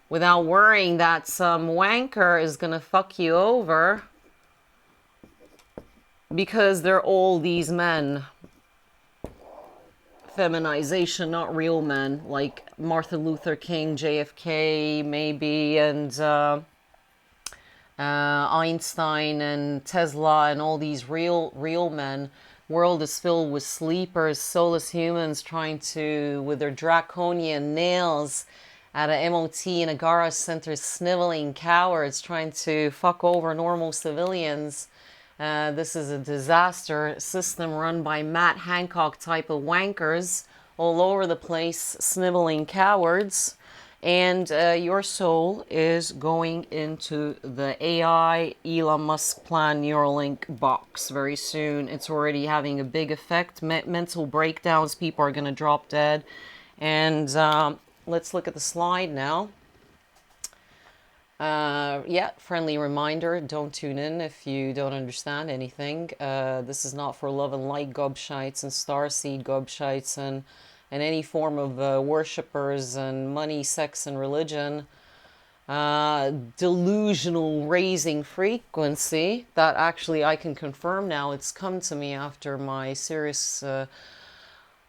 without worrying that some wanker is gonna fuck you over, because they're all these men. Feminization, not real men, like Martin Luther King, JFK maybe, and Einstein and Tesla and all these real men. World is filled with sleepers, soulless humans trying to, with their draconian nails at a MOT in a Gara center, sniveling cowards trying to fuck over normal civilians. This is a disaster system run by Matt Hancock type of wankers all over the place, sniveling cowards. And your soul is going into the AI Elon Musk plan Neuralink box very soon. It's already having a big effect. Mental breakdowns, people are going to drop dead. And let's look at the slide now. Friendly reminder, don't tune in if you don't understand anything. This is not for love and light gobshites and starseed gobshites and any form of worshippers and money, sex, and religion. Delusional raising frequency that actually I can confirm now. It's come to me after my serious...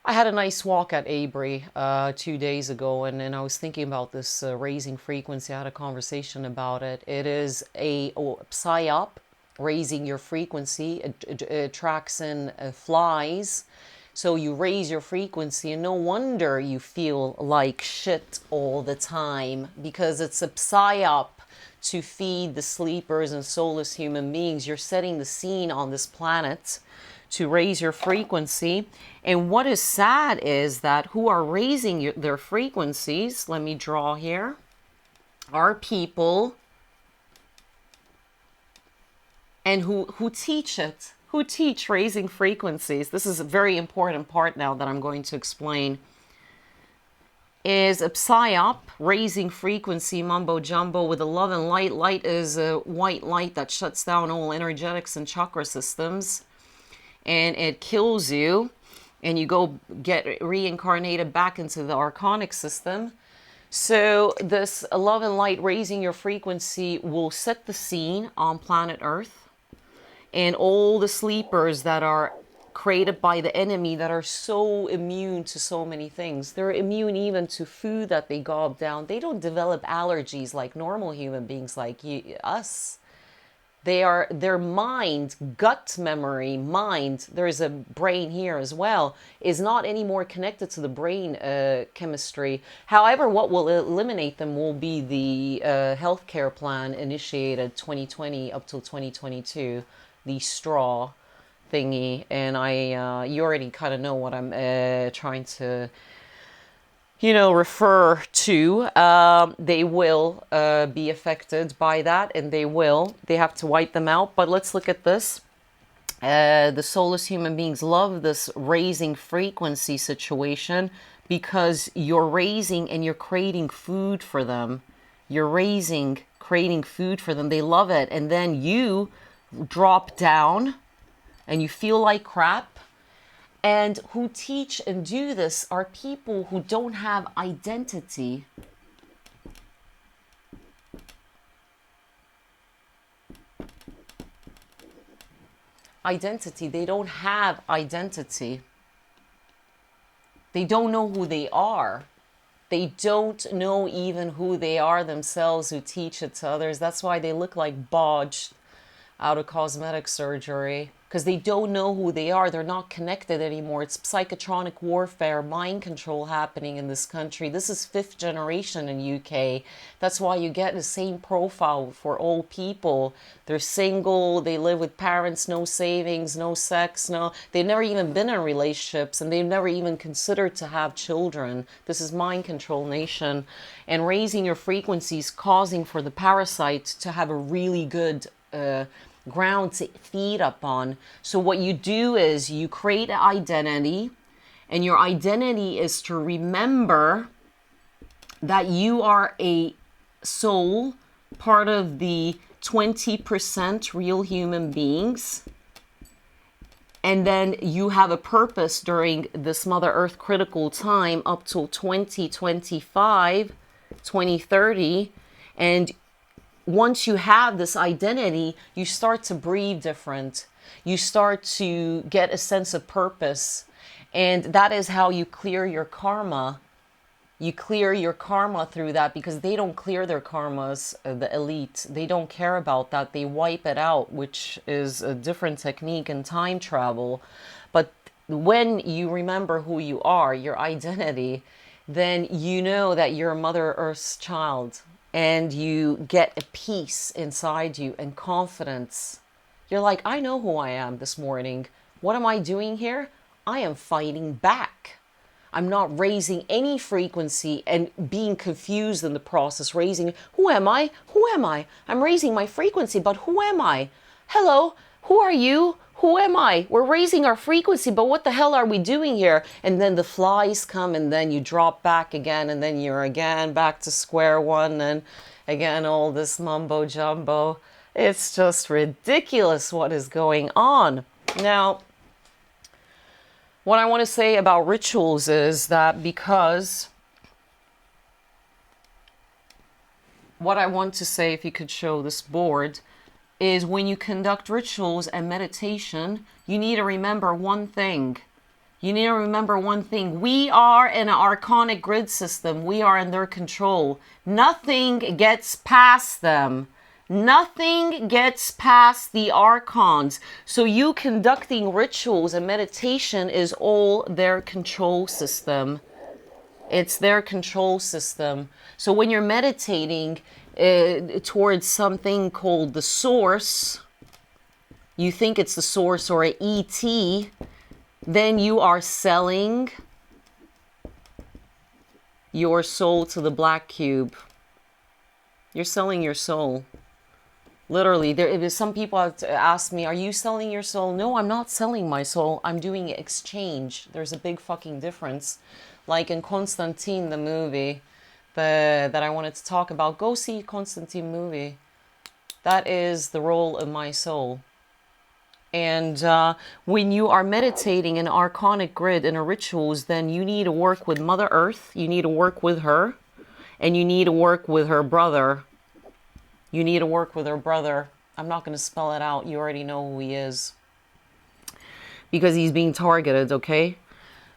I had a nice walk at Abri 2 days ago, and I was thinking about this raising frequency. I had a conversation about it. It is a psyop, raising your frequency. It attracts in flies. So you raise your frequency, and no wonder you feel like shit all the time, because it's a psyop to feed the sleepers and soulless human beings. You're setting the scene on this planet to raise your frequency. And what is sad is that who are raising their frequencies, let me draw here, are people and who teach it, who teach raising frequencies. This is a very important part now that I'm going to explain. Is a psyop, raising frequency mumbo jumbo with a love and light. Light is a white light that shuts down all energetics and chakra systems, and it kills you, and you go get reincarnated back into the archonic system. So this love and light raising your frequency will set the scene on planet Earth, and all the sleepers that are created by the enemy that are so immune to so many things. They're immune even to food that they gob down. They don't develop allergies like normal human beings like us. their mind, gut memory, mind, there's a brain here as well, is not anymore connected to the brain chemistry. However, what will eliminate them will be the healthcare plan initiated 2020 up till 2022, the straw thingy. And you already kind of know what I'm trying to refer to. They will be affected by that, and they have to wipe them out. But let's look at this. The soulless human beings love this raising frequency situation because you're raising and you're creating food for them. You're raising, creating food for them. They love it. And then you drop down and you feel like crap. And who teach and do this are people who don't have identity. They don't have identity. They don't know who they are. They don't know even who they are themselves, who teach it to others. That's why they look like bodged out of cosmetic surgery, because they don't know who they are. They're not connected anymore. It's psychotronic warfare, mind control happening in this country. This is 5th generation in UK. That's why you get the same profile for old people. They're single, they live with parents, no savings, no sex, they've never even been in relationships, and they've never even considered to have children. This is mind control nation. And raising your frequencies causing for the parasite to have a really good ground to feed up on. So what you do is you create an identity, and your identity is to remember that you are a soul, part of the 20% real human beings. And then you have a purpose during this Mother Earth critical time up till 2025, 2030. And once you have this identity, you start to breathe different. You start to get a sense of purpose. And that is how you clear your karma. You clear your karma through that, because they don't clear their karmas, the elite. They don't care about that. They wipe it out, which is a different technique in time travel. But when you remember who you are, your identity, then you know that you're Mother Earth's child. And you get a peace inside you and confidence. You're like, I know who I am this morning. What am I doing here? I am fighting back. I'm not raising any frequency and being confused in the process. Who am I? Who am I? I'm raising my frequency, but who am I? Hello, who are you? Who am I? We're raising our frequency, but what the hell are we doing here? And then the flies come, and then you drop back again, and then you're again back to square one, and again all this mumbo jumbo. It's just ridiculous what is going on. Now, what I want to say about rituals is that what I want to say, if you could show this board, is when you conduct rituals and meditation, you need to remember one thing. We are in an archonic grid system. We are in their control. Nothing gets past them. Nothing gets past the archons. So you conducting rituals and meditation is all their control system. It's their control system. So when you're meditating towards something called the source, you think it's the source or an ET, then you are selling your soul to the black cube. You're selling your soul. Literally, some people have asked me, are you selling your soul? No, I'm not selling my soul. I'm doing exchange. There's a big fucking difference. Like in Constantine, the movie that I wanted to talk about. Go see Constantine movie. That is the role of my soul. And when you are meditating in archonic grid in a rituals, then you need to work with Mother Earth. You need to work with her. And you need to work with her brother. I'm not going to spell it out. You already know who he is. Because he's being targeted, okay?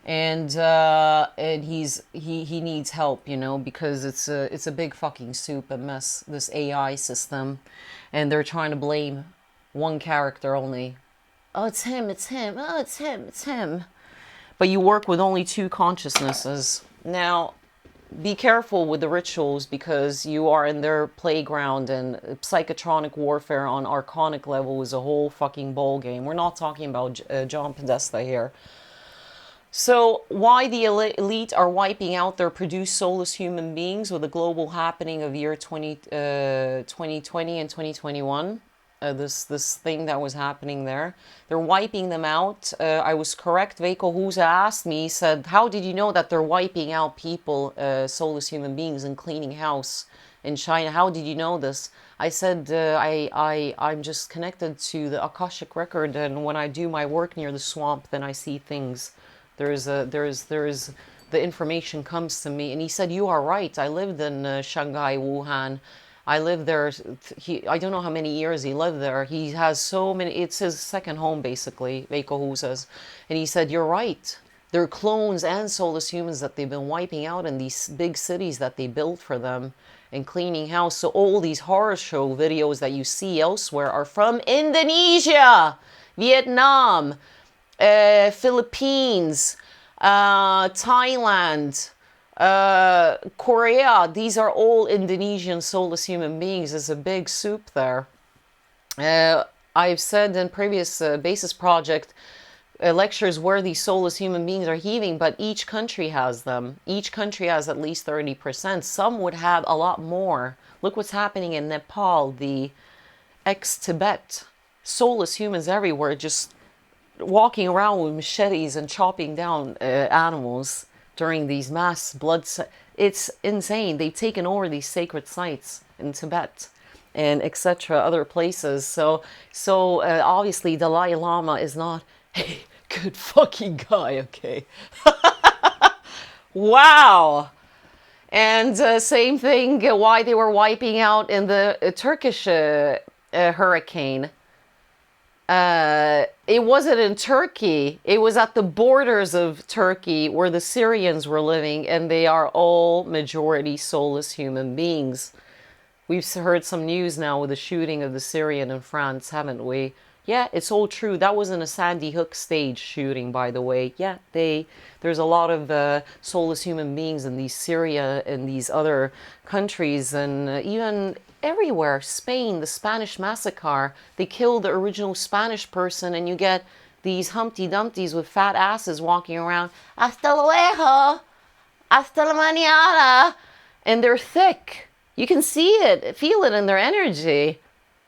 And he needs help, because it's a big fucking soup, a mess, this AI system. And they're trying to blame one character only. Oh, it's him, it's him. Oh, it's him, it's him. But you work with only two consciousnesses. Now, be careful with the rituals because you are in their playground, and psychotronic warfare on archonic level is a whole fucking ball game. We're not talking about John Podesta here. So why the elite are wiping out their produced soulless human beings with the global happening of year 2020 and 2021, this thing that was happening there, they're wiping them out. I was correct. Veiko Husa asked me, he said, how did you know that they're wiping out people, soulless human beings, and cleaning house in China? How did you know this? I said, I'm just connected to the Akashic record, and when I do my work near the swamp, then I see things. The information comes to me. And he said, you are right. I lived in Shanghai, Wuhan. I lived there. I don't know how many years he lived there. He has so many, it's his second home, basically, Veiko Hu says. And he said, you're right. They're clones and soulless humans that they've been wiping out in these big cities that they built for them and cleaning house. So all these horror show videos that you see elsewhere are from Indonesia, Vietnam, Philippines, Thailand, Korea. These are all Indonesian soulless human beings. There's a big soup there. I've said in previous Basis Project lectures where these soulless human beings are heaving, but each country has them. Each country has at least 30%. Some would have a lot more. Look what's happening in Nepal, the ex-Tibet. Soulless humans everywhere, just walking around with machetes and chopping down animals during these mass blood. It's insane. They've taken over these sacred sites in Tibet and etc. other places. So obviously Dalai Lama is not a good fucking guy. Okay. Wow. And same thing. Why they were wiping out in the Turkish hurricane. It wasn't in Turkey. It was at the borders of Turkey where the Syrians were living, and they are all majority soulless human beings. We've heard some news now with the shooting of the Syrian in France, haven't we? Yeah, it's all true. That wasn't a Sandy Hook stage shooting, by the way. Yeah, there's a lot of soulless human beings in these Syria and these other countries, and even everywhere. Spain, the Spanish massacre, they killed the original Spanish person, and you get these Humpty Dumptys with fat asses walking around, hasta luego, hasta la mañana, and they're thick. You can see it, feel it in their energy.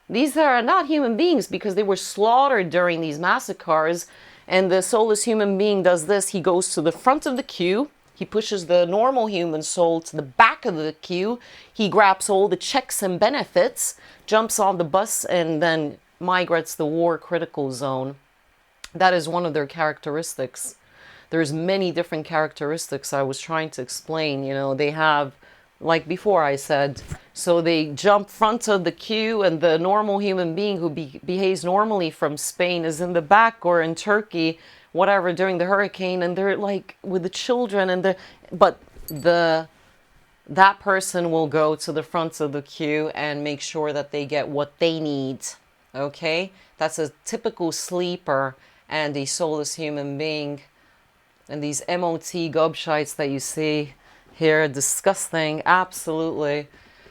These are not human beings because they were slaughtered during these massacres. And the soulless human being does this. He goes to the front of the queue. He pushes the normal human soul to the back of the queue. He grabs all the checks and benefits, jumps on the bus, and then migrates to the war critical zone. That is one of their characteristics. There's many different characteristics I was trying to explain. You know, they have, like before I said, so they jump front of the queue, and the normal human being who behaves normally from Spain is in the back, or in Turkey, whatever, during the hurricane, and they're like with the children, and that person will go to the front of the queue and make sure that they get what they need. Okay, that's a typical sleeper and a soulless human being. And these MOT gobshites that you see here, disgusting, absolutely.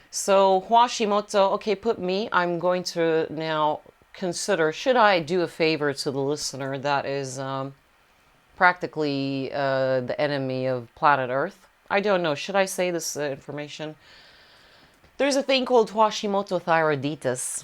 So Hashimoto, okay, put me. I'm going to now consider, should I do a favor to the listener that is practically the enemy of planet Earth? I don't know. Should I say this information? There's a thing called Hashimoto thyroiditis.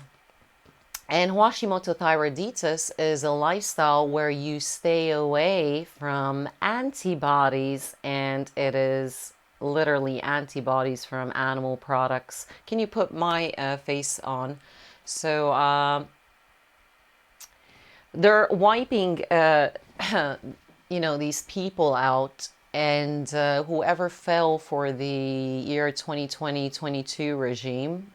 And Hashimoto thyroiditis is a lifestyle where you stay away from antibodies, and it is literally antibodies from animal products. Can you put my face on? So they're wiping you know, these people out, and whoever fell for the year 2020-22 regime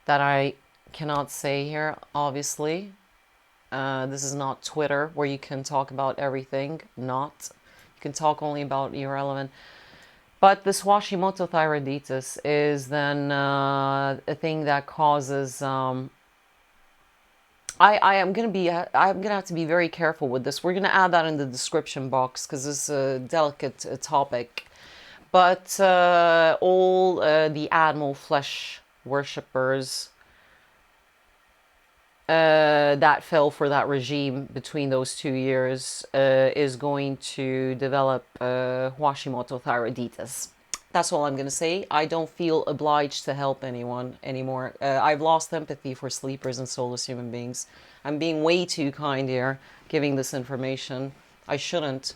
that I cannot say here, obviously. This is not Twitter where you can talk about everything. You can talk only about irrelevant. But this Hashimoto thyroiditis is then a thing that causes I am gonna be I'm gonna have to be very careful with this. We're gonna add that in the description box because this is a delicate topic. But all the animal flesh worshippers that fell for that regime between those 2 years is going to develop Hashimoto thyroiditis. That's all I'm going to say. I don't feel obliged to help anyone anymore. I've lost empathy for sleepers and soulless human beings. I'm being way too kind here, giving this information. I shouldn't.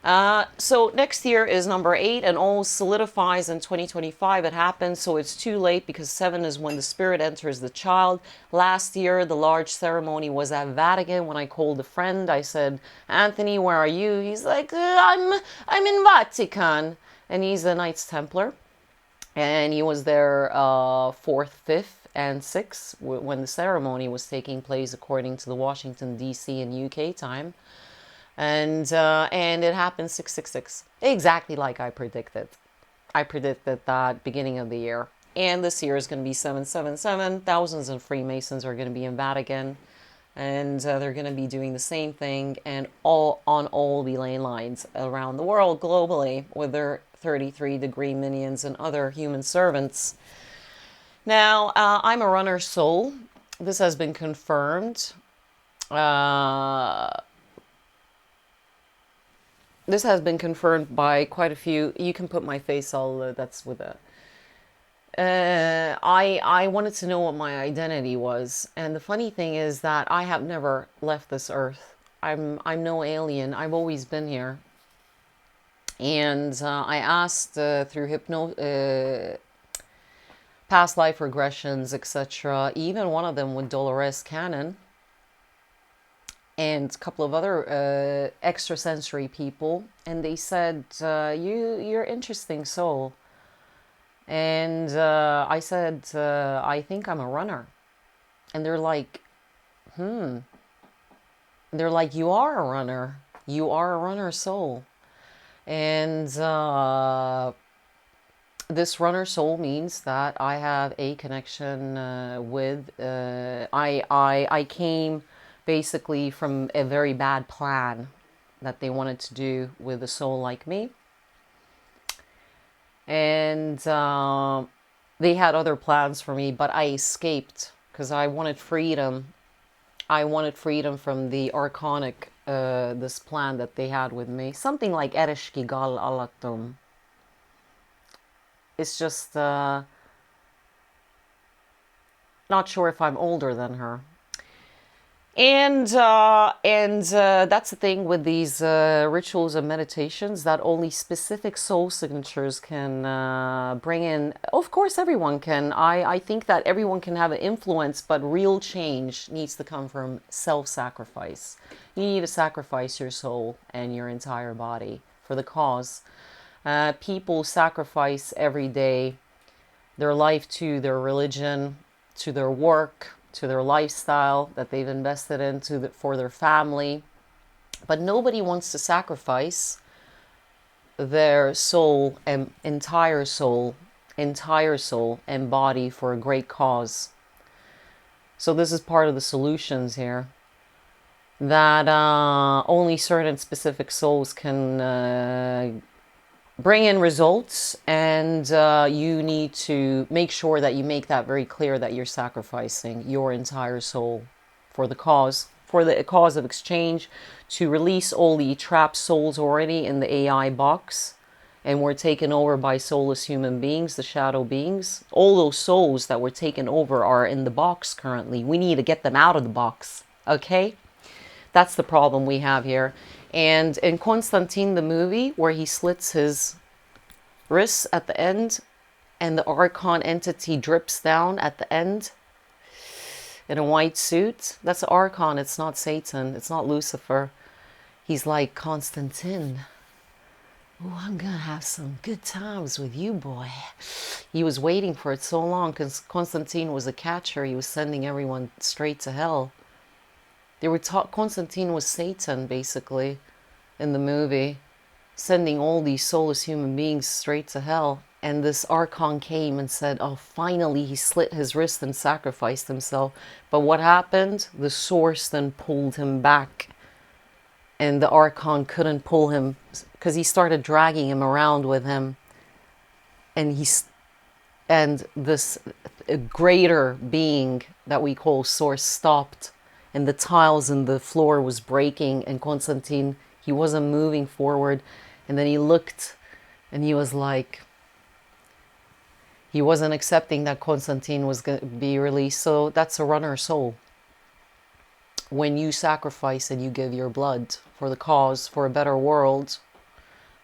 So next year is number 8 and all solidifies in 2025. It happens, so it's too late because 7 is when the spirit enters the child. Last year, the large ceremony was at Vatican. When I called a friend, I said, Anthony, where are you? He's like, I'm in Vatican. And he's a Knights Templar. And he was there 4th, 5th, and 6th when the ceremony was taking place according to the Washington, D.C. and UK time. And it happened 666, exactly like I predicted. I predicted that beginning of the year. And this year is going to be 777. Thousands of Freemasons are going to be in Vatican. And they're going to be doing the same thing and on all the ley lines around the world globally with their 33-degree minions and other human servants. Now, I'm a runner soul. This has been confirmed. This has been confirmed by quite a few. You can put my face all, that's with a... I wanted to know what my identity was. And the funny thing is that I have never left this earth. I'm no alien. I've always been here. And I asked through past life regressions, etc. Even one of them with Dolores Cannon and a couple of other extrasensory people, and they said, you're interesting soul. And I said, I think I'm a runner. And they're like, They're like, you are a runner. You are a runner soul. And this runner soul means that I have a connection with, I came basically from a very bad plan that they wanted to do with a soul like me. And they had other plans for me, but I escaped because I wanted freedom. I wanted freedom from the archonic, this plan that they had with me. Something like Ereshkigal Alatum. It's just not sure if I'm older than her. And that's the thing with these rituals and meditations, that only specific soul signatures can bring in. Of course, everyone can. I think that everyone can have an influence, but real change needs to come from self-sacrifice. You need to sacrifice your soul and your entire body for the cause. People sacrifice every day their life to their religion, to their work, to their lifestyle that they've invested into for their family. But nobody wants to sacrifice their soul and entire soul and body for a great cause. So this is part of the solutions here, that only certain specific souls can bring in results, and you need to make sure that you make that very clear, that you're sacrificing your entire soul for the cause of exchange, to release all the trapped souls already in the AI box, and were taken over by soulless human beings, the shadow beings. All those souls that were taken over are in the box currently. We need to get them out of the box, okay? That's the problem we have here. And in Constantine, the movie, where he slits his wrists at the end and the Archon entity drips down at the end in a white suit, that's Archon. It's not Satan. It's not Lucifer. He's like, Constantine, oh, I'm going to have some good times with you, boy. He was waiting for it so long because Constantine was a catcher. He was sending everyone straight to hell. They were taught Constantine was Satan, basically, in the movie, sending all these soulless human beings straight to hell. and this Archon came and said, oh, finally he slit his wrist and sacrificed himself. But what happened? The source then pulled him back, and the Archon couldn't pull him because he started dragging him around with him, and this greater being that we call source stopped, and the tiles in the floor was breaking, and Konstantin, he wasn't moving forward. And then he looked and he was like, he wasn't accepting that Konstantin was going to be released. So that's a runner soul. When you sacrifice and you give your blood for the cause, for a better world,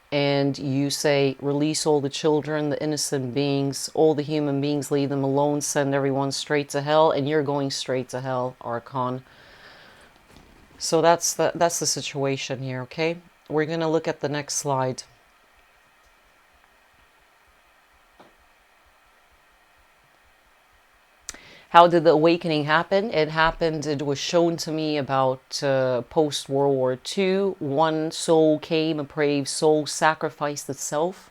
and you say, release all the children, the innocent beings, all the human beings, leave them alone, send everyone straight to hell, and you're going straight to hell, Archon. So that's the situation here, okay? We're going to look at the next slide. How did the awakening happen? It happened, it was shown to me about post-World War II. One soul came, a brave soul sacrificed itself.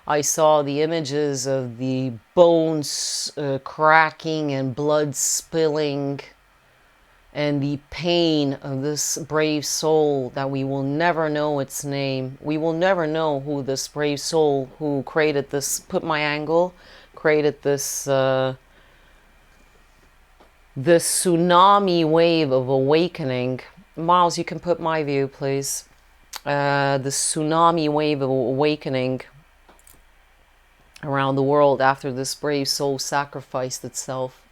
I saw the images of the bones cracking and blood spilling, and the pain of this brave soul that we will never know its name. We will never know who this brave soul who created this, put my angle, created this this tsunami wave of awakening. Miles, you can put my view, please. The tsunami wave of awakening around the world after this brave soul sacrificed itself.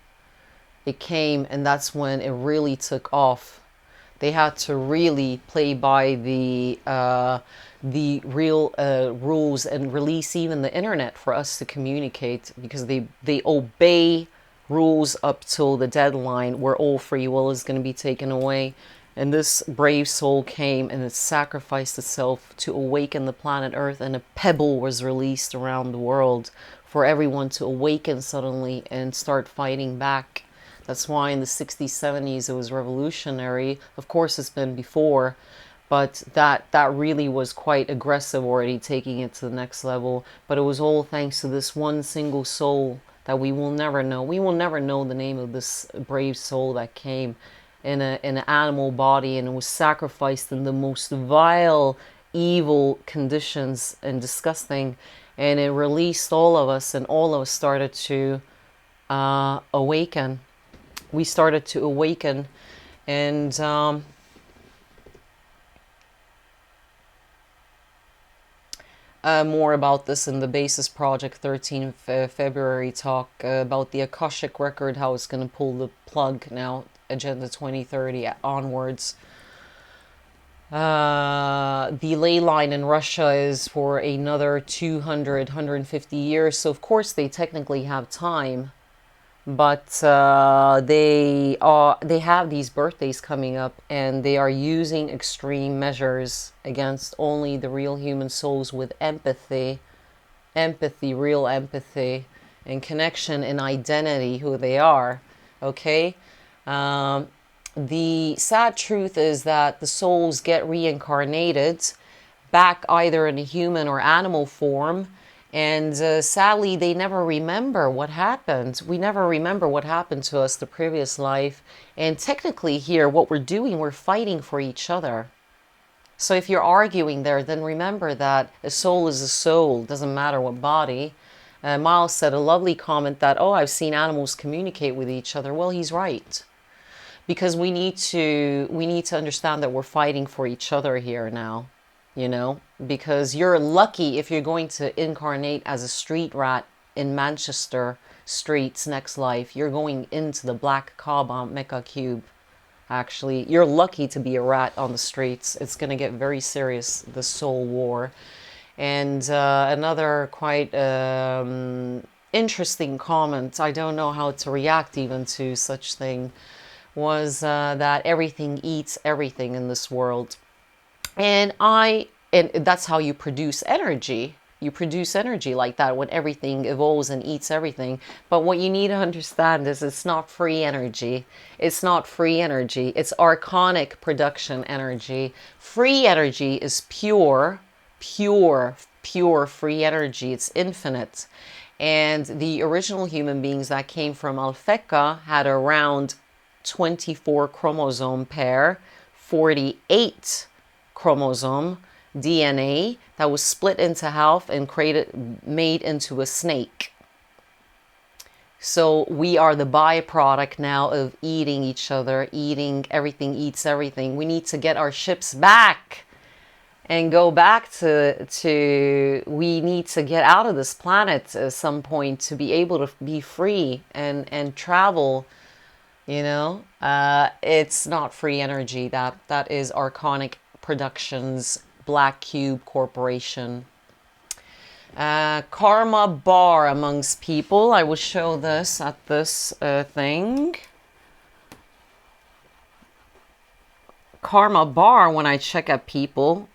It came, and that's when it really took off. They had to really play by the real rules and release even the internet for us to communicate, because they obey rules up till the deadline where all free will is going to be taken away. And this brave soul came and it sacrificed itself to awaken the planet Earth, and a pebble was released around the world for everyone to awaken suddenly and start fighting back. That's why in the 60s, 70s, it was revolutionary. Of course, it's been before, but that really was quite aggressive already, taking it to the next level. But it was all thanks to this one single soul that we will never know. We will never know the name of this brave soul that came in an animal body, and it was sacrificed in the most vile, evil conditions and disgusting. And it released all of us, and all of us started to awaken. We started to awaken, and more about this in the Bases Project 13 February talk about the Akashic record, how it's going to pull the plug now, Agenda 2030 onwards. The ley line in Russia is for another 200, 150 years, so of course they technically have time. But they have these birthdays coming up, and they are using extreme measures against only the real human souls with empathy, real empathy, and connection and identity, who they are. Okay? The sad truth is that the souls get reincarnated back either in a human or animal form. And sadly, they never remember what happened. We never remember what happened to us the previous life. And technically here, what we're doing, we're fighting for each other. So if you're arguing there, then remember that a soul is a soul. Doesn't matter what body. Miles said a lovely comment that, oh, I've seen animals communicate with each other. Well, he's right. Because we need to understand that we're fighting for each other here now. You know, because you're lucky if you're going to incarnate as a street rat in Manchester streets next life. You're going into the Black Kaaba Mecca Cube. Actually, you're lucky to be a rat on the streets. It's going to get very serious, the soul war. And another quite interesting comment, I don't know how to react even to such thing, was that everything eats everything in this world. And that's how you produce energy. You produce energy like that when everything evolves and eats everything. But what you need to understand is it's not free energy. It's not free energy. It's archonic production energy. Free energy is pure pure free energy. It's infinite. And the original human beings that came from Alfeca had around 24 chromosome pair, 48 chromosome DNA that was split into half and made into a snake. So we are the byproduct now of eating each other, eating everything, eats everything. We need to get our ships back and go back we need to get out of this planet at some point to be able to be free and travel, you know. It's not free energy. That is Arconic Productions, Black Cube Corporation. Karma bar amongst people. I will show this at this thing. Karma bar, when I check at people,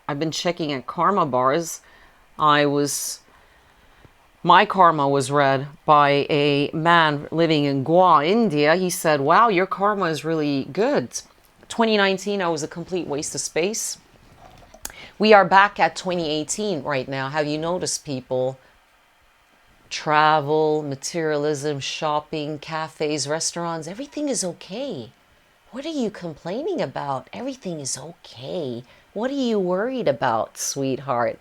I've been checking at karma bars. My karma was read by a man living in Goa, India. He said, wow, your karma is really good. 2019, I was a complete waste of space. We are back at 2018 right now. Have you noticed, people? Travel, materialism, shopping, cafes, restaurants, everything is okay. What are you complaining about? Everything is okay. What are you worried about, sweetheart?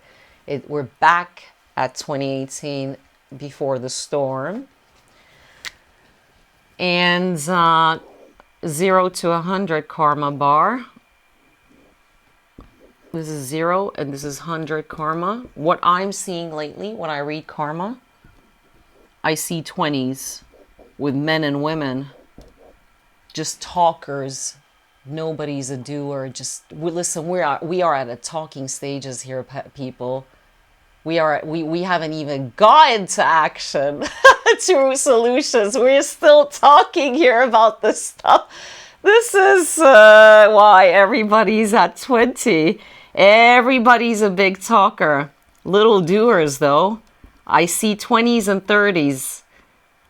We're back at 2018 before the storm. And 0 to 100 karma bar. This is 0 and this is 100 karma. What I'm seeing lately when I read karma, I see 20s with men and women, just talkers. Nobody's a doer. Listen, we are at a talking stages here, people. We haven't even gotten to action, to solutions. We're still talking here about this stuff. This is why everybody's at 20. Everybody's a big talker. Little doers, though. I see 20s and 30s.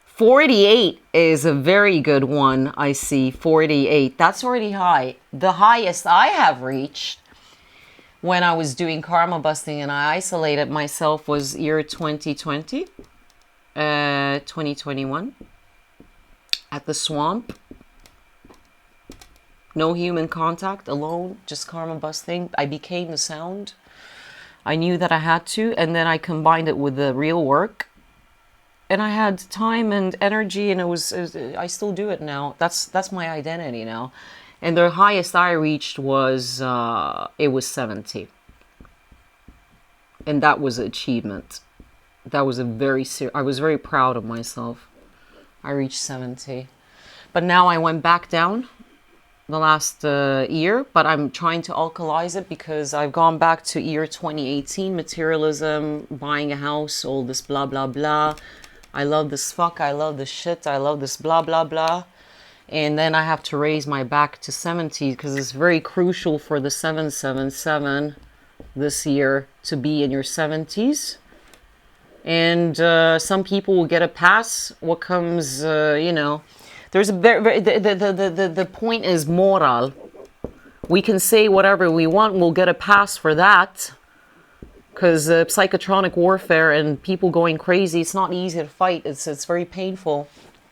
48 is a very good one. I see 48. That's already high. The highest I have reached when I was doing karma busting and I isolated myself was year 2020, 2021 at the swamp. No human contact, alone, just karma busting. I became the sound. I knew that I had to, and then I combined it with the real work. And I had time and energy, and I still do it now. That's my identity now. And the highest I reached was, it was 70. And that was an achievement. That was I was very proud of myself. I reached 70. But now I went back down the last year, but I'm trying to alkalize it because I've gone back to year 2018, materialism, buying a house, all this blah, blah, blah. I love this fuck, I love this shit, I love this blah, blah, blah. And then I have to raise my back to 70 because it's very crucial for the 777 this year to be in your 70s. And some people will get a pass. What comes, you know, there's a the point is moral. We can say whatever we want. We'll get a pass for that. Because psychotronic warfare and people going crazy, it's not easy to fight. It's very painful.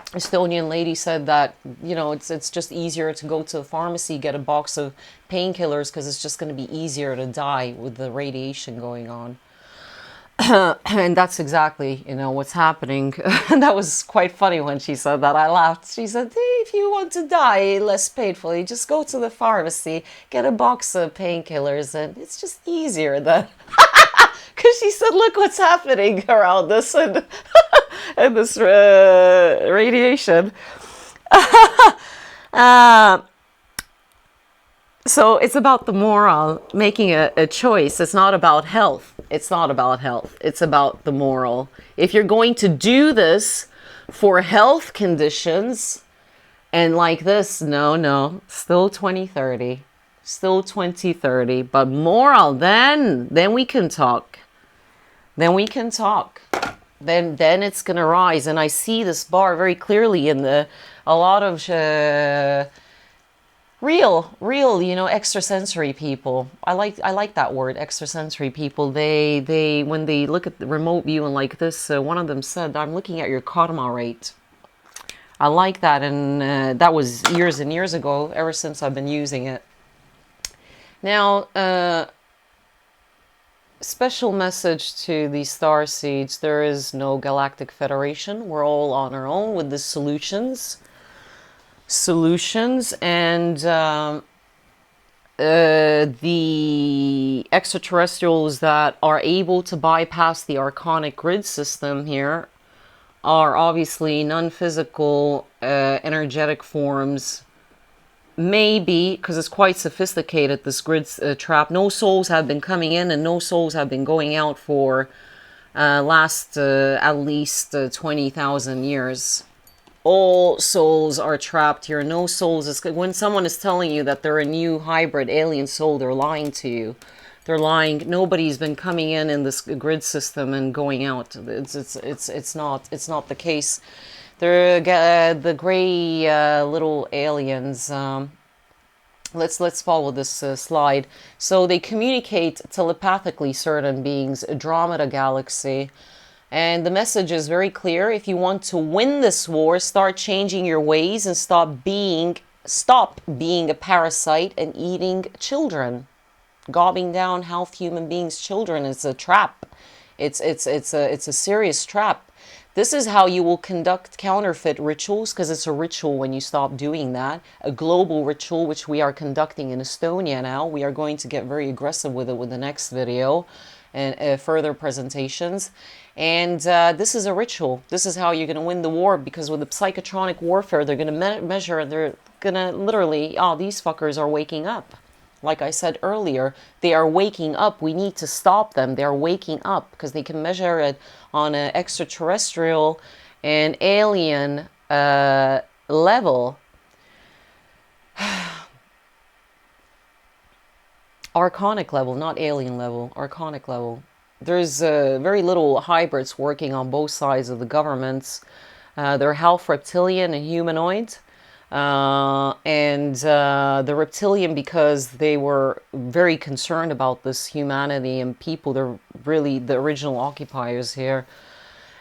Estonian lady said that, you know, it's just easier to go to the pharmacy, get a box of painkillers because it's just going to be easier to die with the radiation going on. And that's exactly, you know, what's happening. And that was quite funny when she said that. I laughed. She said, if you want to die less painfully, just go to the pharmacy, get a box of painkillers, and it's just easier then. Because she said, look what's happening around this and, and this radiation. So it's about the moral, making a choice. It's not about health. It's not about health. It's about the moral. If you're going to do this for health conditions and like this, no, still 2030. Still 2030. But moral, then we can talk. Then we can talk. Then it's going to rise. And I see this bar very clearly in a lot of real, you know, extrasensory people. I like that word, extrasensory people. They when they look at the remote view and like this, one of them said, "I'm looking at your karma rate." I like that, and that was years and years ago. Ever since I've been using it. Now, special message to the star seeds: there is no galactic federation. We're all on our own with the solutions, and the extraterrestrials that are able to bypass the archonic grid system here are obviously non-physical energetic forms. Maybe because it's quite sophisticated, this grid trap. No souls have been coming in and no souls have been going out for last at least 20,000 years. All souls are trapped here. No souls. When someone is telling you that they're a new hybrid alien soul, they're lying to you. They're lying. Nobody's been coming in this grid system and going out. It's not the case. They're the gray little aliens. Let's follow this slide. So they communicate telepathically, certain beings, Andromeda Galaxy. And the message is very clear. If you want to win this war, start changing your ways and stop being a parasite and eating children. Gobbing down half human beings' children is a trap. It's a serious trap. This is how you will conduct counterfeit rituals, because it's a ritual when you stop doing that. A global ritual, which we are conducting in Estonia now. We are going to get very aggressive with it with the next video and further presentations. And this is a ritual. This is how you're going to win the war, because with the psychotronic warfare, they're going to measure, and they're going to literally, oh, these fuckers are waking up. Like I said earlier, they are waking up. We need to stop them. They're waking up because they can measure it on an extraterrestrial and alien level. Archonic level, not alien level, archonic level. There's very little hybrids working on both sides of the governments. They're half reptilian and humanoid. The reptilian, because they were very concerned about this humanity and people. They're really the original occupiers here.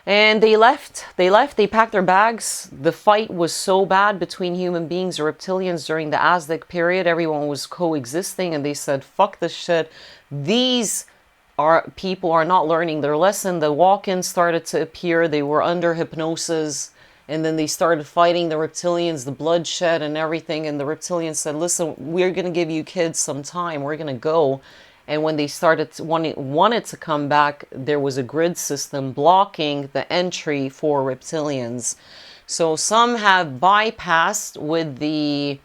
And they left, they packed their bags. The fight was so bad between human beings and reptilians during the Aztec period. Everyone was coexisting, and they said, fuck this shit. These people are not learning their lesson. The walk-ins started to appear. They were under hypnosis. And then they started fighting the reptilians, the bloodshed and everything. And the reptilians said, listen, we're going to give you kids some time. We're going to go. And when they wanted to come back, there was a grid system blocking the entry for reptilians. So some have bypassed with the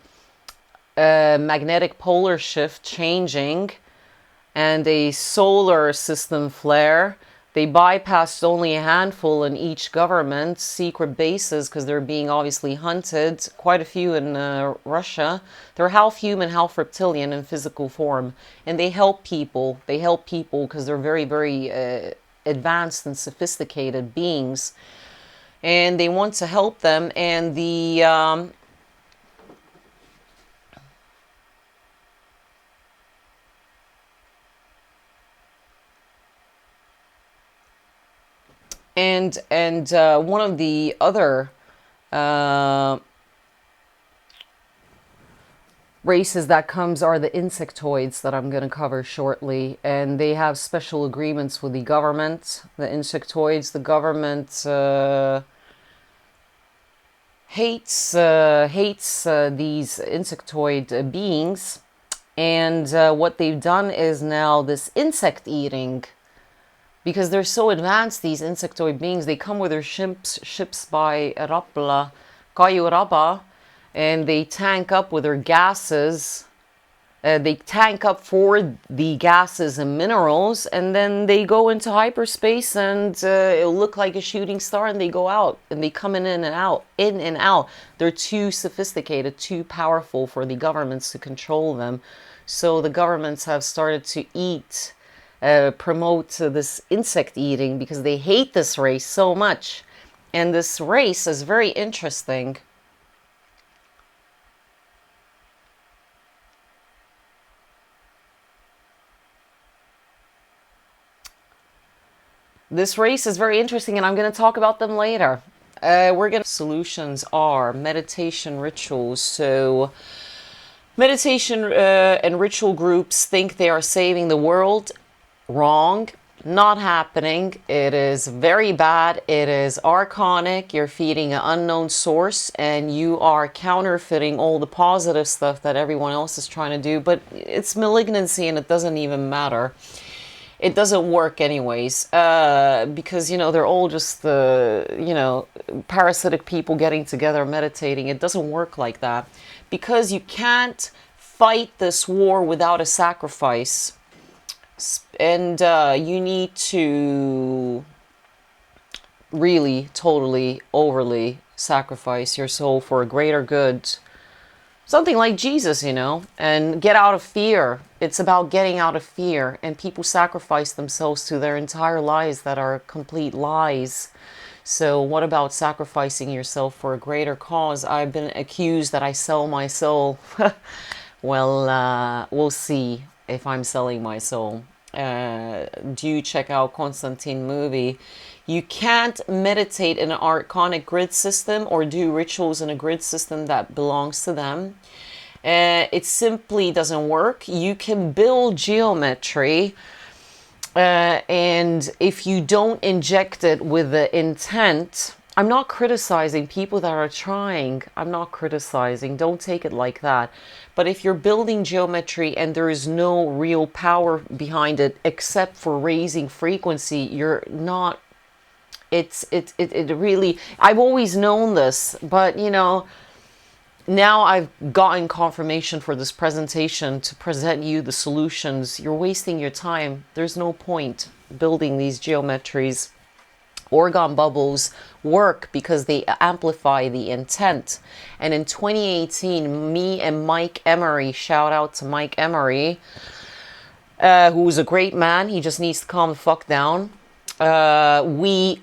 magnetic polar shift changing and a solar system flare. They bypassed only a handful in each government, secret bases, because they're being obviously hunted. Quite a few in Russia. They're half human, half reptilian in physical form. And they help people. They help people because they're very, very advanced and sophisticated beings. And they want to help them. And the... And one of the other races that comes are the insectoids that I'm going to cover shortly. And they have special agreements with the government. The insectoids, the government hates these insectoid beings. And what they've done is now this insect eating. Because they're so advanced, these insectoid beings, they come with their ships by Rapla, Kayu Raba, and they tank up with their gases. They tank up for the gases and minerals, and then they go into hyperspace, and it'll look like a shooting star, and they go out, and they come in and out, in and out. They're too sophisticated, too powerful for the governments to control them. So the governments have started to promote this insect eating because they hate this race so much. And this race is very interesting. this race is very interesting, and I'm going to talk about them later. Solutions are meditation rituals. So meditation and ritual groups think they are saving the world. Wrong. Not happening. It is very bad. It is archonic. You're feeding an unknown source, and you are counterfeiting all the positive stuff that everyone else is trying to do. But it's malignancy, and it doesn't even matter. It doesn't work anyways, because, you know, they're all just, you know, parasitic people getting together, meditating. It doesn't work like that, because you can't fight this war without a sacrifice. And you need to really, totally, overly sacrifice your soul for a greater good. Something like Jesus, you know, and get out of fear. It's about getting out of fear. And people sacrifice themselves to their entire lives that are complete lies. So what about sacrificing yourself for a greater cause? I've been accused that I sell my soul. Well, we'll see if I'm selling my soul. Do check out Constantine movie. You can't meditate in an archonic grid system or do rituals in a grid system that belongs to them. It simply doesn't work. You can build geometry, and if you don't inject it with the intent, I'm not criticizing people that are trying. I'm not criticizing. Don't take it like that. But if you're building geometry and there is no real power behind it except for raising frequency, you're not. It really. I've always known this, but you know, now I've gotten confirmation for this presentation to present you the solutions. You're wasting your time. There's no point building these geometries. Orgone bubbles work because they amplify the intent. And in 2018, me and Mike Emery, shout out to Mike Emery, who's a great man. He just needs to calm the fuck down. We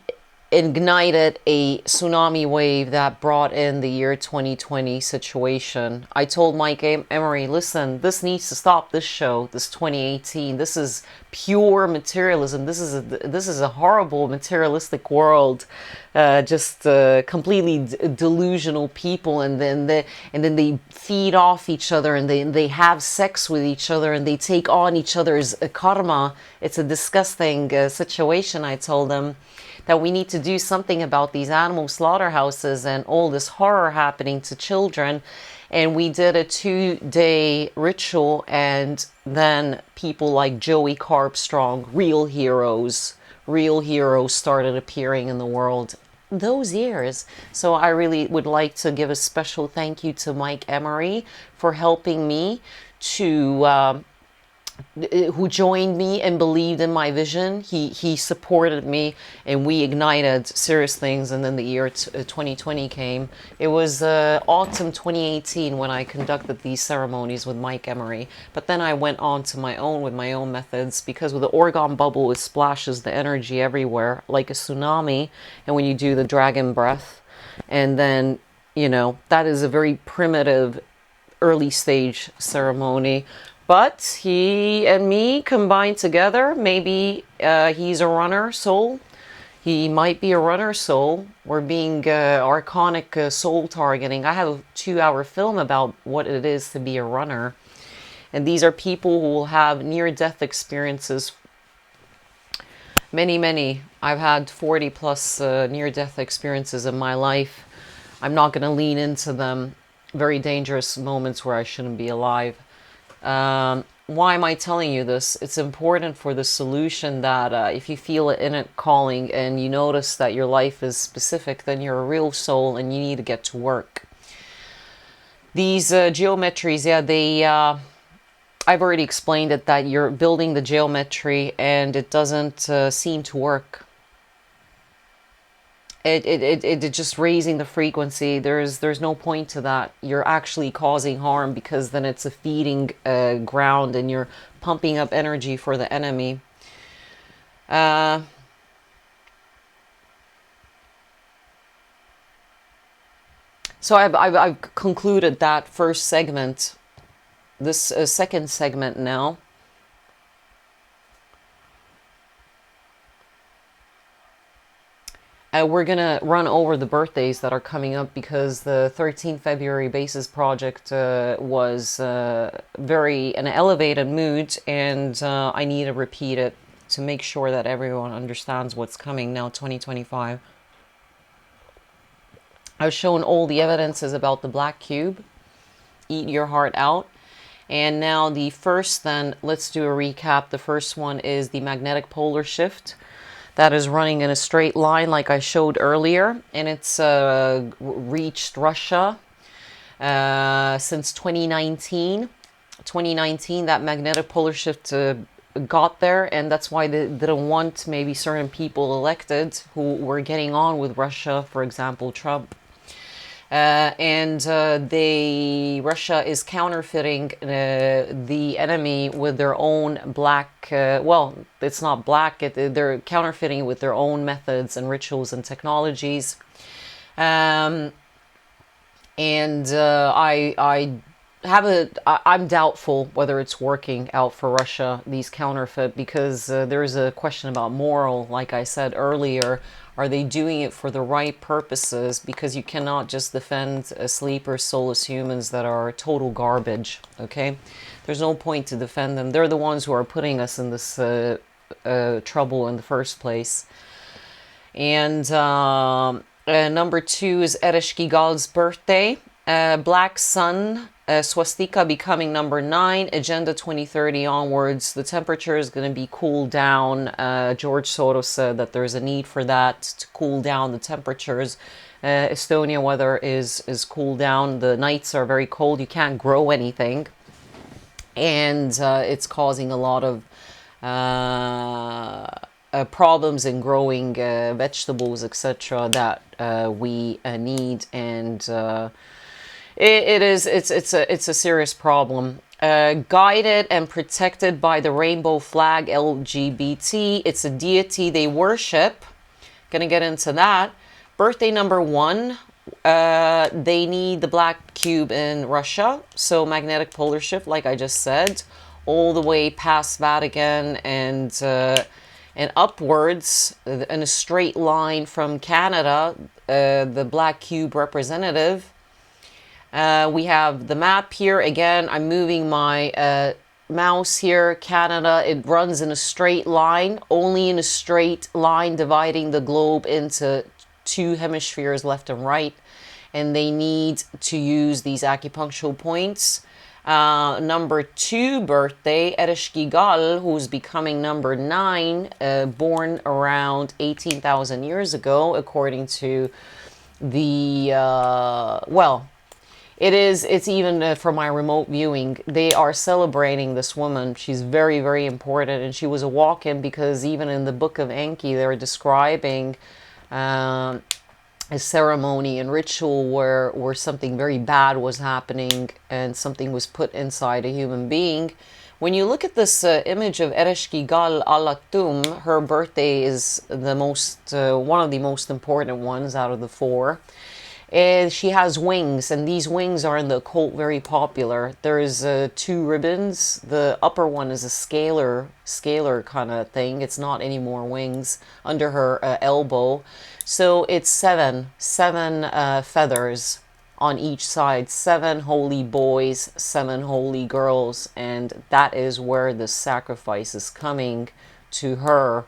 ignited a tsunami wave that brought in the year 2020 situation. I told Mike Emery, listen, this needs to stop, this show, this 2018. This is pure materialism. This is a horrible materialistic world. Just completely delusional people, and then they feed off each other, and they have sex with each other, and they take on each other's karma. It's a disgusting situation. I told them that we need to do something about these animal slaughterhouses and all this horror happening to children. And we did a 2-day ritual, and then people like Joey Carbstrong, real heroes started appearing in the world those years. So I really would like to give a special thank you to Mike Emery for helping me to who joined me and believed in my vision. He supported me, and we ignited serious things. And then the year 2020 came. It was autumn 2018 when I conducted these ceremonies with Mike Emery. But then I went on to my own with my own methods, because with the orgone bubble, it splashes the energy everywhere like a tsunami. And when you do the dragon breath, and then, you know, that is a very primitive early stage ceremony. But he and me combined together, maybe he's a runner soul. He might be a runner soul. We're being archonic soul targeting. I have a 2-hour film about what it is to be a runner. And these are people who will have near-death experiences. Many. I've had 40 plus near-death experiences in my life. I'm not going to lean into them. Very dangerous moments where I shouldn't be alive. Why am I telling you this? It's important for the solution that if you feel an innate calling and you notice that your life is specific, then you're a real soul and you need to get to work. These geometries, yeah, they I've already explained it, that you're building the geometry and it doesn't seem to work. It just raising the frequency. There's no point to that. You're actually causing harm, because then it's a feeding ground and you're pumping up energy for the enemy. So I've concluded that first segment. This second segment now. we're going to run over the birthdays that are coming up because the 13th February Bases project was very an elevated mood, and I need to repeat it to make sure that everyone understands what's coming now, 2025. I've shown all the evidences about the black cube. Eat your heart out. And now the first, then, let's do a recap. The first one is the magnetic polar shift. That is running in a straight line like I showed earlier, and it's reached Russia since 2019. 2019, that magnetic polar shift got there, and that's why they didn't want maybe certain people elected who were getting on with Russia, for example, Trump. Russia is counterfeiting the enemy with their own black, well, it's not black, they're counterfeiting with their own methods and rituals and technologies. I'm doubtful whether it's working out for Russia, these counterfeit, because there's a question about moral, like I said earlier. Are they doing it for the right purposes? Because you cannot just defend sleeper soulless humans that are total garbage, okay? There's no point to defend them. They're the ones who are putting us in this trouble in the first place. And number 2 is Eresh Gigal's birthday. Black Sun, swastika becoming number 9, Agenda 2030 onwards. The temperature is going to be cooled down. George Soros said that there's a need for that to cool down the temperatures. Estonia weather is cooled down. The nights are very cold. You can't grow anything. And it's causing a lot of problems in growing vegetables, etc. that we need, and it's a serious problem. Guided and protected by the rainbow flag, LGBT. It's a deity they worship. Gonna get into that. Birthday number 1. They need the black cube in Russia. So magnetic polar shift, like I just said, all the way past Vatican and upwards in a straight line from Canada, the black cube representative. We have the map here. Again, I'm moving my mouse here. Canada, it runs in a straight line, only in a straight line, dividing the globe into 2 hemispheres, left and right. And they need to use these acupuncture points. Number 2 birthday, Eresh Gigal, who's becoming number 9, born around 18,000 years ago, according to the, it's even for my remote viewing, they are celebrating this woman. She's very, very important, and she was a walk-in because even in the book of Enki, they're describing a ceremony and ritual where something very bad was happening and something was put inside a human being. When you look at this image of Eresh Gigal Alatum, her birthday is the most one of the most important ones out of the 4. She has wings, and these wings are in the occult very popular. There's 2 ribbons. The upper one is a scalar kind of thing. It's not any more wings under her elbow. So it's 7 feathers on each side. 7 holy boys, 7 holy girls, and that is where the sacrifice is coming to her.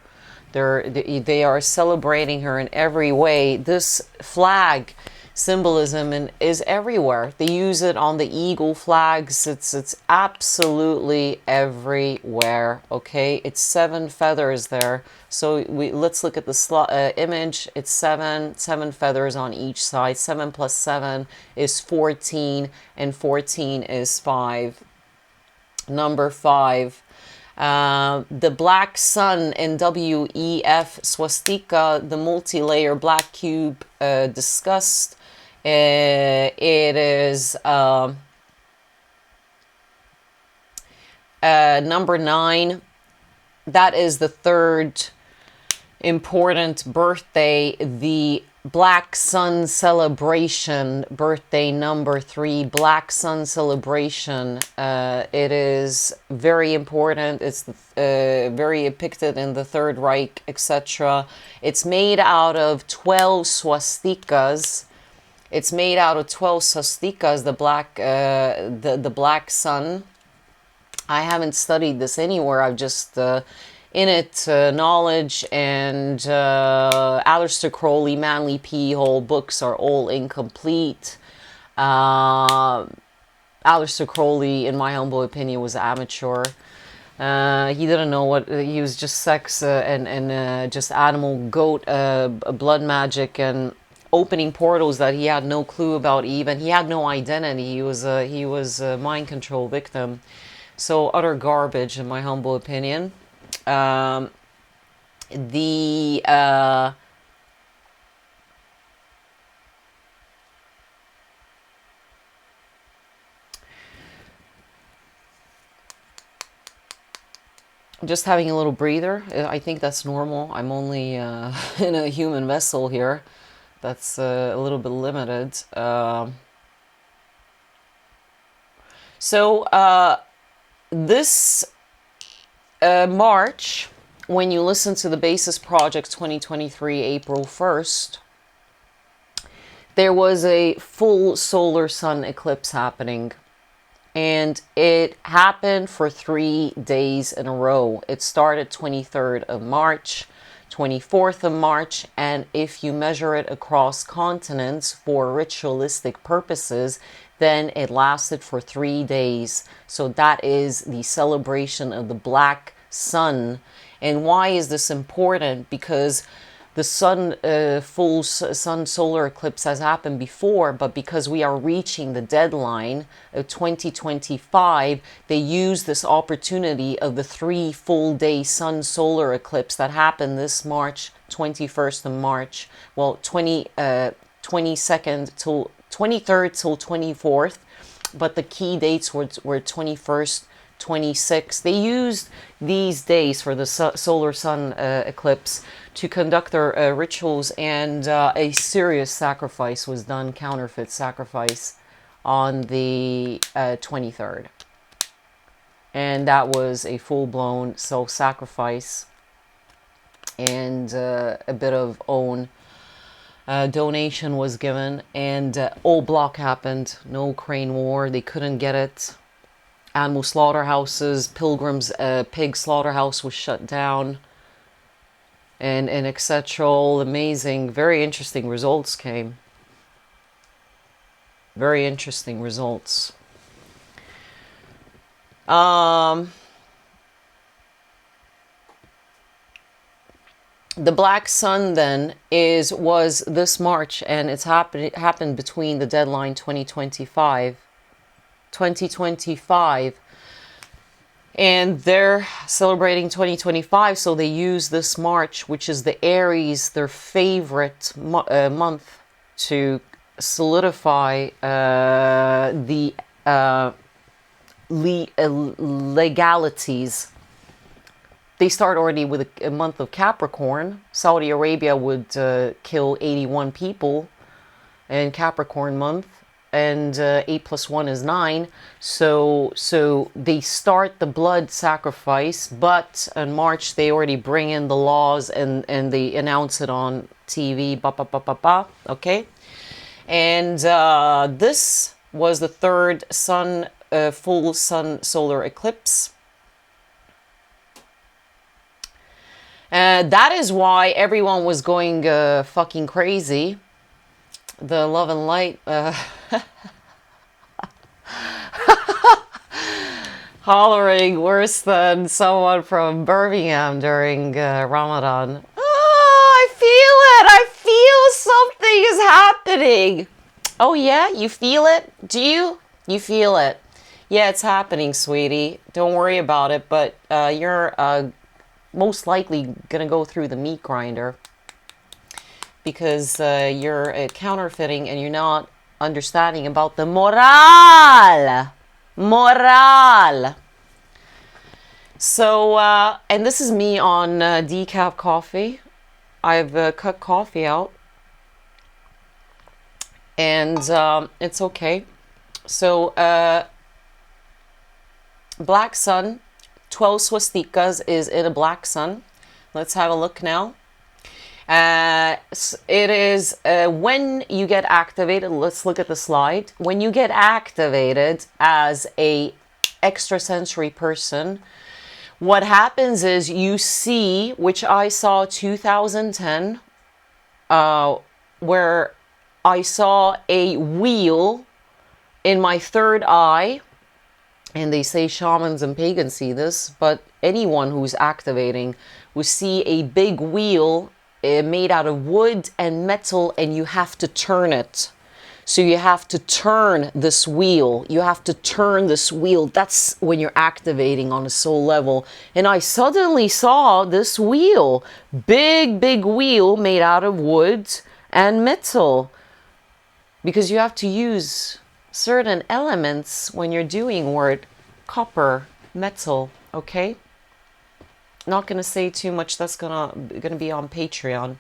They are celebrating her in every way. This flag symbolism is everywhere. They use it on the eagle flags. It's absolutely everywhere. Okay, it's 7 feathers there. So let's look at the image. It's 7 feathers on each side. 7 plus 7 is 14, and 14 is 5. Number 5. The black sun in WEF swastika, the multi-layer black cube discussed. It is number 9. That is the 3rd important birthday. The Black Sun celebration, birthday number 3, Black Sun celebration. It is very important. It's very depicted in the Third Reich, etc. It's made out of 12 swastikas. It's made out of 12 swastikas, the Black Sun. I haven't studied this anywhere. I've just in it knowledge, and Aleister Crowley, Manly P. Hole books are all incomplete. Aleister Crowley, in my humble opinion, was amateur. He didn't know what he was. Just sex and just animal goat blood magic and opening portals that he had no clue about. Even he had no identity. He was a mind control victim. So utter garbage, in my humble opinion. Just having a little breather. I think that's normal. I'm only in a human vessel here. That's a little bit limited. This March, when you listen to the Bases Project 2023, April 1st, there was a full solar sun eclipse happening. And it happened for 3 days in a row. It started 23rd of March, 24th of March, and if you measure it across continents for ritualistic purposes, then it lasted for 3 days. So that is the celebration of the Black Sun. And why is this important? Because the full sun solar eclipse has happened before, but because we are reaching the deadline of 2025, they use this opportunity of the 3 full day sun solar eclipse that happened this March, 21st of March, well, 22nd till 23rd till 24th, but the key dates were 21st, 26th. They used these days for the solar sun eclipse to conduct their rituals, and a serious sacrifice was done, counterfeit sacrifice, on the 23rd. And that was a full-blown self-sacrifice, and a bit of own donation was given, and all block happened. No Ukraine war. They couldn't get it. Animal slaughterhouses, Pilgrim's pig slaughterhouse was shut down, and etc. All amazing, very interesting results came. Very interesting results. The Black Sun then was this March, and it happened between the deadline 2025, and they're celebrating 2025, so they use this March, which is the Aries, their favorite month, to solidify the legalities. They start already with a month of Capricorn. Saudi Arabia would kill 81 people in Capricorn month, and 8 + 1 is 9. So they start the blood sacrifice, but in March they already bring in the laws, and they announce it on TV. Okay, and this was the third full sun solar eclipse. That is why everyone was going fucking crazy. The Love and Light hollering worse than someone from Birmingham during Ramadan. Oh, I feel it. I feel something is happening. Oh yeah, you feel it? Do you? You feel it? Yeah, it's happening, sweetie. Don't worry about it. But you're most likely gonna go through the meat grinder, because you're counterfeiting and you're not understanding about the moral. So, and this is me on decaf coffee. I've cut coffee out, and it's okay. So black sun, 12 swastikas is in a black sun. Let's have a look now. It is when you get activated. Let's look at the slide. When you get activated as a extrasensory person, what happens is you see, which I saw 2010, where I saw a wheel in my third eye. And they say shamans and pagans see this, but anyone who's activating will see a big wheel made out of wood and metal, and you have to turn it. So you have to turn this wheel. You have to turn this wheel. That's when you're activating on a soul level. And I suddenly saw this wheel, big wheel made out of wood and metal, because you have to use certain elements when you're doing work, copper, metal, okay? Not gonna say too much. That's gonna be on Patreon.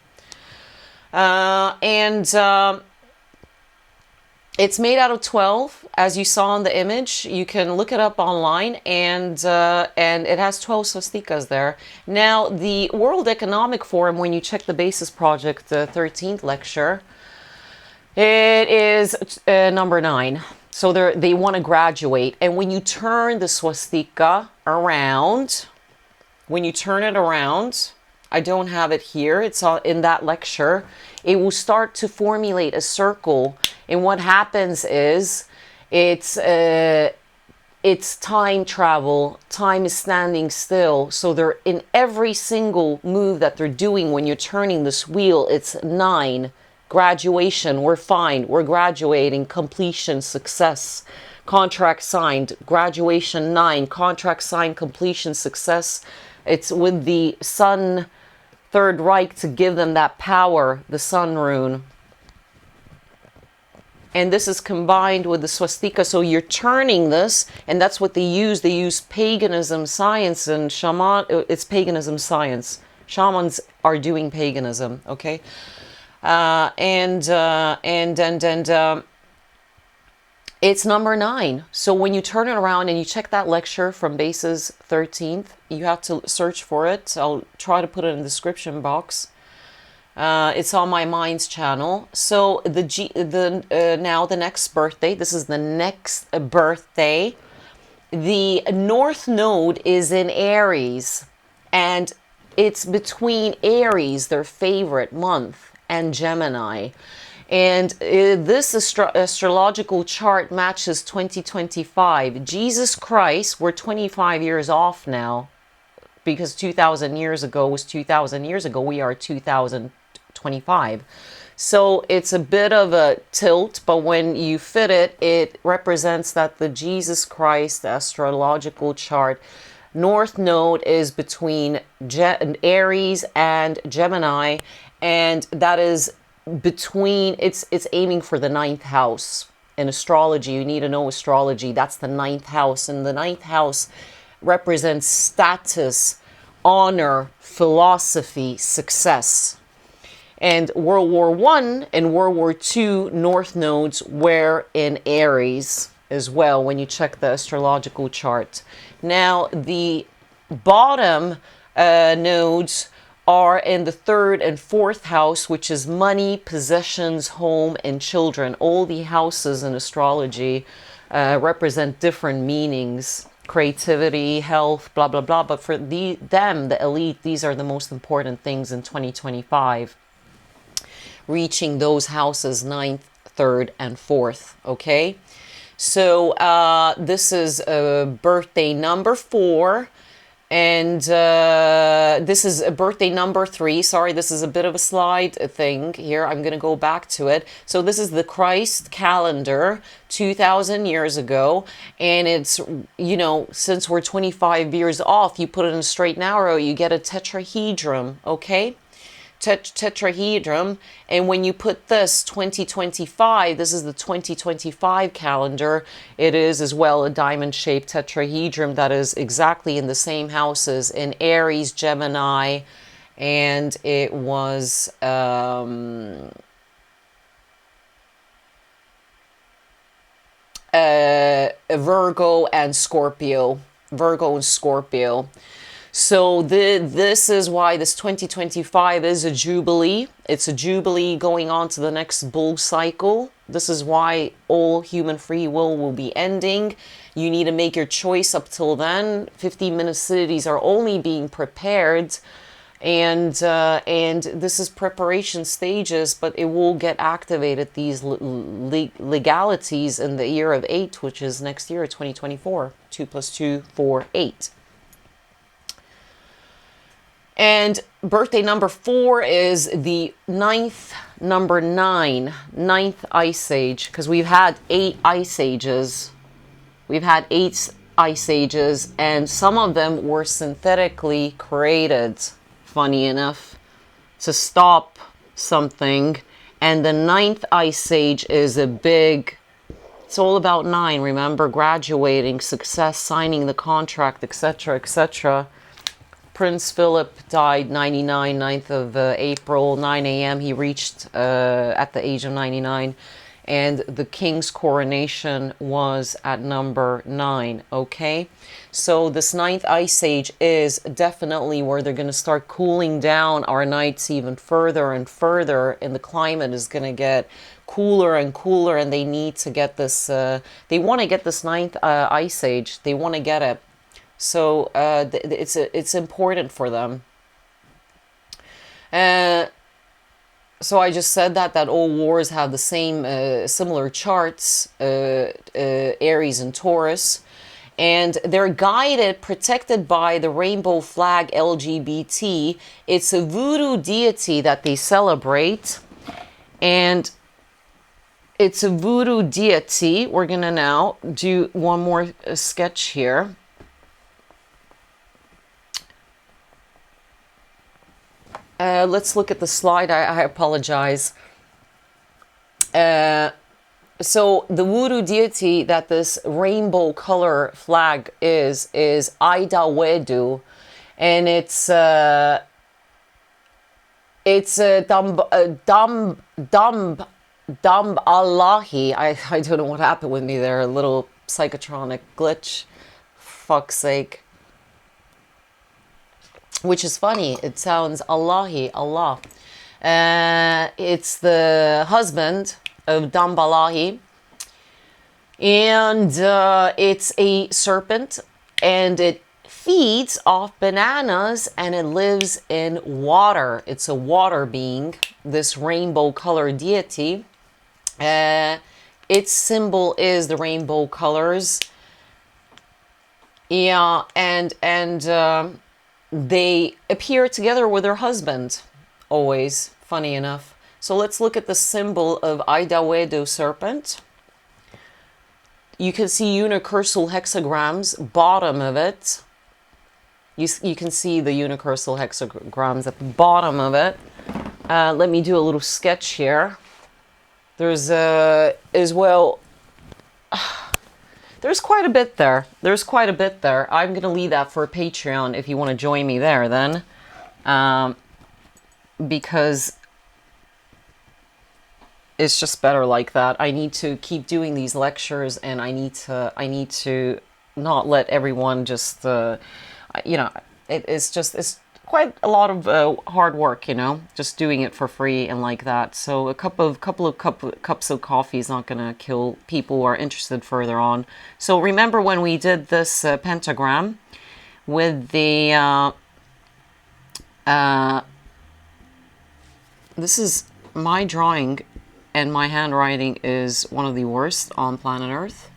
It's made out of 12, as you saw in the image. You can look it up online, and it has 12 swastikas there. Now, the World Economic Forum, when you check the Bases Project, the 13th lecture, it is number 9. So they want to graduate. And when you turn the swastika around, when you turn it around, I don't have it here, it's all in that lecture, it will start to formulate a circle. And what happens is it's time travel. Time is standing still. So they're in every single move that they're doing when you're turning this wheel, it's 9. Graduation, we're fine, we're graduating, completion, success, contract signed, graduation 9, contract signed, completion, success. It's with the Sun Third Reich to give them that power, the Sun rune. And this is combined with the swastika, so you're turning this, and that's what they use. They use paganism, science, and shaman. It's paganism, science. Shamans are doing paganism, okay? It's number 9. So when you turn it around and you check that lecture from Bases 13th, you have to search for it. I'll try to put it in the description box. It's on my Minds channel. So now the next birthday. This is the next birthday. The North Node is in Aries, and it's between Aries, their favorite month, and Gemini. And this astrological chart matches 2025. Jesus Christ, we're 25 years off now, because 2,000 years ago was 2,000 years ago. We are 2025. So it's a bit of a tilt, but when you fit it, it represents that the Jesus Christ astrological chart North Node is between Aries and Gemini, and that is between, it's aiming for the 9th house. In astrology, you need to know astrology. That's the 9th house, and the 9th house represents status, honor, philosophy, success. And World War I and World War II North Nodes were in Aries as well when you check the astrological chart. Now, the bottom nodes are in the 3rd and 4th house, which is money, possessions, home, and children. All the houses in astrology represent different meanings. Creativity, health, blah, blah, blah. But for the elite, these are the most important things in 2025. Reaching those houses, 9th, 3rd, and 4th, okay? So this is birthday number 4, and this is birthday number 3. Sorry, this is a bit of a slide thing here. I'm going to go back to it. So this is the Christ calendar, 2,000 years ago, and it's, you know, since we're 25 years off, you put it in a straight and narrow, you get a tetrahedron, okay? Tetrahedron. And when you put this 2025, this is the 2025 calendar, it is as well a diamond shaped tetrahedron that is exactly in the same houses in Aries, Gemini, and it was Virgo and Scorpio. Virgo and Scorpio. So this is why this 2025 is a jubilee. It's a jubilee going on to the next bull cycle. This is why all human free will be ending. You need to make your choice up till then. 15-minute cities are only being prepared, and this is preparation stages, but it will get activated, these legalities, in the year of 8, which is next year, 2024. 2 + 2 = 4, 8. And birthday number 4 is the number 9, ninth ice age, because we've had 8 ice ages. We've had 8 ice ages, and some of them were synthetically created, funny enough, to stop something. And the 9th ice age is a big, it's all about 9, remember, graduating, success, signing the contract, etc., etc. Prince Philip died 99, 9th of April, 9 a.m. He reached at the age of 99. And the king's coronation was at number 9, okay? So this 9th ice age is definitely where they're going to start cooling down our nights even further and further, and the climate is going to get cooler and cooler, and they need to get this, they want to get this 9th ice age. They want to get it. So it's important for them. So I just said that all wars have the same similar charts, Aries and Taurus, and they're guided, protected by the rainbow flag LGBT. It's a voodoo deity that they celebrate, and it's a voodoo deity. We're gonna now do one more sketch here. Let's look at the slide. I apologize. So the voodoo deity that this rainbow color flag is Ida Wedu, and it's Dumb Allahi. I don't know what happened with me there. A little psychotronic glitch. Fuck's sake. Which is funny. It sounds Allahi, Allah. It's the husband of Dambalahi. And it's a serpent. And it feeds off bananas. And it lives in water. It's a water being. This rainbow colored deity. Its symbol is the rainbow colors. Yeah. And they appear together with their husband, always, funny enough. So let's look at the symbol of Idawedu serpent. You can see unicursal hexagrams, bottom of it. You can see the unicursal hexagrams at the bottom of it. Let me do a little sketch here. There's as well... There's quite a bit there. There's quite a bit there. I'm going to leave that for Patreon if you want to join me there then. Because it's just better like that. I need to keep doing these lectures, and I need to not let everyone just, you know, it's quite a lot of hard work, you know, just doing it for free and like that. So a couple of cups of coffee is not going to kill people who are interested further on. So remember when we did this pentagram with the this is my drawing, and my handwriting is one of the worst on planet Earth,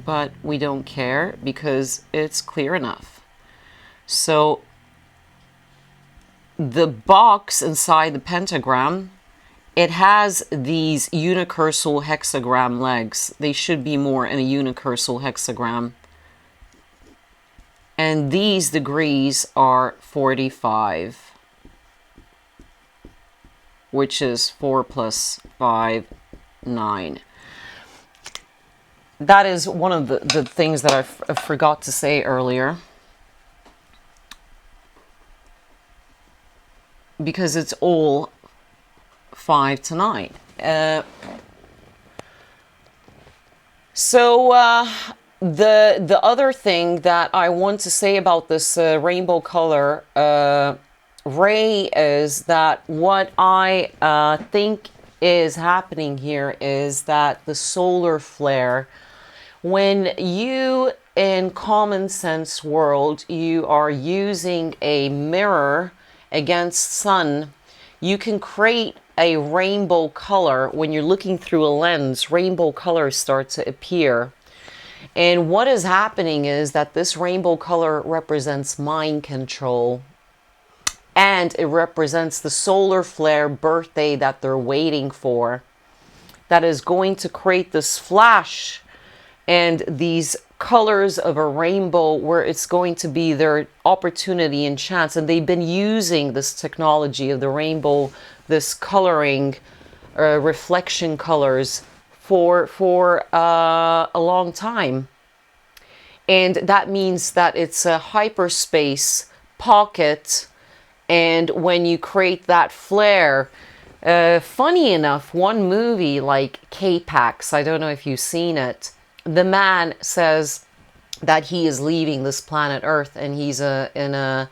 but we don't care because it's clear enough. So the box inside the pentagram, it has these unicursal hexagram legs. They should be more in a unicursal hexagram. And these degrees are 45, which is 4 + 5, 9. That is one of the things that I forgot to say earlier. Because it's all 5 to 9. So the other thing that I want to say about this rainbow color ray is that what I think is happening here is that the solar flare, when you in common sense world you are using a mirror against sun, you can create a rainbow color. When you're looking through a lens, rainbow colors start to appear. And what is happening is that this rainbow color represents mind control, and it represents the solar flare birthday that they're waiting for, that is going to create this flash and these colors of a rainbow where it's going to be their opportunity and chance. And they've been using this technology of the rainbow, this coloring, reflection colors for a long time. And that means that it's a hyperspace pocket. And when you create that flare, funny enough, one movie like K-Pax, I don't know if you've seen it, the man says that he is leaving this planet Earth and he's in a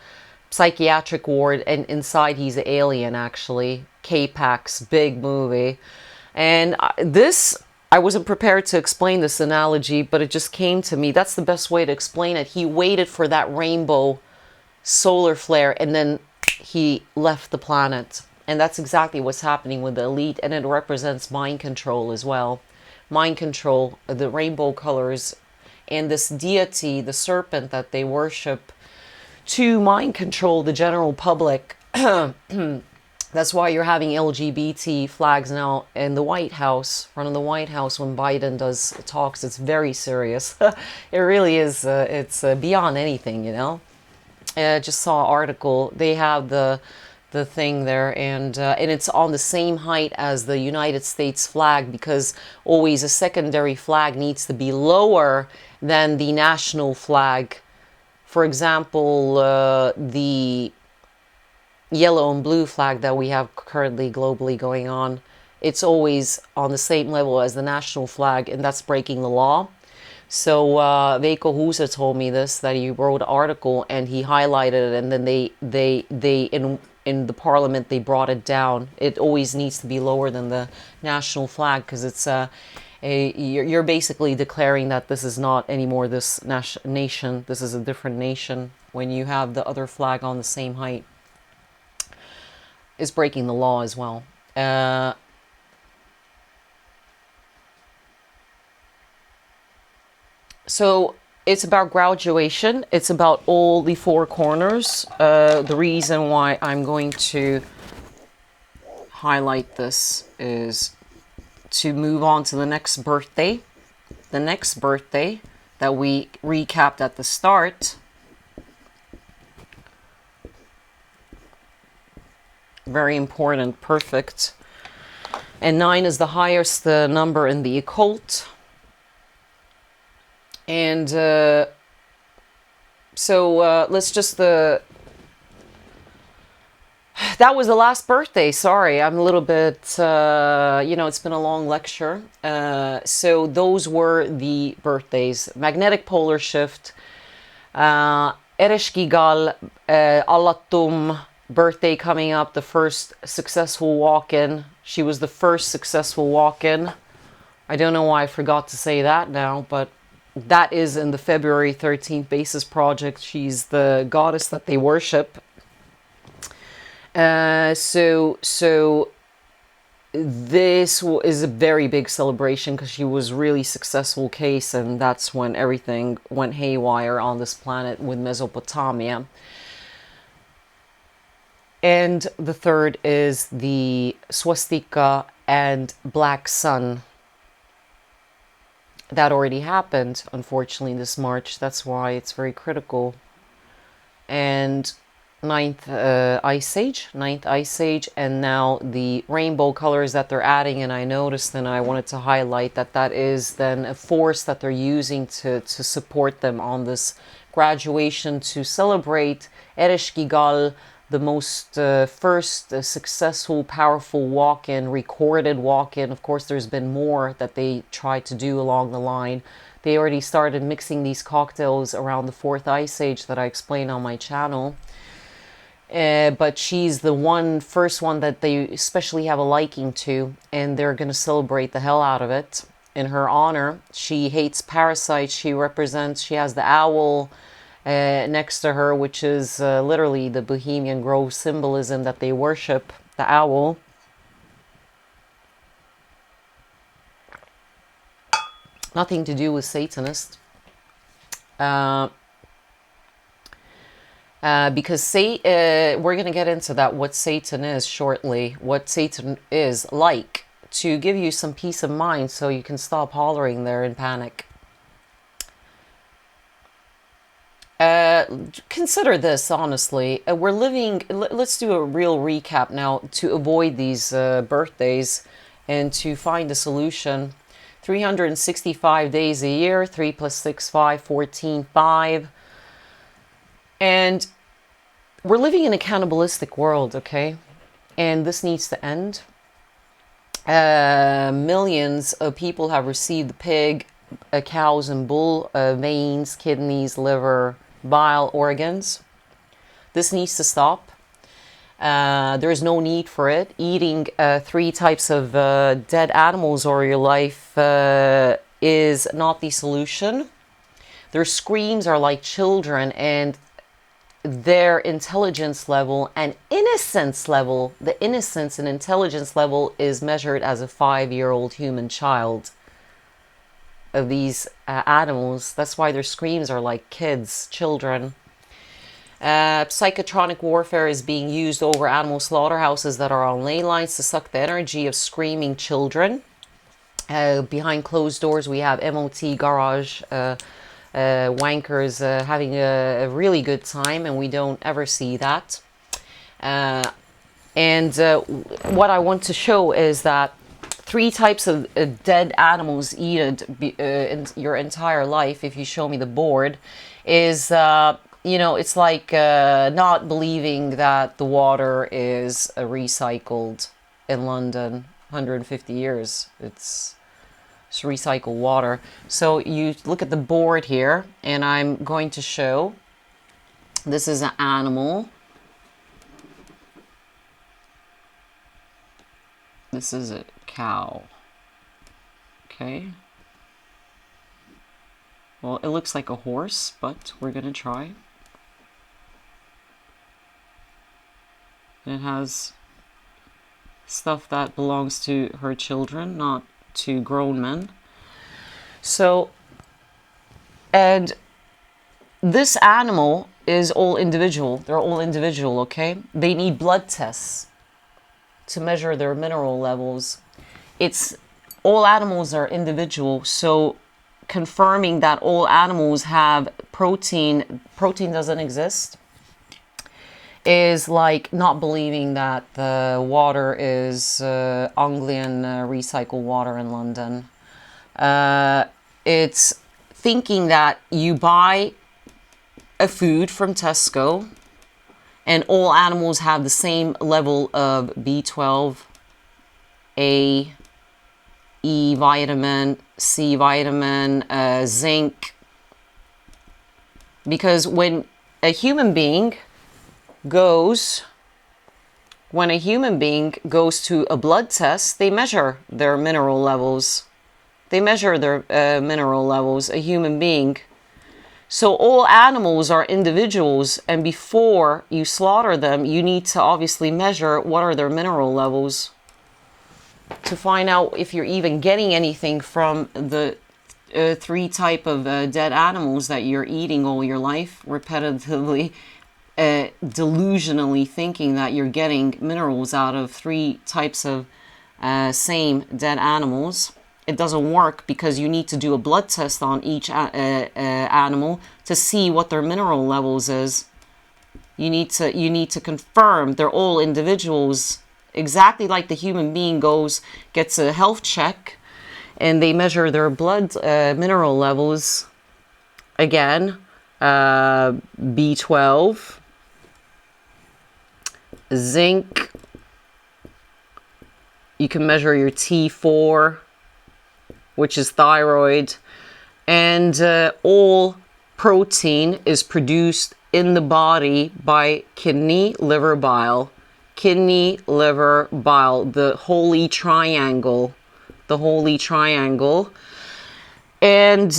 psychiatric ward, and inside he's an alien, actually. K-Pax, big movie. And I wasn't prepared to explain this analogy, but it just came to me. That's the best way to explain it. He waited for that rainbow solar flare and then he left the planet. And that's exactly what's happening with the elite, and it represents mind control as well. Mind control, the rainbow colors, and this deity, the serpent that they worship, to mind control the general public. That's why you're having LGBT flags now in the White House, front of the White House, when Biden does talks. It's very serious. It really is. It's beyond anything, you know. I just saw an article. They have the thing there, and it's on the same height as the United States flag, because always a secondary flag needs to be lower than the national flag. For example, the yellow and blue flag that we have currently globally going on, it's always on the same level as the national flag, and that's breaking the law. So Veiko Husa told me this, that he wrote an article and he highlighted it, and then they in the parliament they brought it down. It always needs to be lower than the national flag, because it's you're basically declaring that this is not anymore this nation. This is a different nation when you have the other flag on the same height. Is breaking the law as well. So it's about graduation. It's about all the four corners. The reason why I'm going to highlight this is to move on to the next birthday. The next birthday that we recapped at the start. Very important, perfect. And 9 is the highest number in the occult. And so let's just that was the last birthday. Sorry, I'm a little bit, it's been a long lecture. So those were the birthdays. Magnetic polar shift, Ereshkigal, Allatum, birthday coming up, the first successful walk-in. She was the first successful walk-in. I don't know why I forgot to say that now, but that is in the February 13th Bases project. She's the goddess that they worship. So this is a very big celebration, because she was really successful case, and that's when everything went haywire on this planet with Mesopotamia. And the third is the swastika and black sun. That already happened, unfortunately, this March. That's why it's very critical. And ninth ice age, and now the rainbow colors that they're adding. And I noticed, and I wanted to highlight that is then a force that they're using to support them on this graduation, to celebrate Ereshkigal, the most first successful, powerful walk-in, recorded walk-in. Of course, there's been more that they tried to do along the line. They already started mixing these cocktails around the 4th Ice Age that I explain on my channel. But she's the first one that they especially have a liking to, and they're going to celebrate the hell out of it in her honor. She hates parasites. She has the owl next to her, which is literally the Bohemian Grove symbolism that they worship, the owl. Nothing to do with Satanists. Because we're going to get into that, what Satan is shortly, what Satan is like, to give you some peace of mind so you can stop hollering there in panic. Consider this, honestly. We're living, let's do a real recap now to avoid these birthdays and to find a solution. 365 days a year, 3 + 6, 5, 14, 5. And we're living in a cannibalistic world, okay? And this needs to end. Millions of people have received the pig, cows and bull veins, kidneys, liver, bile, organs. This needs to stop. There is no need for it. Eating 3 types of dead animals over your life is not the solution. Their screams are like children, and their intelligence level and innocence level, the innocence and intelligence level is measured as a 5-year-old human child of these animals. That's why their screams are like kids, children. Psychotronic warfare is being used over animal slaughterhouses that are on ley lines to suck the energy of screaming children. Behind closed doors, we have MOT garage wankers having a really good time, and we don't ever see that. What I want to show is that 3 types of dead animals eaten in your entire life, if you show me the board, is, it's like not believing that the water is recycled in London. 150 years. It's recycled water. So you look at the board here, and I'm going to show, this is an animal. This is a cow. Okay. Well, it looks like a horse, but we're gonna try. It has stuff that belongs to her children, not to grown men. So, and this animal is all individual. They're all individual, okay? They need blood tests to measure their mineral levels. All animals are individual, so confirming that all animals have protein doesn't exist, is like not believing that the water is Anglian recycled water in London. It's thinking that you buy a food from Tesco and all animals have the same level of B12, A, E vitamin, C vitamin, zinc. Because when a human being goes to a blood test, they measure their mineral levels. A human being. So all animals are individuals, and before you slaughter them, you need to obviously measure what are their mineral levels to find out if you're even getting anything from the 3 type of dead animals that you're eating all your life, repetitively, delusionally thinking that you're getting minerals out of 3 types of same dead animals. It doesn't work because you need to do a blood test on each animal to see what their mineral levels is. You need to confirm they're all individuals, exactly like the human being gets a health check and they measure their blood mineral levels. Again, B12, zinc. You can measure your T4, which is thyroid. And all protein is produced in the body by kidney, liver, bile. Kidney, liver, bile, the holy triangle. The holy triangle. And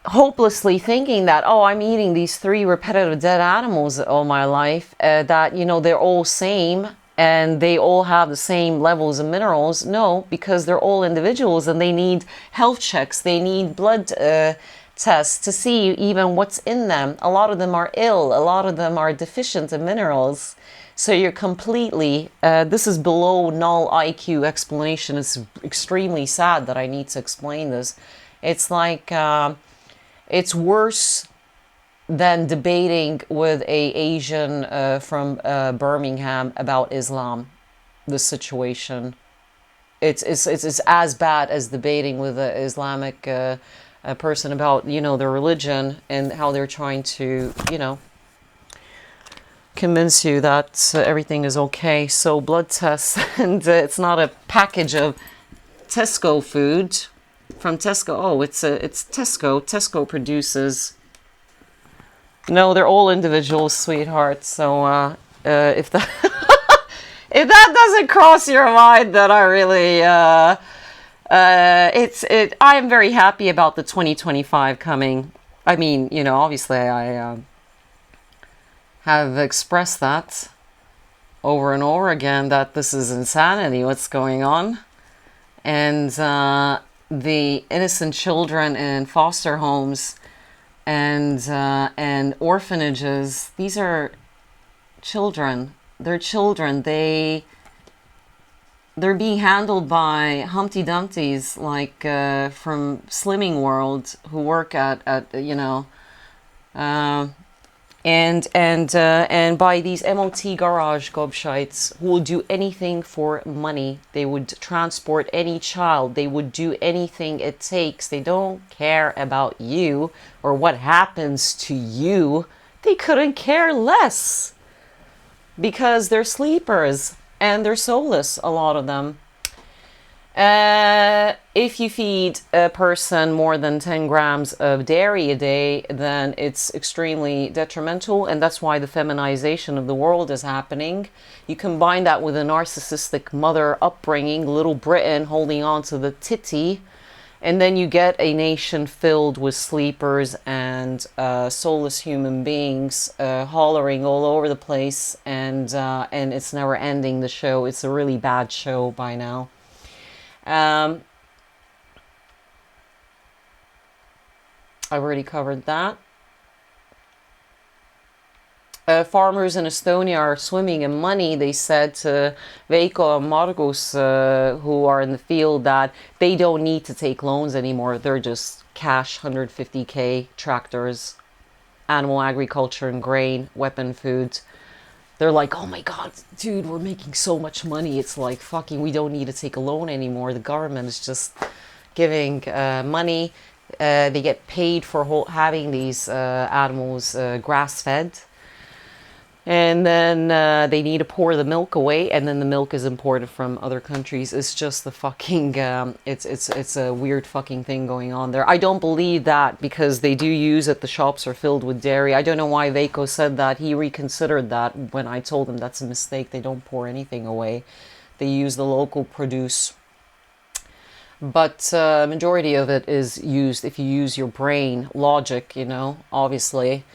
hopelessly thinking that, oh, I'm eating these 3 repetitive dead animals all my life, that, you know, they're all same and they all have the same levels of minerals. No, because they're all individuals and they need health checks. They need blood tests to see even what's in them. A lot of them are ill. A lot of them are deficient in minerals. So you're completely, this is below null IQ explanation. It's extremely sad that I need to explain this. It's like, it's worse than debating with a Asian from Birmingham about Islam, this situation. It's as bad as debating with an Islamic person about, you know, their religion and how they're trying to, you know, convince you that everything is okay. So blood tests, and it's not a package of Tesco food from Tesco. Oh, it's Tesco. Tesco produces. No, they're all individuals, sweetheart. So if that if that doesn't cross your mind, then I really I am very happy about the 2025 coming. I mean, you know, obviously I have expressed that over and over again that this is insanity, what's going on. And the innocent children in foster homes and orphanages, these are children. They're children. They're being handled by Humpty Dumptys, like from Slimming World, who work at you know, and by these MOT garage gobshites who will do anything for money. They would transport any child. They would do anything it takes. They don't care about you or what happens to you. They couldn't care less because they're sleepers and they're soulless, a lot of them. If you feed a person more than 10 grams of dairy a day, then it's extremely detrimental, and that's why the feminization of the world is happening. You combine that with a narcissistic mother upbringing, Little Britain holding on to the titty, and then you get a nation filled with sleepers and soulless human beings hollering all over the place, and it's never ending, the show. It's a really bad show by now. I've already covered that. Farmers in Estonia are swimming in money. They said to Veiko and Margus, who are in the field, that they don't need to take loans anymore. They're just cash, 150K, tractors, animal agriculture and grain, weapon food. They're like, oh my God, dude, we're making so much money. It's like, fucking, we don't need to take a loan anymore. The government is just giving money. They get paid for having these animals grass-fed. And then they need to pour the milk away, and then the milk is imported from other countries. It's just the fucking, it's a weird fucking thing going on there. I don't believe that, because they do use it. The shops are filled with dairy. I don't know why Veiko said that. He reconsidered that when I told him that's a mistake. They don't pour anything away. They use the local produce. But majority of it is used if you use your brain, logic, you know, obviously.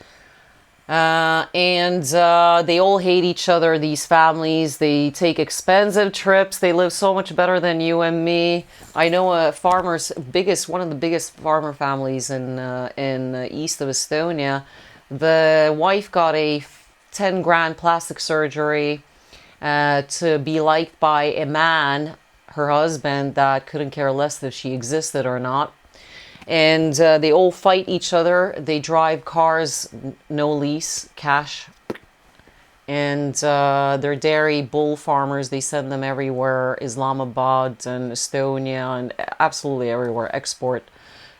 And they all hate each other, these families. They take expensive trips. They live so much better than you and me. I know one of the biggest farmer families in east of Estonia. The wife got a 10 grand plastic surgery to be liked by a man, her husband, that couldn't care less if she existed or not. And they all fight each other. They drive cars, no lease, cash. And they're dairy bull farmers. They send them everywhere, Islamabad and Estonia and absolutely everywhere, export.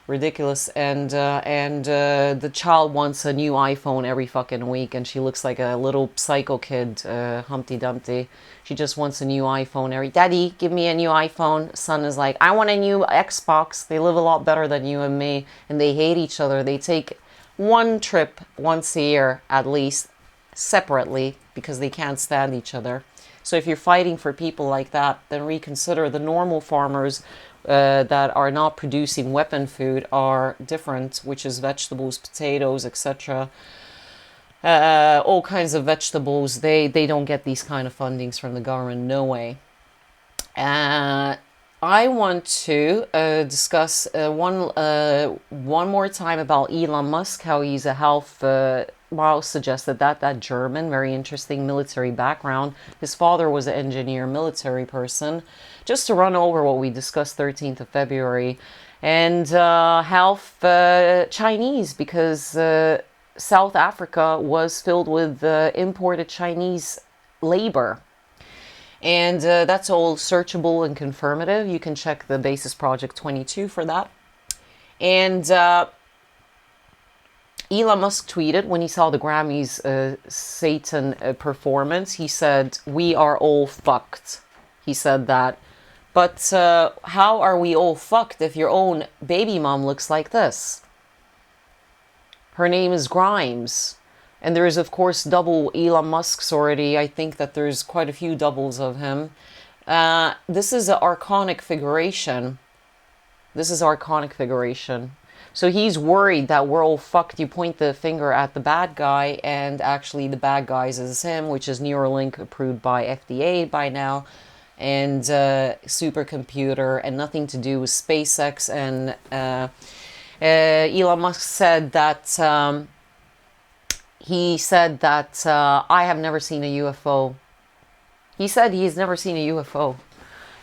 ridiculous. And the child wants a new iPhone every fucking week, and she looks like a little psycho kid, Humpty Dumpty. She just wants a new iPhone every. Daddy, give me a new iPhone. Son is like, I want a new Xbox. They live a lot better than you and me, and they hate each other. They take one trip once a year at least, separately, because they can't stand each other. So if you're fighting for people like that, then reconsider. The normal farmers that are not producing weapon food are different, which is vegetables, potatoes, etc. All kinds of vegetables. They don't get these kind of fundings from the government. No way. I want to discuss one more time about Elon Musk, how he's a health. Miles suggested that German, very interesting military background. His father was an engineer, military person. Just to run over what we discussed 13th of February. And health Chinese, because South Africa was filled with imported Chinese labor. And that's all searchable and confirmative. You can check the Bases Project 22 for that. And Elon Musk tweeted when he saw the Grammys Satan performance, he said, "We are all fucked." He said that. But how are we all fucked if your own baby mom looks like this? Her name is Grimes. And there is, of course, double Elon Musk's already. I think that there's quite a few doubles of him. This is an archonic figuration. This is archonic figuration. So he's worried that we're all fucked. You point the finger at the bad guy, and actually the bad guys is him, which is Neuralink, approved by FDA by now, and supercomputer, and nothing to do with SpaceX. And Elon Musk said that I have never seen a UFO. He said he's never seen a UFO.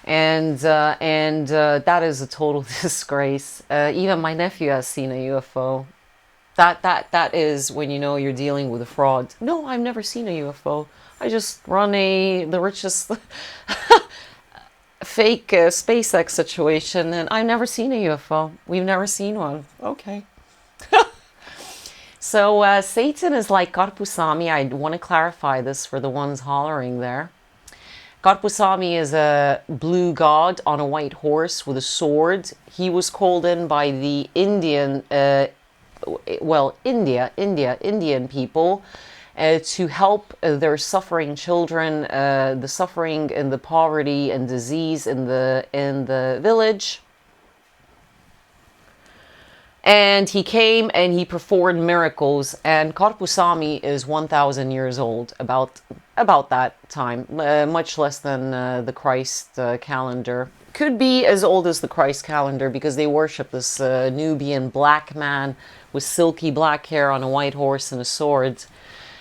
And that is a total disgrace. Even my nephew has seen a UFO. That is when you know you're dealing with a fraud. No, I've never seen a UFO. I just run the richest fake SpaceX situation, and I've never seen a UFO. We've never seen one. Okay. So Satan is like Karpusami. I want to clarify this for the ones hollering there. Karpusami is a blue god on a white horse with a sword. He was called in by the Indian people to help their suffering children, the suffering and the poverty and disease in the village. And he came and he performed miracles. And Karpusami is 1,000 years old, about that time, much less than the Christ calendar. Could be as old as the Christ calendar, because they worship this Nubian black man with silky black hair on a white horse and a sword.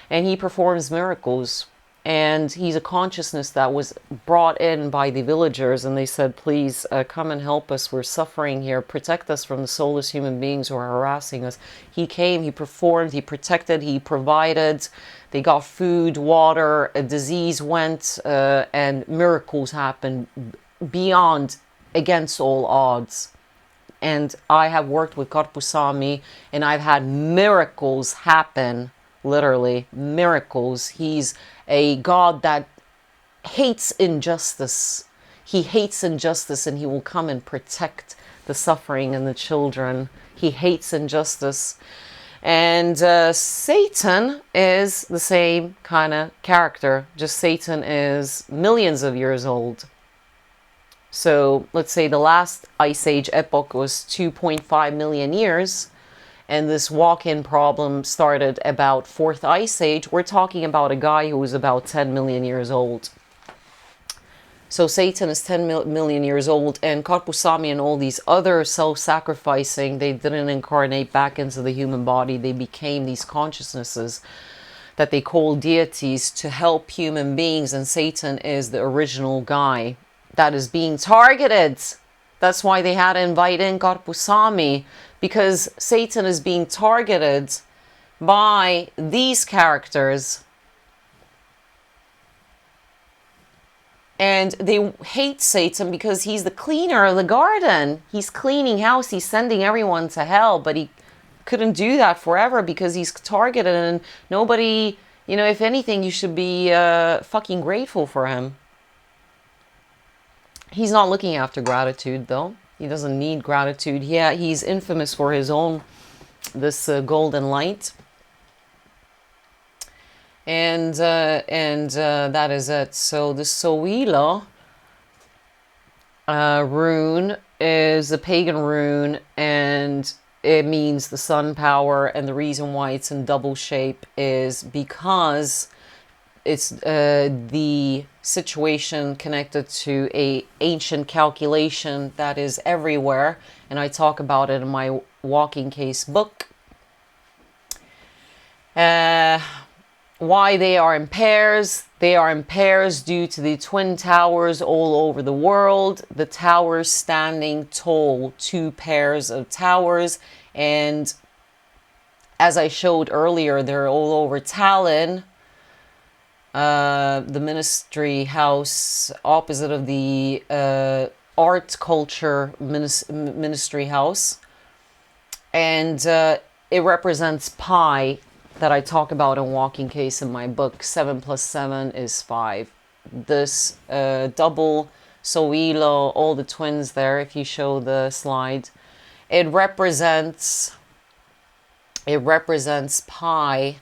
And he performs miracles. And he's a consciousness that was brought in by the villagers, and they said, please come and help us. We're suffering here. Protect us from the soulless human beings who are harassing us. He came, he performed, he protected, he provided. They got food, water, a disease went, and miracles happened against all odds. And I have worked with Karpusami, and I've had miracles happen. Literally, miracles. He's a god that hates injustice. He hates injustice, and he will come and protect the suffering and the children. He hates injustice. And Satan is the same kind of character. Just Satan is millions of years old. So let's say the last ice age epoch was 2.5 million years. And this walk-in problem started about 4th Ice Age. We're talking about a guy who was about 10 million years old. So Satan is 10 million years old, and Karpusami and all these other self-sacrificing, they didn't incarnate back into the human body. They became these consciousnesses that they call deities to help human beings, and Satan is the original guy that is being targeted. That's why they had to invite in Karpusami, because Satan is being targeted by these characters. And they hate Satan because he's the cleaner of the garden. He's cleaning house. He's sending everyone to hell. But he couldn't do that forever because he's targeted. And nobody, you know, if anything, you should be fucking grateful for him. He's not looking after gratitude, though. He doesn't need gratitude. Yeah, he's infamous for his own, this golden light. And that is it. So the Soila rune is a pagan rune, and it means the sun power. And the reason why it's in double shape is because it's the situation connected to a ancient calculation that is everywhere, and I talk about it in my Walking Case book. Why they are in pairs? They are in pairs due to the twin towers all over the world. The towers standing tall, 2 pairs of towers. And as I showed earlier, they're all over Tallinn, the ministry house opposite of the art culture ministry house. And it represents pi, that I talk about in Walking Case in my book. 7 + 7 is 5. This double Soilo, all the twins there, if you show the slide, it represents pi,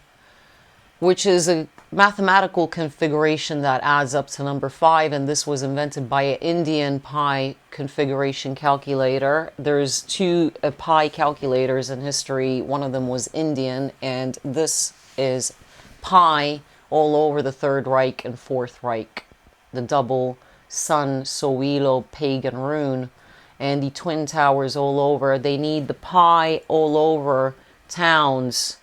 which is a mathematical configuration that adds up to number 5, and this was invented by an Indian pi configuration calculator. There's 2 pi calculators in history. One of them was Indian, and this is pi all over the Third Reich and Fourth Reich. The double sun Soilo pagan rune, and the twin towers all over. They need the pi all over towns,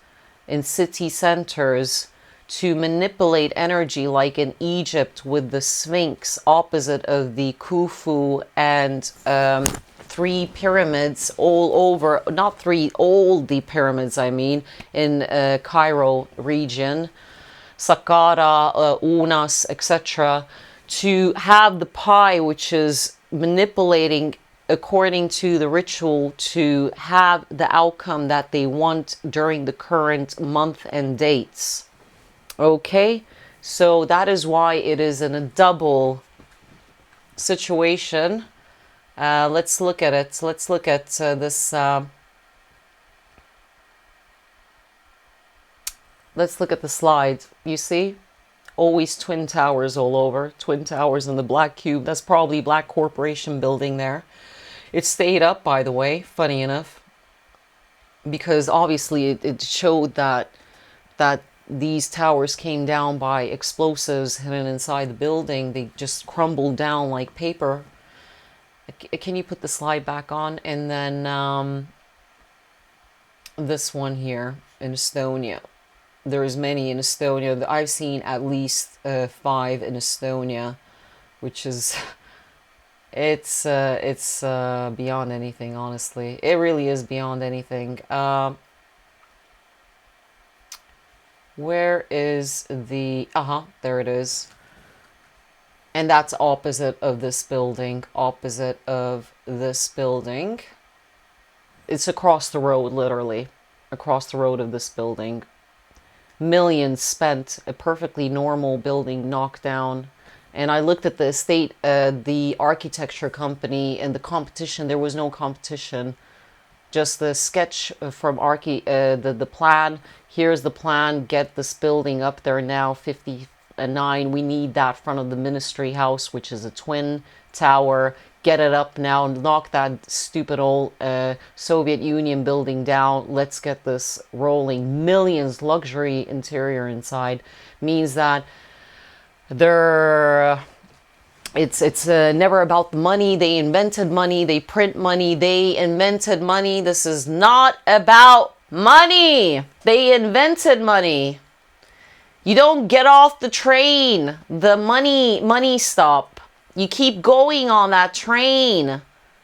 in city centers, to manipulate energy, like in Egypt with the Sphinx opposite of the Khufu, and 3 pyramids all over, not 3, all the pyramids, I mean, in Cairo region, Saqqara, Unas, etc., to have the pi, which is manipulating according to the ritual to have the outcome that they want during the current month and dates. Okay, so that is why it is in a double situation. Let's look at it. Let's look at this. Let's look at the slide. You see? Always twin towers all over. Twin towers in the black cube. That's probably Black Corporation building there. It stayed up, by the way, funny enough, because obviously it showed that these towers came down by explosives hidden inside the building. They just crumbled down like paper. Can you put the slide back on? And then this one here in Estonia. There's many in Estonia. I've seen at least 5 in Estonia, which is it's beyond anything, honestly. It really is beyond anything. Where is the... there it is. And that's opposite of this building. Opposite of this building. It's across the road, literally. Across the road of this building. Millions spent. A perfectly normal building knocked down. And I looked at the estate, the architecture company, and the competition. There was no competition. Just the sketch from the plan. Here's the plan. Get this building up there now. 59. We need that front of the ministry house, which is a twin tower. Get it up now. Knock that stupid old Soviet Union building down. Let's get this rolling. Millions, luxury interior inside, means that it's never about the money. They invented money. They print money. They invented money. This is not about money. They invented money. You don't get off the train. The money stop. You keep going on that train.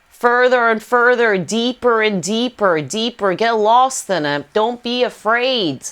Further and further, deeper and deeper, deeper. Get lost in it. Don't be afraid.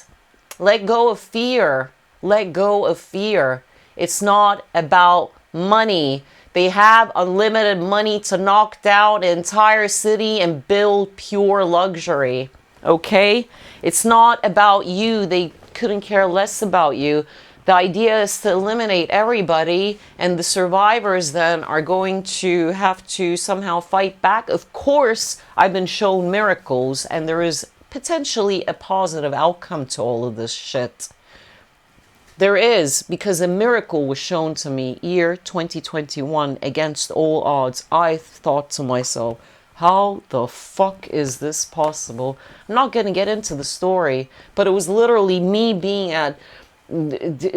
Let go of fear. Let go of fear. It's not about money. They have unlimited money to knock down an entire city and build pure luxury. Okay? It's not about you. They couldn't care less about you. The idea is to eliminate everybody, and the survivors then are going to have to somehow fight back. Of course, I've been shown miracles, and there is potentially a positive outcome to all of this shit. There is, because a miracle was shown to me year 2021 against all odds. I thought to myself, how the fuck is this possible? I'm not going to get into the story, but it was literally me being at,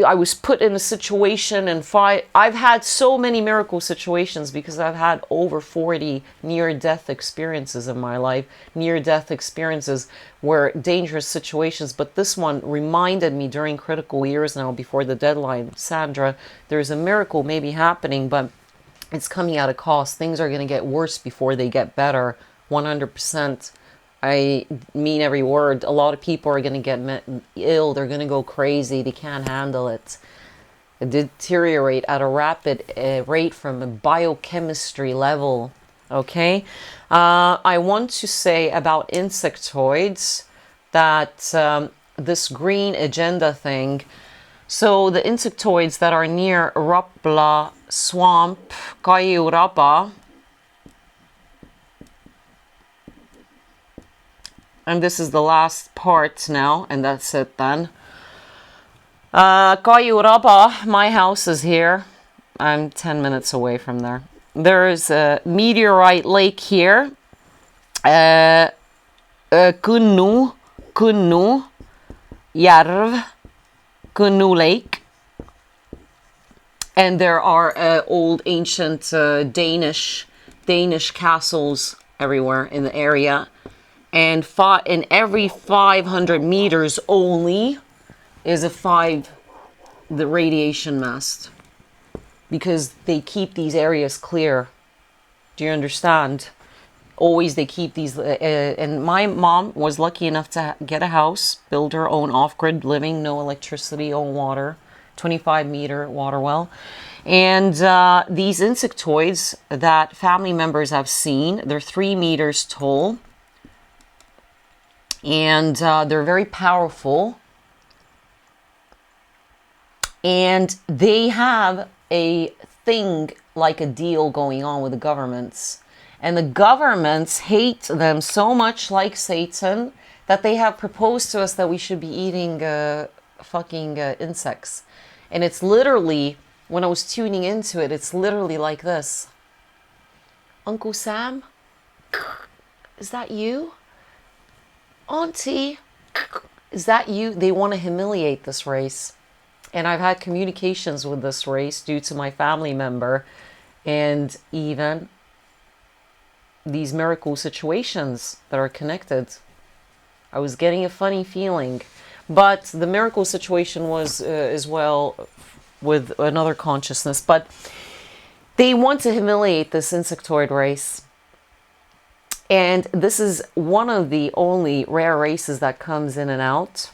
I was put in a situation and I've had so many miracle situations because I've had over 40 near-death experiences in my life, near-death experiences were dangerous situations, but this one reminded me during critical years now before the deadline, Sandra, there's a miracle maybe happening, but it's coming at a cost. Things are going to get worse before they get better, 100%. I mean every word. A lot of people are going to get ill. They're going to go crazy. They can't handle it. Deteriorate at a rapid rate from a biochemistry level. Okay? I want to say about insectoids that this green agenda thing. So the insectoids that are near Rapla swamp, Kaiurapa, and this is the last part now, and that's it then. Kaiurapa, my house is here. I'm 10 minutes away from there. There is a meteorite lake here. Kunnu Järv, Kunnu Lake. And there are old ancient Danish castles everywhere in the area. And in every 500 meters only is the radiation mast, because they keep these areas clear. Do you understand? Always they keep these, and my mom was lucky enough to get a house, build her own off-grid living, no electricity, own water, 25-meter water well. And these insectoids that family members have seen, they're 3 meters tall. And they're very powerful, and they have a thing like a deal going on with the governments, and the governments hate them so much, like Satan, that they have proposed to us that we should be eating fucking insects. And it's literally, when I was tuning into it, it's literally like this. Uncle Sam, is that you? Auntie, is that you? They want to humiliate this race. And I've had communications with this race due to my family member, and even these miracle situations that are connected. I was getting a funny feeling. But the miracle situation was as well with another consciousness. But they want to humiliate this insectoid race. And this is one of the only rare races that comes in and out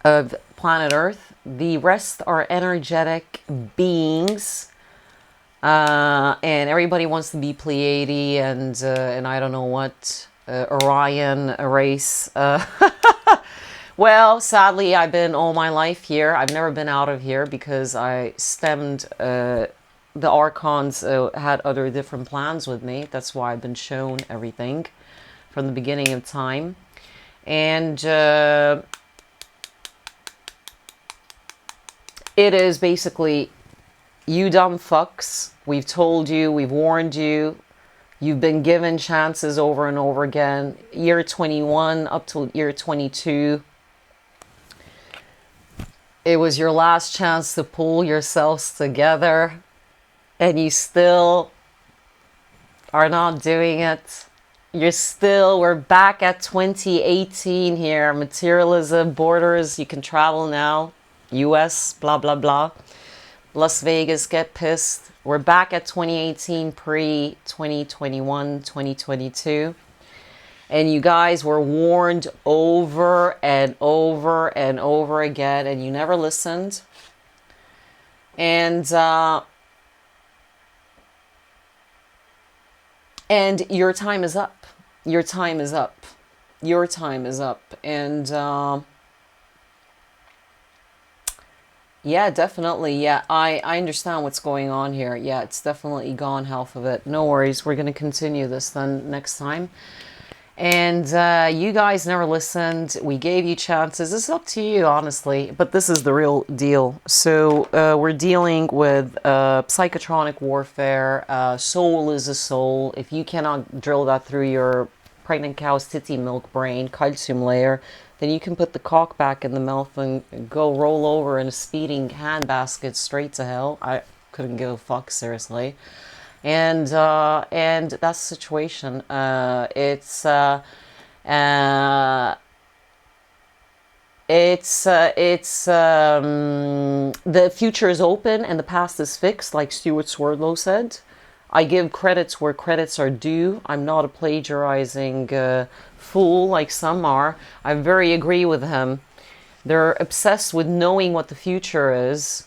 of planet Earth. The rest are energetic beings. And everybody wants to be Pleiade and I don't know what, Orion race. Well, sadly, I've been all my life here. I've never been out of here because I stemmed... the Archons had other different plans with me. That's why I've been shown everything from the beginning of time. And it is basically, you dumb fucks. We've told you, we've warned you. You've been given chances over and over again. Year 21 up to year 22. It was your last chance to pull yourselves together. And you still are not doing it. We're back at 2018 here. Materialism, borders, you can travel now. US, blah, blah, blah. Las Vegas, get pissed. We're back at 2018, pre-2021, 2022. And you guys were warned over and over and over again, and you never listened. And your time is up. Your time is up. Your time is up. And yeah, definitely. Yeah, I understand what's going on here. Yeah, it's definitely gone half of it. No worries. We're going to continue this then next time. And you guys never listened. We gave you chances. It's up to you, honestly. But this is the real deal. So we're dealing with psychotronic warfare. Soul is a soul. If you cannot drill that through your pregnant cow's titty milk brain, calcium layer, then you can put the cock back in the mouth and go roll over in a speeding handbasket straight to hell. I couldn't give a fuck, seriously. And that's the situation. The future is open and the past is fixed, like Stuart Swerdlow said. I give credits where credits are due. I'm not a plagiarizing fool like some are. I very agree with him. They're obsessed with knowing what the future is.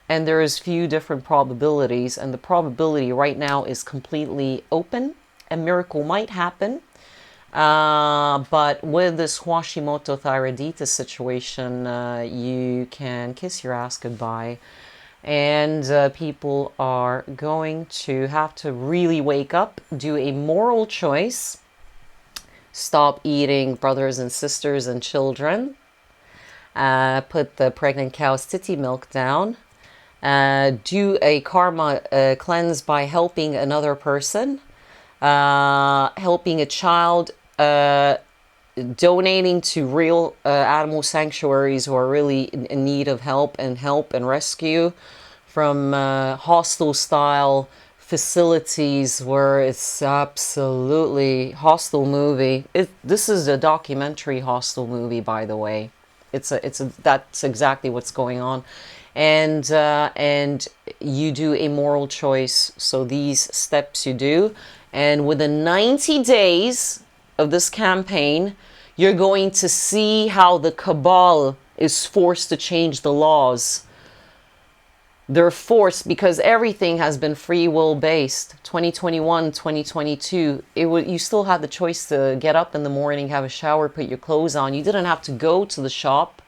And there is few different probabilities, and the probability right now is completely open. A miracle might happen, but with this Hashimoto thyroiditis situation, you can kiss your ass goodbye. And people are going to have to really wake up, do a moral choice, stop eating brothers and sisters and children, put the pregnant cow's titty milk down, do a karma cleanse by helping another person, helping a child, donating to real animal sanctuaries who are really in need of help and rescue from hostile style facilities where it's absolutely hostile movie. This is a documentary hostile movie, by the way. That's exactly what's going on. And you do a moral choice. So these steps you do, and within 90 days of this campaign, you're going to see how the cabal is forced to change the laws. They're forced because everything has been free will based. 2021, 2022, you still had the choice to get up in the morning, have a shower, put your clothes on. You didn't have to go to the shop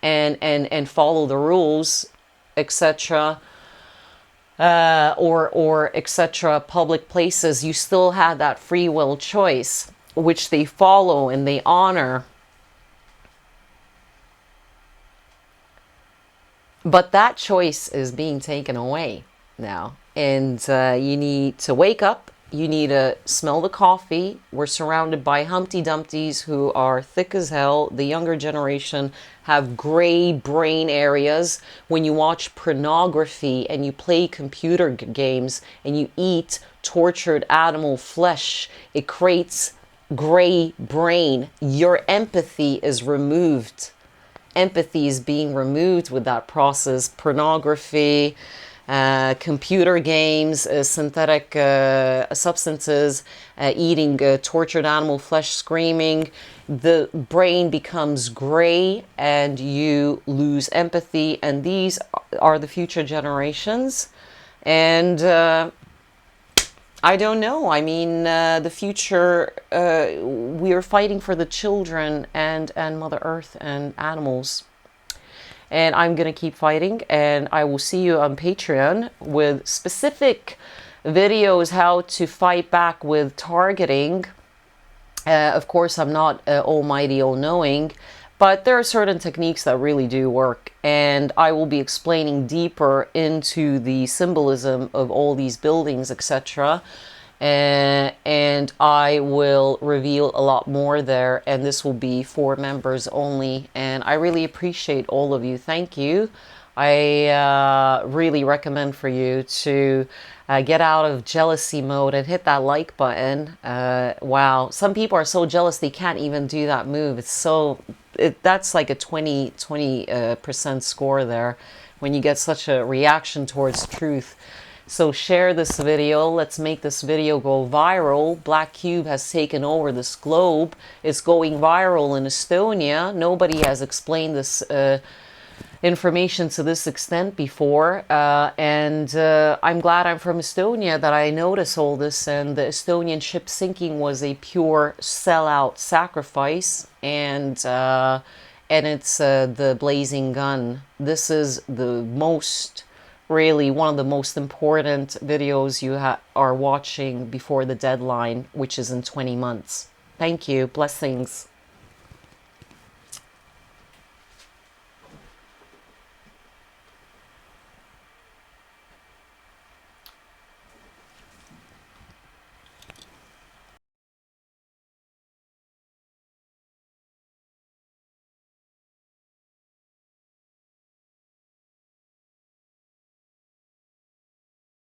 and follow the rules, etc. Or etc. public places. You still had that free will choice, which they follow and they honor. But that choice is being taken away now. And you need to wake up. You need to smell the coffee. We're surrounded by Humpty Dumptys who are thick as hell. The younger generation have gray brain areas. When you watch pornography and you play computer games and you eat tortured animal flesh, it creates gray brain. Your empathy is removed. Empathy is being removed with that process. Pornography, computer games, synthetic substances, eating tortured animal flesh, screaming. The brain becomes gray and you lose empathy. And these are the future generations. And I don't know. I mean, the future, we are fighting for the children and Mother Earth and animals. And I'm going to keep fighting. And I will see you on Patreon with specific videos how to fight back with targeting. Of course, I'm not almighty, all-knowing. But there are certain techniques that really do work, and I will be explaining deeper into the symbolism of all these buildings, etc. And I will reveal a lot more there, and this will be for members only. And I really appreciate all of you. Thank you. I really recommend for you to get out of jealousy mode and hit that like button. Wow, some people are so jealous they can't even do that move. It's so... that's like a 20% score there when you get such a reaction towards truth. So share this video. Let's make this video go viral. Black Cube has taken over this globe. It's going viral in Estonia. Nobody has explained this information to this extent before, and I'm glad I'm from Estonia that I notice all this. And the Estonian ship sinking was a pure sellout sacrifice, and it's the blazing gun. This is the most, really one of the most important videos you are watching before the deadline, which is in 20 months. Thank you. Blessings.